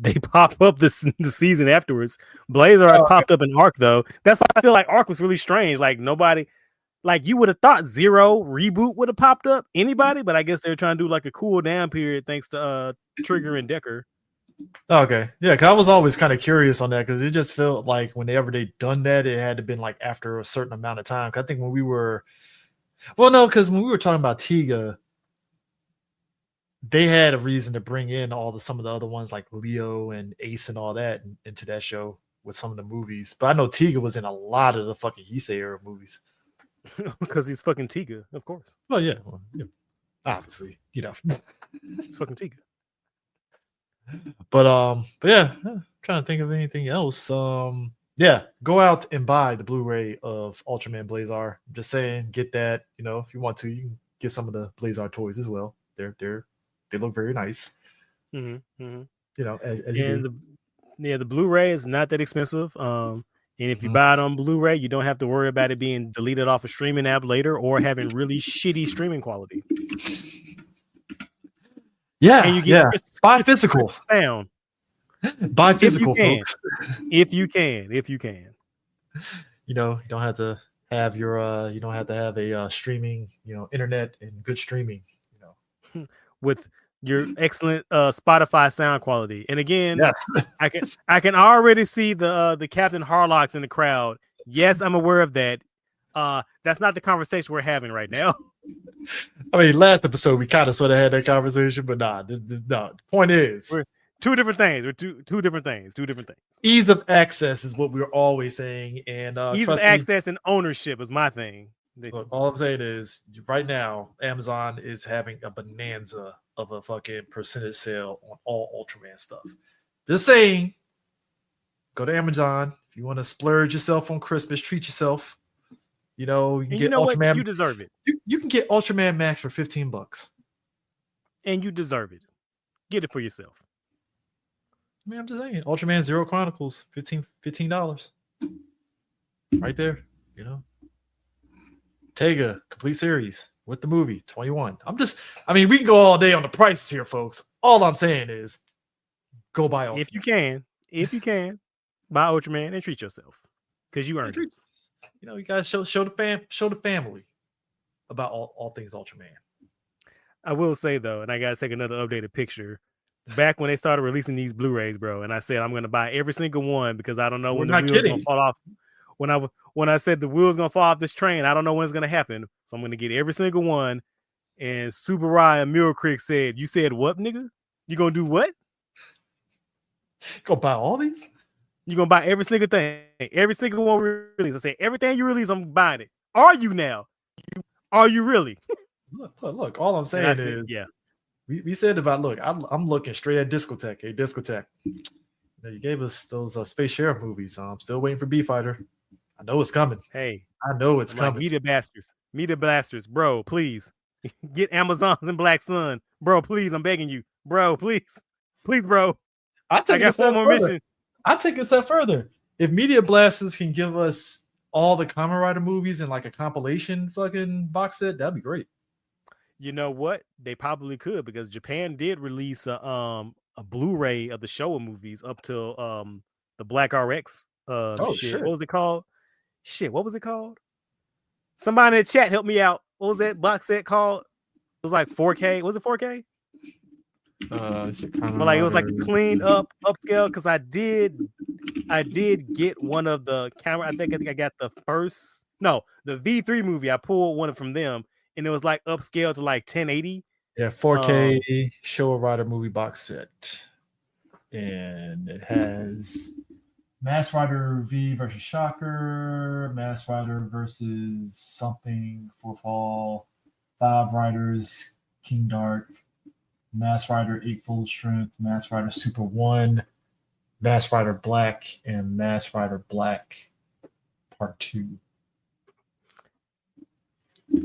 they pop up the season afterwards. Blazar has popped up in Arc though. That's why I feel like Arc was really strange. Like nobody, like you would have thought Zero reboot would have popped up anybody, but I guess they're trying to do like a cool down period thanks to Trigger and Decker. Okay, yeah, because I was always kind of curious on that because it just felt like whenever they done that, it had to been like after a certain amount of time. Cause I think when we were, because when we were talking about Tiga, they had a reason to bring in some of the other ones like Leo and Ace and all that into that show with some of the movies. But I know Tiga was in a lot of the fucking Heisei era movies because he's fucking Tiga, of course. Well, yeah, obviously, it's fucking Tiga. But yeah, I'm trying to think of anything else. Yeah, go out and buy the Blu-ray of Ultraman Blazar. I'm just saying, get that. If you want to, you can get some of the Blazar toys as well. They look very nice. Mm-hmm. As the Blu-ray is not that expensive. And if you buy it on Blu-ray, you don't have to worry about it being deleted off a streaming app later or having really shitty streaming quality. Yeah, and you get buy physical sound. Buy physical, folks. If you can. You don't have to have your you don't have to have a streaming, internet and good streaming, with your excellent Spotify sound quality. And again, yes. I can already see the Captain Harlocks in the crowd. Yes, I'm aware of that. That's not the conversation we're having right now. I mean, last episode we kind of sort of had that conversation, but nah. The point is, we're two different things. We're two different things. Ease of access is what we're always saying, and ease of access and ownership is my thing. Look, all I'm saying is, right now, Amazon is having a bonanza of a fucking percentage sale on all Ultraman stuff. Just saying, go to Amazon if you want to splurge yourself on Christmas. Treat yourself. You can get Ultraman. What? You deserve it. You can get Ultraman Max for $15, and you deserve it. Get it for yourself. I mean, I'm just saying, Ultraman Zero Chronicles, $15, right there. Tega complete series with the movie, $21. We can go all day on the prices here, folks. All I'm saying is, go buy Ultraman. If you can, buy Ultraman and treat yourself because you earned it. You guys show the family about all things Ultraman. I will say though, and I gotta take another updated picture. Back when they started releasing these Blu-rays, bro, and I said I'm gonna buy every single one because I don't know when the wheels gonna fall off. When I said the wheels gonna fall off this train, I don't know when it's gonna happen. So I'm gonna get every single one. And Subaraya Mule Creek said, "You said what, nigga? You gonna do what? Go buy all these? You gonna buy every single thing, every single one release?" I said, "Everything you release, I'm buying it." Are you now? Are you really? Look. All I'm saying is, yeah. we said about look. I'm looking straight at Discotheque. Hey, Discotheque. You gave us those Space Sheriff movies. So I'm still waiting for B Fighter. I know it's coming. Hey, I know it's I'm like, coming. Media Blasters, bro, please. Get Amazons and Black Sun. Bro, please, I'm begging you. Bro, please. Please, bro. I got one more mission. I'll take it a step further. If Media Blasters can give us all the Kamen Rider movies in like a compilation fucking box set, that'd be great. You know what? They probably could because Japan did release a Blu-ray of the Showa movies up till the Black RX shit. What was it called? Shit, what was it called? Somebody in the chat help me out. What was that box set called? It was like 4K. Was it 4K? But like it was like a cleaned up upscale because I did get one of the camera. I think I got the V3 movie. I pulled one from them and it was like upscale to like 1080. Yeah, 4K Showa Rider movie box set. And it has Mask Rider V versus Shocker, Mask Rider versus something for Fall, 5 Riders, King Dark, Mask Rider 8 Full Strength, Mask Rider Super 1, Mask Rider Black, and Mask Rider Black Part 2.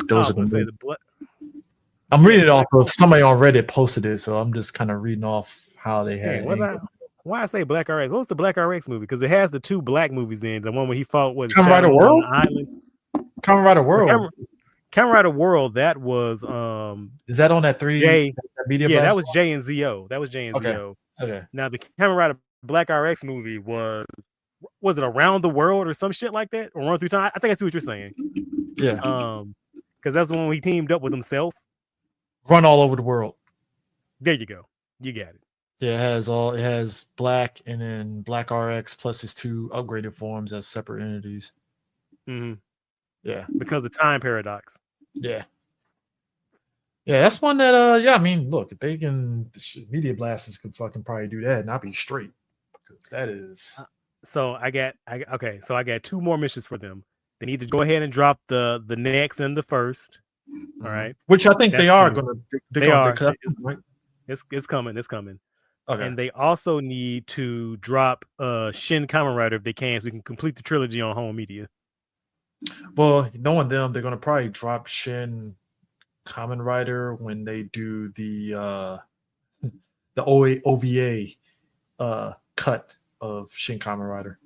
Those are the I'm reading it off of somebody on Reddit posted it, so I'm just kind of reading off how they had it. Why I say Black RX? What's the Black RX movie? Because it has the 2 black movies then. The one where he fought with Kamen Rider World? Kamen Rider World. Kamen Rider World, that was is that on that 3 Media Blast? That was J and ZO. That was J and ZO. Okay. Now the Kamen Rider Black RX movie was it Around the World or some shit like that? Or Run Through Time? I think I see what you're saying. Yeah. Because that's the one where he teamed up with himself. Run all over the world. There you go. You got it. Yeah, it has Black and then Black RX plus his 2 upgraded forms as separate entities. Mm-hmm. Yeah. Because of time paradox. Yeah. Yeah, that's one that I mean, look, if they can Media Blasters could fucking probably do that and I'll be straight. Because that is so I got 2 more missions for them. They need to go ahead and drop the next and the first. All right. Which I think they are gonna It's coming. It's coming. Okay. And they also need to drop Shin Kamen Rider if they can, so we can complete the trilogy on home media. Well, knowing them, they're gonna probably drop Shin Kamen Rider when they do the OVA cut of Shin Kamen Rider.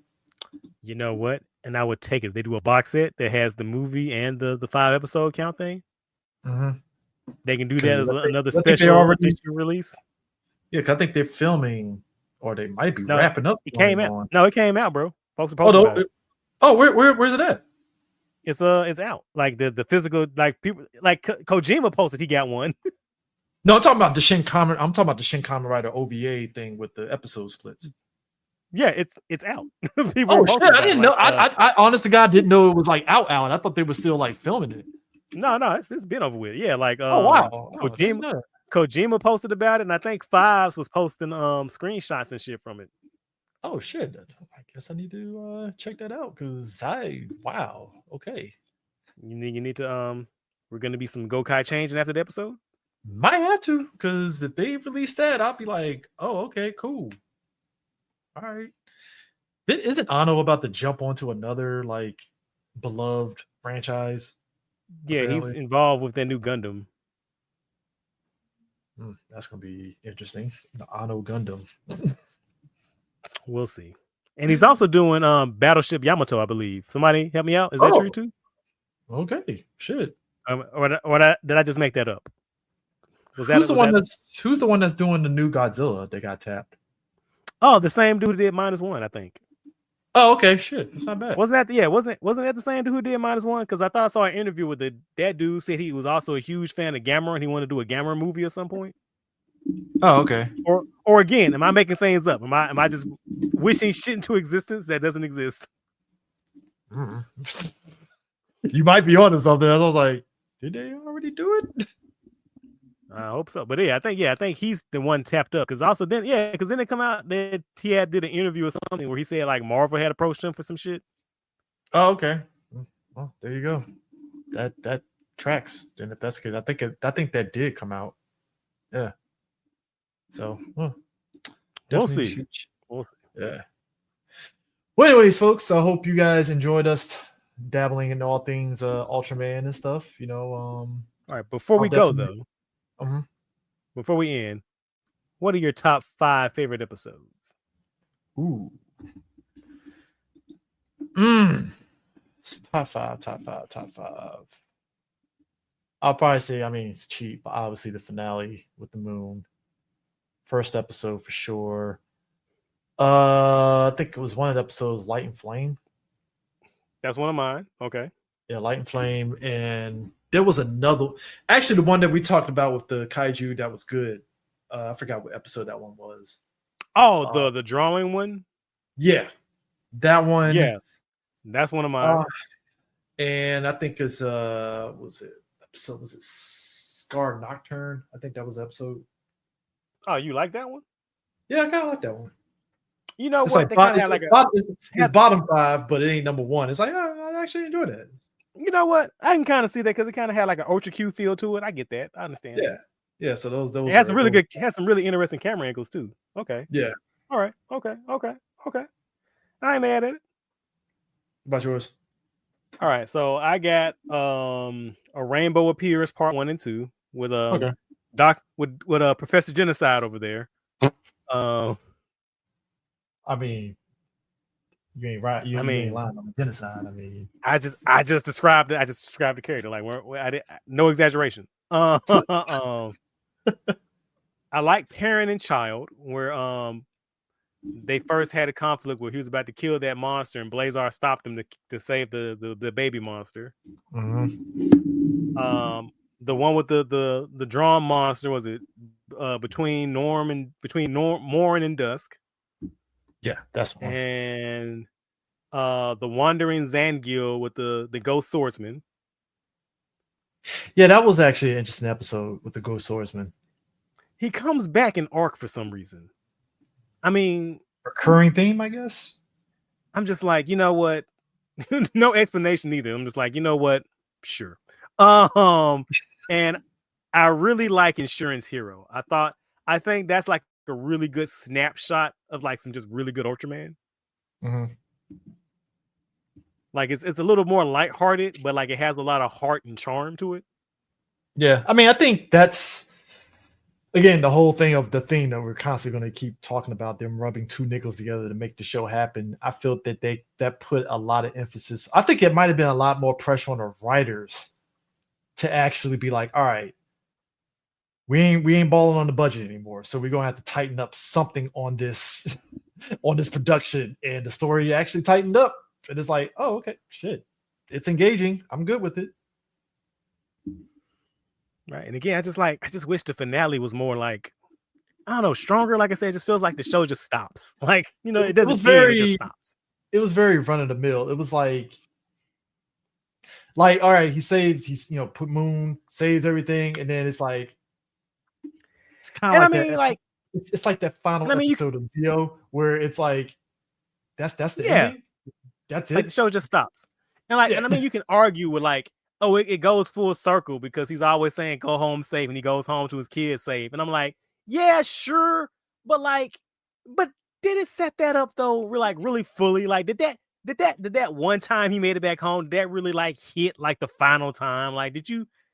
You know what? And I would take it if they do a box set that has the movie and the 5 episode count thing. Mm-hmm. They can do that as another special release. Yeah, because I think they're filming, or they might be wrapping up. It came out. No, it came out, bro. Folks are posting about it. Where's it at? It's out. Like the physical, like people, like Kojima posted, he got one. No, I'm talking about the Shin Kamen Rider OVA thing with the episode splits. Yeah, it's out. Oh shit! I didn't know. I honest to God didn't know it was like out. I thought they were still like filming it. No, it's been over with. Yeah, like oh wow, Kojima posted about it, and I think Fives was posting screenshots and shit from it. Oh shit! I guess I need to check that out because wow. Okay. You need to we're gonna be some Gokai changing after the episode. Might have to, because if they release that, I'll be like, oh okay, cool. All right. Isn't Anno about to jump onto another like beloved franchise? Yeah, apparently? He's involved with that new Gundam. That's gonna be interesting. The Anno Gundam. We'll see. And he's also doing Battleship Yamato, I believe. Somebody help me out. Is that true too? Okay, shit. Or did I just make that up? Who's the one that's doing the new Godzilla? They got tapped. Oh, the same dude who did -1, I think. Oh, okay, shit. That's not bad. Wasn't that the same dude who did -1? Because I thought I saw an interview with that dude said he was also a huge fan of Gamera and he wanted to do a Gamera movie at some point. Oh, okay. Or again, am I making things up? Am I just wishing shit into existence that doesn't exist? You might be onto something. I was like, did they already do it? I hope so. But yeah, I think he's the one tapped up. Because then they come out that he did an interview or something where he said like Marvel had approached him for some shit. Oh, okay. Well, there you go. That tracks. Then if that's the case, I think that did come out. Yeah. So We'll definitely see. We'll see. Yeah. Well, anyways, folks, I hope you guys enjoyed us dabbling in all things Ultraman and stuff. All right. Before I'll we go definitely- though, before we end, what are your top 5 favorite episodes? Ooh. Top five. I'll probably say, I mean, it's cheap. Obviously, the finale with the moon. First episode for sure. I think it was one of the episodes, Light and Flame. That's one of mine. Okay. Yeah, Light and Flame. And there was another. Actually, the one that we talked about with the kaiju that was good. I forgot what episode that one was. Oh, the drawing one? Yeah. That one. Yeah. That's one of mine. And I think it's was it Scar Nocturne? I think that was the episode. Oh, you like that one? Yeah, I kind of like that one. You know It's what? like it's bottom 5, but it ain't number 1. It's like, oh, I actually enjoyed it. You know what? I can kind of see that because it kind of had like an Ultra Q feel to it. I get that. I understand. Yeah. So those it has some really interesting camera angles too. Okay. Yeah. All right. Okay. I ain't mad at it. About yours? All right. So I got a Rainbow Appears Part 1 and 2 with with Professor Genocide over there. I mean, you ain't right. You ain't lying on the genocide. I mean, I just described it. I just described the character like no exaggeration. I like Parent and Child, where they first had a conflict where he was about to kill that monster, and Blazar stopped him to save the baby monster. The one with the drawn monster, was it between Morin and Dusk? Yeah, that's one. And the Wandering Zangil with the Ghost Swordsman. Yeah, that was actually an interesting episode with the Ghost Swordsman. He comes back in Arc for some reason. I mean, recurring theme, I guess. I'm just like, you know what? No explanation either. I'm just like, you know what? Sure. And I really like Insurance Hero. I think that's like a really good snapshot of like some just really good Ultraman. Like it's a little more lighthearted, but like it has a lot of heart and charm to it. Yeah, I mean, I think that's again the whole thing of the thing that we're constantly going to keep talking about, them rubbing two nickels together to make the show happen. I felt that that put a lot of emphasis. I think it might have been a lot more pressure on the writers to actually be like, all right, we ain't balling on the budget anymore, so we're gonna have to tighten up something on this on this production. And the story actually tightened up, and it's like, oh, okay, shit, it's engaging. I'm good with it. Right. And again, I just wish the finale was more like, I don't know, stronger. Like I said, it just feels like the show just stops. Like, you know, it doesn't end, it just stops. It was very run of the mill. It was like, all right, he's put Moon, saves everything, and then it's like, it's kind of like it's like that final episode of Zeo where it's like, that's the ending. That's it. Like the show just stops. And and I mean, you can argue with like, oh, it goes full circle because he's always saying go home safe, and he goes home to his kids safe. And I'm like, yeah, sure, but did it set that up though? Like really fully? Like did that one time he made it back home, did that really like hit like the final time? Like did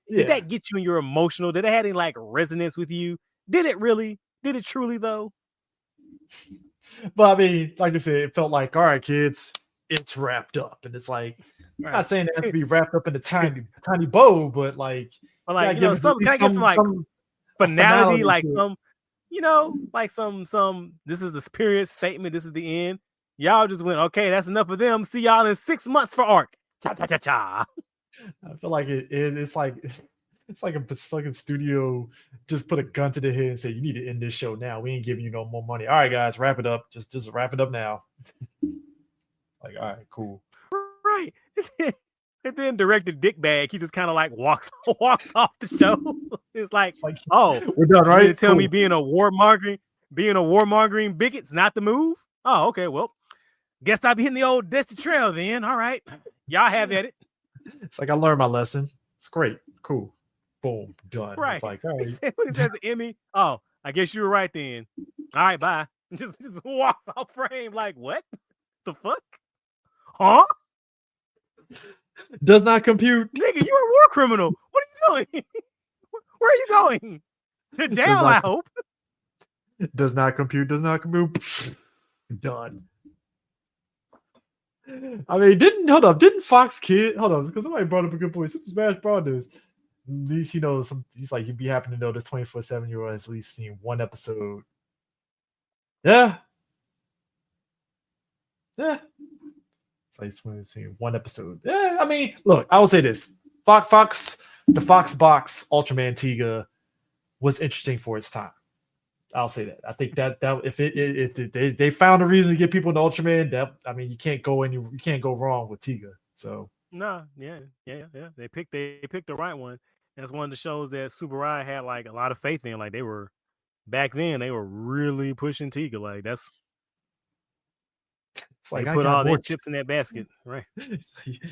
that get you in your emotional? Did it have any like resonance with you? Did it really? Did it truly though? But I mean, like I said, it felt like, all right, kids, it's wrapped up, and it's like, I'm not saying it has to be wrapped up in a tiny bow, but like some finality, like some, like some. This is the spirit statement. This is the end. Y'all just went, okay, that's enough of them. See y'all in 6 months for Arc. Cha cha cha cha. I feel like it's like a fucking studio just put a gun to the head and say, you need to end this show now. We ain't giving you no more money. All right, guys, wrap it up. Just wrap it up now. Like, all right, cool. Right. And then director Dickbag, he just kind of like walks off the show. It's like, oh, we're done, right? You tell me being a warmongering bigot's not the move? Oh, okay, well, guess I'll be hitting the old Dusty Trail then. All right. Y'all have at it. It's like I learned my lesson. It's great. Cool. Boom. Done. Right. It's like, all right. What he says to Emmy, oh, I guess you were right then. All right, bye. Just walks off frame like, what the fuck? Huh? Does not compute. Nigga, you're a war criminal. What are you doing? Where are you going? To jail, I hope. Does not compute. Does not compute. Done. I mean, didn't Fox Kid hold on, because somebody brought up a good point. Super Smash brought this. At least he's like, you'd be happy to know this 24/7-year-old has at least seen one episode. Yeah. It's like he's seen one episode. Yeah, I mean, look, I will say this. The Fox Box Ultraman Tiga was interesting for its time. I'll say that. I think that if they found a reason to get people into Ultraman, you can't go wrong with Tiga. So yeah. They picked the right one. That's one of the shows that Super Ride had like a lot of faith in. Like they were back then, they were really pushing Tiga. Like that's it's like they I put got all more their chips in that basket, right?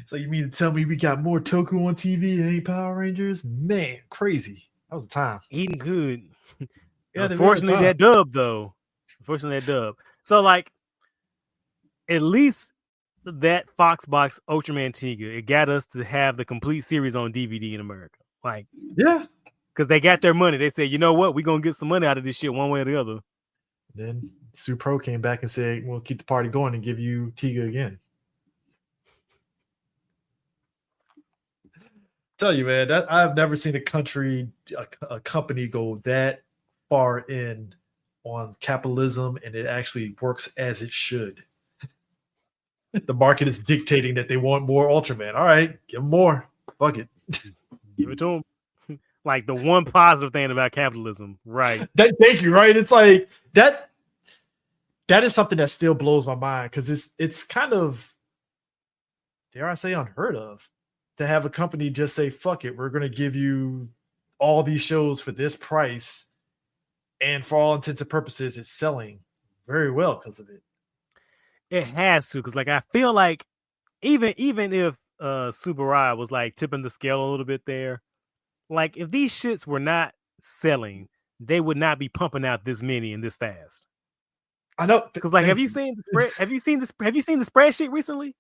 So you mean to tell me we got more Toku on TV and ain't Power Rangers? Man, crazy. That was the time. Eating good. Yeah, unfortunately, that dub though. So like, at least that Fox Box Ultraman Tiga, it got us to have the complete series on DVD in America. Like, yeah, because they got their money. They said, you know what, we're gonna get some money out of this shit one way or the other. Then Super Pro came back and said, we'll keep the party going and give you Tiga again. Tell you, man, that I've never seen a company go that far in on capitalism, and it actually works as it should. The market is dictating that they want more Ultraman. All right, give them more. Fuck it. Give it to them. Like the one positive thing about capitalism, right? Thank you. Right? It's like that. That is something that still blows my mind because it's kind of, dare I say, unheard of to have a company just say, fuck it, we're going to give you all these shows for this price. And for all intents and purposes, it's selling very well because of it. It has to, because like I feel like even if Super Ride was like tipping the scale a little bit there, like if these shits were not selling, they would not be pumping out this many and this fast. I know. Because like, have you seen the spread? Have you seen the spreadsheet recently?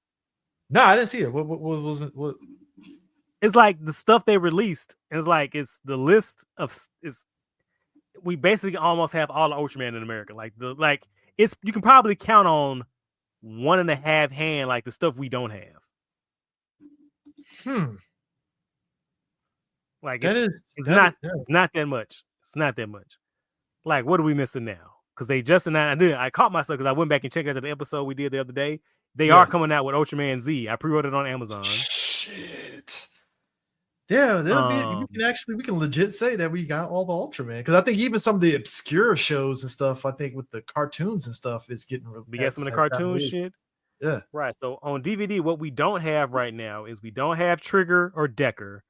No, I didn't see it. What was it? What? It's like the stuff they released. It's the list of we basically almost have all the Ultraman in America. It's you can probably count on 1.5 hand like the stuff we don't have. Like it's not that much. It's not that much. Like, what are we missing now? Because they just announced. I caught myself because I went back and checked out the episode we did the other day. They are coming out with Ultraman Z. I pre-ordered on Amazon. Shit. Yeah, we can legit say that we got all the Ultraman, because I think even some of the obscure shows and stuff, I think with the cartoons and stuff, is getting really. We got some of the cartoon shit. Yeah. Right. So on DVD, what we don't have right now is we don't have Trigger or Decker.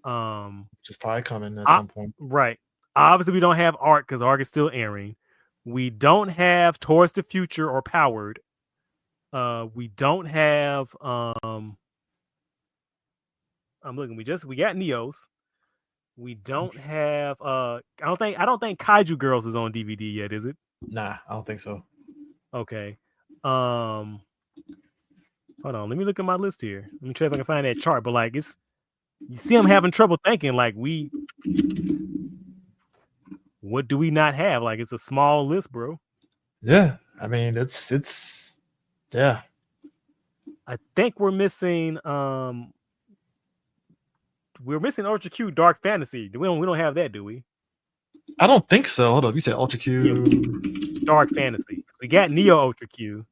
Which is probably coming at some point. Right. Obviously, we don't have Arc because Arc is still airing. We don't have Towards the Future or Powered. We don't have I'm looking. We got Neos. We don't have I don't think Kaiju Girls is on DVD yet, is it? Nah, I don't think so. Okay. Hold on, let me look at my list here. Let me try if I can find that chart. But like you see I'm having trouble thinking like what do we not have? Like it's a small list, bro. Yeah. I mean it's yeah. I think we're missing Ultra Q Dark Fantasy. We don't have that, do we? I don't think so. Hold up. You said Ultra Q Dark Fantasy. We got Neo Ultra Q.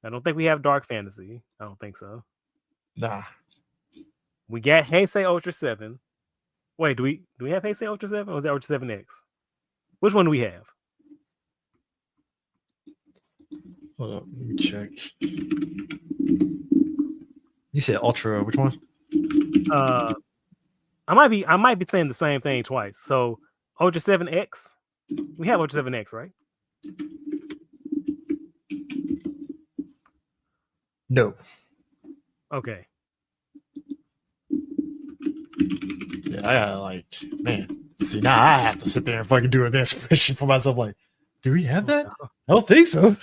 I don't think we have Dark Fantasy. I don't think so. Nah. We got Heisei Ultra 7. Wait, do we have Heisei Ultra 7 or is that Ultra 7X? Which one do we have? Hold up, let me check. You said Ultra, which one? I might be saying the same thing twice. So Ultra 7X. We have Ultra 7X, right? No. Okay. Yeah, I got man, See, now I have to sit there and fucking do an expression for myself. Like, do we have that? I don't think so.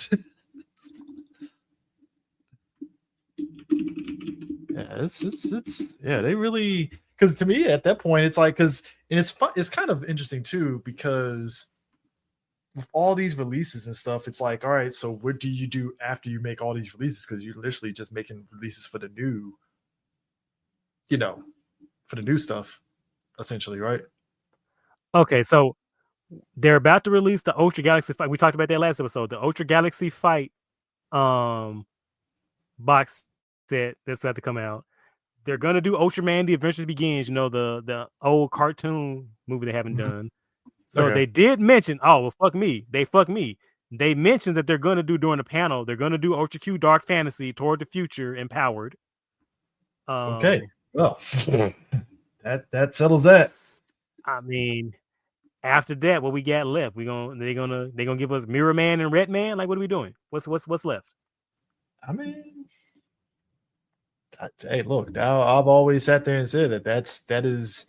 Yeah, it's yeah. They really, because to me at that point it's like, because and it's fun. It's kind of interesting too, because with all these releases and stuff, it's like, all right, so what do you do after you make all these releases? Because you're literally just making releases for the new, for the new stuff, essentially, right? Okay, so they're about to release the Ultra Galaxy Fight. We talked about that last episode. The Ultra Galaxy Fight box set that's about to come out. They're gonna do Ultraman: The Adventure Begins. The old cartoon movie they haven't done. So Okay. they did mention. Oh well, fuck me. They mentioned that they're gonna do during the panel. They're gonna do Ultra Q Dark Fantasy Toward the Future Empowered. Okay. Well, that settles that. I mean, after that, what we got left? They're gonna give us Mirror Man and Red Man. Like, what are we doing? What's left? I mean, hey, look, I've always sat there and said that is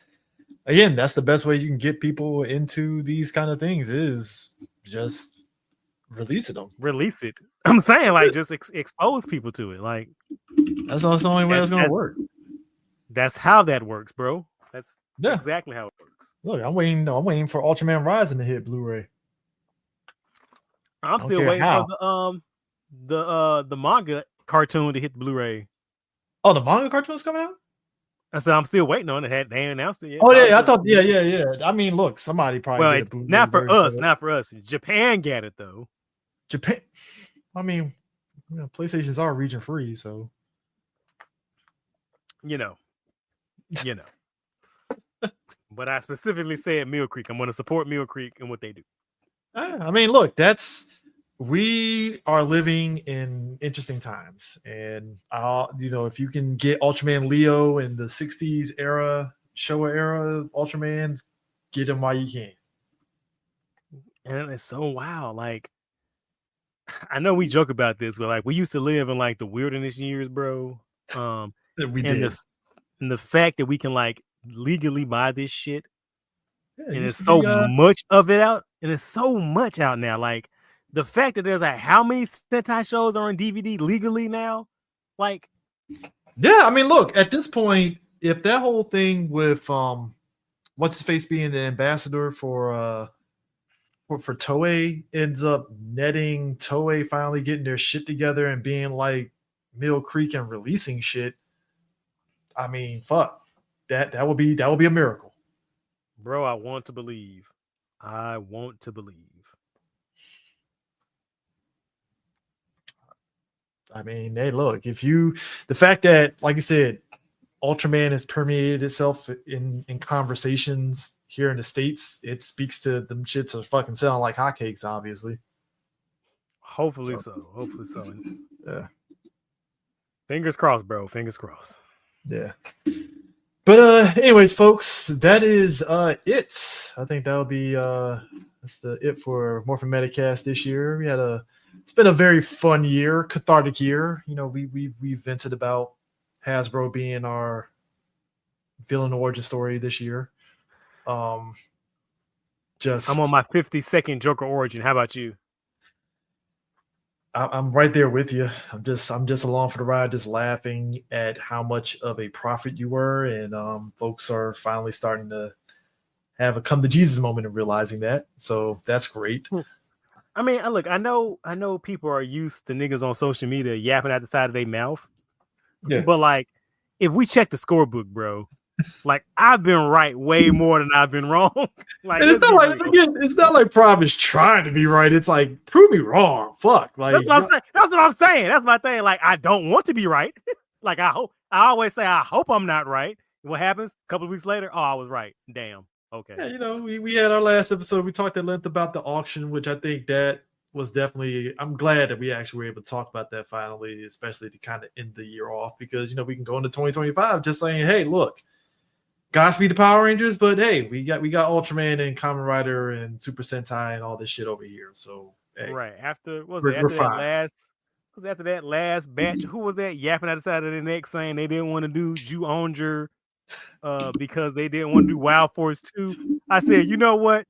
again, that's the best way you can get people into these kind of things is just releasing them. Release it. I'm saying, like, just expose people to it. Like, that's the only way it's gonna work. That's how that works, bro. That's exactly how it works. Look, I'm waiting for Ultraman Rising to hit Blu-ray. I'm still waiting for the manga cartoon to hit Blu-ray. Oh, the manga cartoon is coming out? I said I'm still waiting on it. They ain't announced it yet. Oh yeah, I thought yeah. I mean, look, somebody probably did a Blu-ray. Not for us. Japan got it though. Japan. I mean, PlayStations are region free, so you know. But I specifically said Mill Creek. I'm going to support Mill Creek and what they do. I mean, look, we are living in interesting times, and if you can get Ultraman Leo in the '60s era, Showa era Ultramans, get them while you can. And it's so wild. Like, I know we joke about this, but like, we used to live in like the wilderness years, bro. We did. And the fact that we can like legally buy this shit, and there's so much of it out, and there's so much out now. Like, the fact that there's like how many Sentai shows are on DVD legally now, like, yeah. I mean, look, at this point, if that whole thing with what's his face being the ambassador for Toei ends up netting Toei finally getting their shit together and being like Mill Creek and releasing shit, I mean, fuck. That will be a miracle. Bro, I want to believe. I mean, hey, look, the fact that, like you said, Ultraman has permeated itself in conversations here in the States, it speaks to them shits are fucking selling like hotcakes, obviously. Hopefully so. Yeah. Fingers crossed, bro. Fingers crossed. Yeah. But anyways, folks, that is it. I think that'll be that's it for Morphin Metacast this year. It's been a very fun year, cathartic year. We vented about Hasbro being our villain origin story this year. I'm on my 52nd Joker origin. How about you? I'm right there with you. I'm just along for the ride, just laughing at how much of a prophet you were, and folks are finally starting to have a come to Jesus moment and realizing that. So that's great. I mean, look, I know people are used to niggas on social media yapping at the side of their mouth. Yeah. But like, if we check the scorebook, bro, like, I've been right way more than I've been wrong. Like, and it's not like Prime is trying to be right. It's like, prove me wrong. Fuck. Like, that's what I'm saying. That's my thing. Like, I don't want to be right. Like, I always say I hope I'm not right. What happens? A couple of weeks later, oh, I was right. Damn. Okay. Yeah, we had our last episode. We talked at length about the auction, which I think that was definitely. I'm glad that we actually were able to talk about that finally, especially to kind of end the year off, because we can go into 2025 just saying, hey, look, Godspeed the Power Rangers, but hey, we got Ultraman and Kamen Rider and Super Sentai and all this shit over here. So hey, right after that last batch, who was that yapping at the side of the neck saying they didn't want to do Ju-Onger because they didn't want to do Wild Force 2. I said, you know what?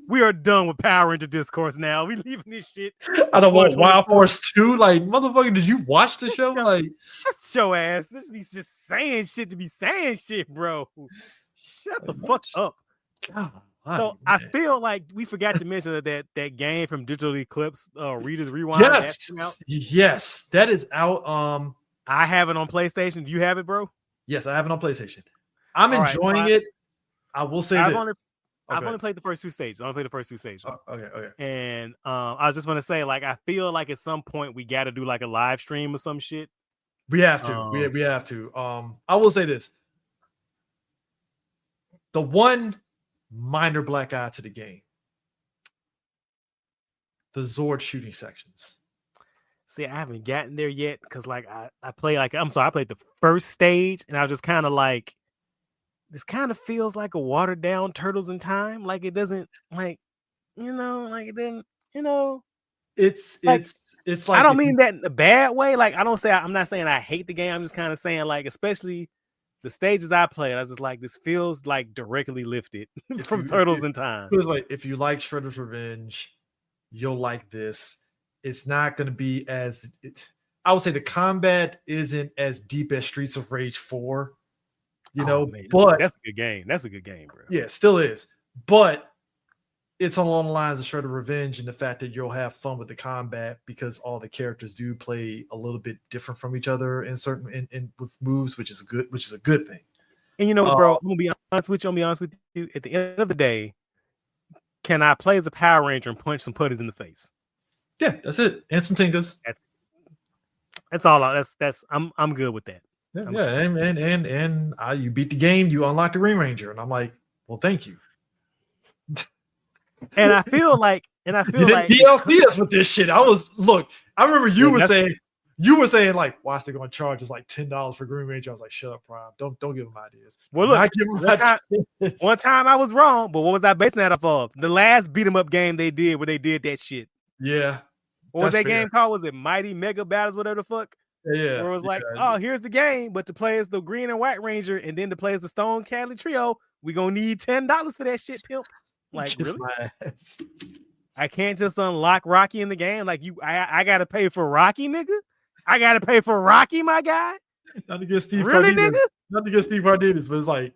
We are done with Power Ranger discourse now. We leaving this shit. I don't want Wild 2024. Force 2. Like, motherfucker, did you watch the show? Like, shut your ass. This be just saying shit to be saying shit, bro. Shut the fuck up. God, So man. I feel like we forgot to mention that game from Digital Eclipse, Reader's Rewind. Yes, that is out. I have it on PlayStation. Do you have it, bro? Yes, I have it on PlayStation. I'm enjoying it. I will say this. I've only played the first 2 stages. Okay. And I was just gonna say, like, I feel like at some point we got to do like a live stream or some shit. We have to. We have to. I will say this. The one minor black eye to the game. The Zord shooting sections. See, I haven't gotten there yet because, like, I played the first stage, and I was just kind of like, this kind of feels like a watered down Turtles in Time. Like, it doesn't, like, it didn't, It's like, I don't mean that in a bad way. Like, I'm not saying I hate the game. I'm just kind of saying, like, especially the stages I played, I was just like, this feels like directly lifted from Turtles in Time. It was like, if you like Shredder's Revenge, you'll like this. It's not going to be as, I would say the combat isn't as deep as Streets of Rage 4, man, but that's a good game. That's a good game, bro. Yeah, it still is. But it's along the lines of Shredder's Revenge and the fact that you'll have fun with the combat because all the characters do play a little bit different from each other in certain with moves, which is a good thing. And bro, I'm gonna be honest with you. At the end of the day, can I play as a Power Ranger and punch some putties in the face? Yeah, that's it. Instant tingers. That's all. I'm good with that. Yeah, and you beat the game, you unlock the Green Ranger, and I'm like, well, thank you. And I feel like you didn't DLC us with this shit. I remember you were saying like, why is they going to charge us like $10 for Green Ranger? I was like, shut up, Prime. Don't give them ideas. Well, look, one time I was wrong, but what was I basing that off of? The last beat 'em up game they did where they did that shit. Yeah. What was that game called? Was it Mighty Mega Battles, whatever the fuck? Yeah. Where it was like, oh, here's the game, but to play as the Green and White Ranger and then to play as the Stone Cali Trio, we gonna need $10 for that shit, pimp. Like, kiss really? My ass. I can't just unlock Rocky in the game. Like, I gotta pay for Rocky, nigga. I gotta pay for Rocky, my guy. Not to get Steve really, Cardenas. nigga? Not to get Steve Cardenas, but it's like,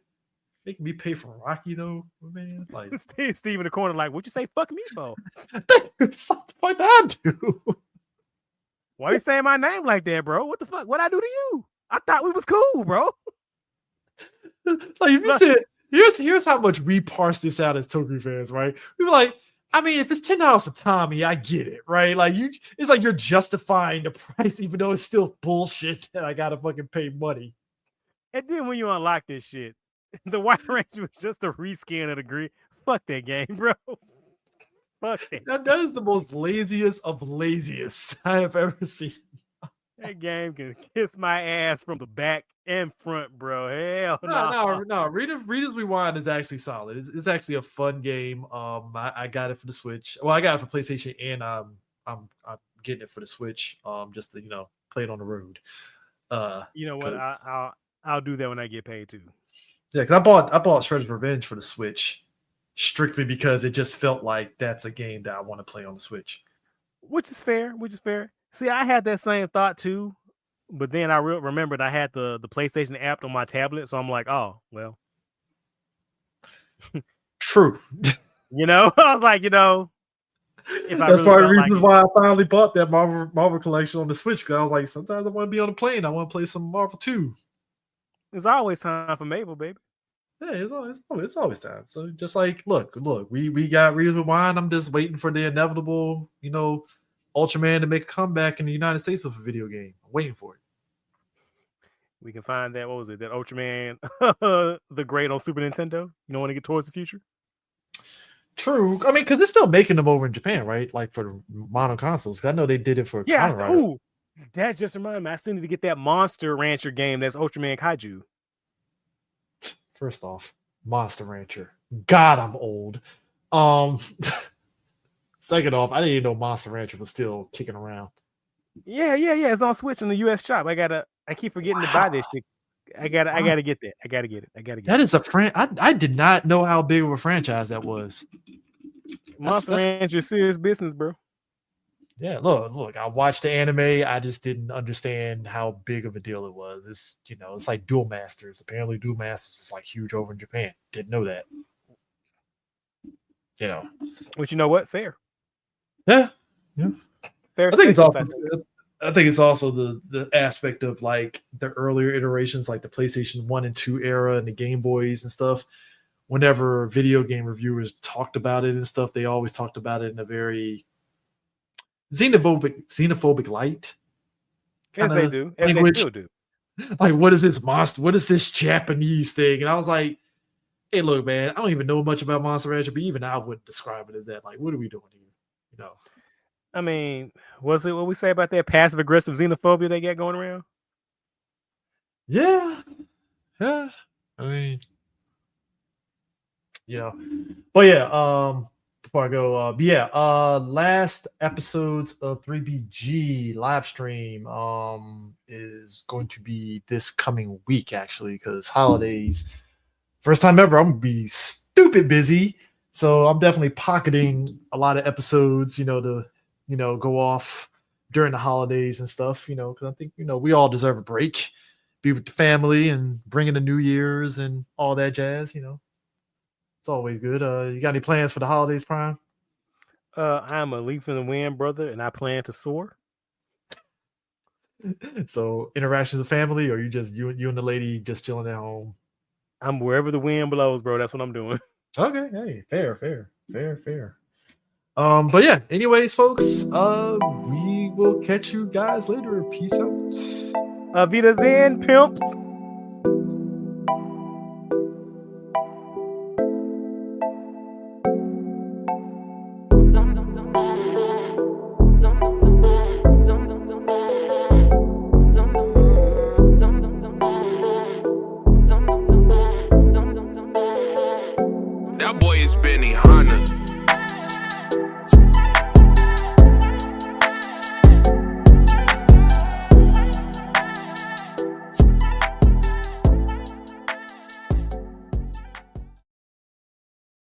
making me pay for Rocky though, man. Like Steve in the corner, like, what you say? Fuck me, bro. What the fuck I do? Why you saying my name like that, bro? What the fuck? What I do to you? I thought we was cool, bro. Like, if you said, here's how much we parse this out as Toku fans, right? We were like, I mean, if it's $10 for Tommy, I get it, right? Like, it's like you're justifying the price, even though it's still bullshit that I gotta fucking pay money. And then when you unlock this shit, the White Ranger was just a reskin of the green. Fuck that game, bro. Fuck that. That is the most laziest of laziest I have ever seen. That game can kiss my ass from the back and front, bro. Hell no. Reader's Rewind is actually solid. It's actually a fun game. I got it for the Switch. Well, I got it for PlayStation, and I'm getting it for the Switch. Just to play it on the road. You know what? I'll do that when I get paid too. Yeah, because I bought Shredder's Revenge for the Switch strictly because it just felt like that's a game that I want to play on the Switch. Which is fair. See, I had that same thought too, but then I remembered I had the PlayStation app on my tablet, so I'm like, oh, well. True. I was like, if I that's really part of the reason why I finally bought that Marvel collection on the Switch, because I was like, sometimes I want to be on a plane. I want to play some Marvel 2. There's always time for Mabel, baby. Yeah, it's always time. So just like, look, we got Reader's Rewind. I'm just waiting for the inevitable, Ultraman to make a comeback in the United States with a video game. I'm waiting for it. We can find that. What was it? That Ultraman, the Great on Super Nintendo. You don't want to get towards the future. True. I mean, because they're still making them over in Japan, right? Like for the mono consoles. I know they did it for. Yeah. That just reminded me. I still need to get that Monster Rancher game. That's Ultraman Kaiju. First off, Monster Rancher. God, I'm old. Second off, I didn't even know Monster Rancher was still kicking around. Yeah. It's on Switch in the US shop. I keep forgetting to buy this shit. I gotta get that. I gotta get it. That is a I did not know how big of a franchise that was. Monster Ranch is serious business, bro. Yeah, look. I watched the anime. I just didn't understand how big of a deal it was. It's it's like Duel Masters. Apparently, Duel Masters is like huge over in Japan. Didn't know that. But you know what? Fair. Yeah. Fair. I think it's also the aspect of like the earlier iterations, like the PlayStation 1 and 2 era and the Game Boys and stuff. Whenever video game reviewers talked about it and stuff, they always talked about it in a very xenophobic light. Yes, they do. And Language. they still do. Like, what is this monster? What is this Japanese thing? And I was like, hey, look, man, I don't even know much about Monster Rancher, but even I wouldn't describe it as that. Like, what are we doing here? I mean, what's it what we say about that passive aggressive xenophobia they got going around? Yeah. I mean, but yeah, before I go, last episodes of 3BG live stream is going to be this coming week, actually, because holidays, first time ever, I'm gonna be stupid busy. So I'm definitely pocketing a lot of episodes, to go off during the holidays and stuff, because I think we all deserve a break, be with the family and bring in the New Year's and all that jazz. It's always good. You got any plans for the holidays, Prime? I'm a leaf in the wind, brother, and I plan to soar. So interactions with family, or you just you and the lady just chilling at home? I'm wherever the wind blows, bro. That's what I'm doing. Okay, hey, fair. But yeah, anyways, folks, we will catch you guys later. Peace out. Vida Zen, pimps.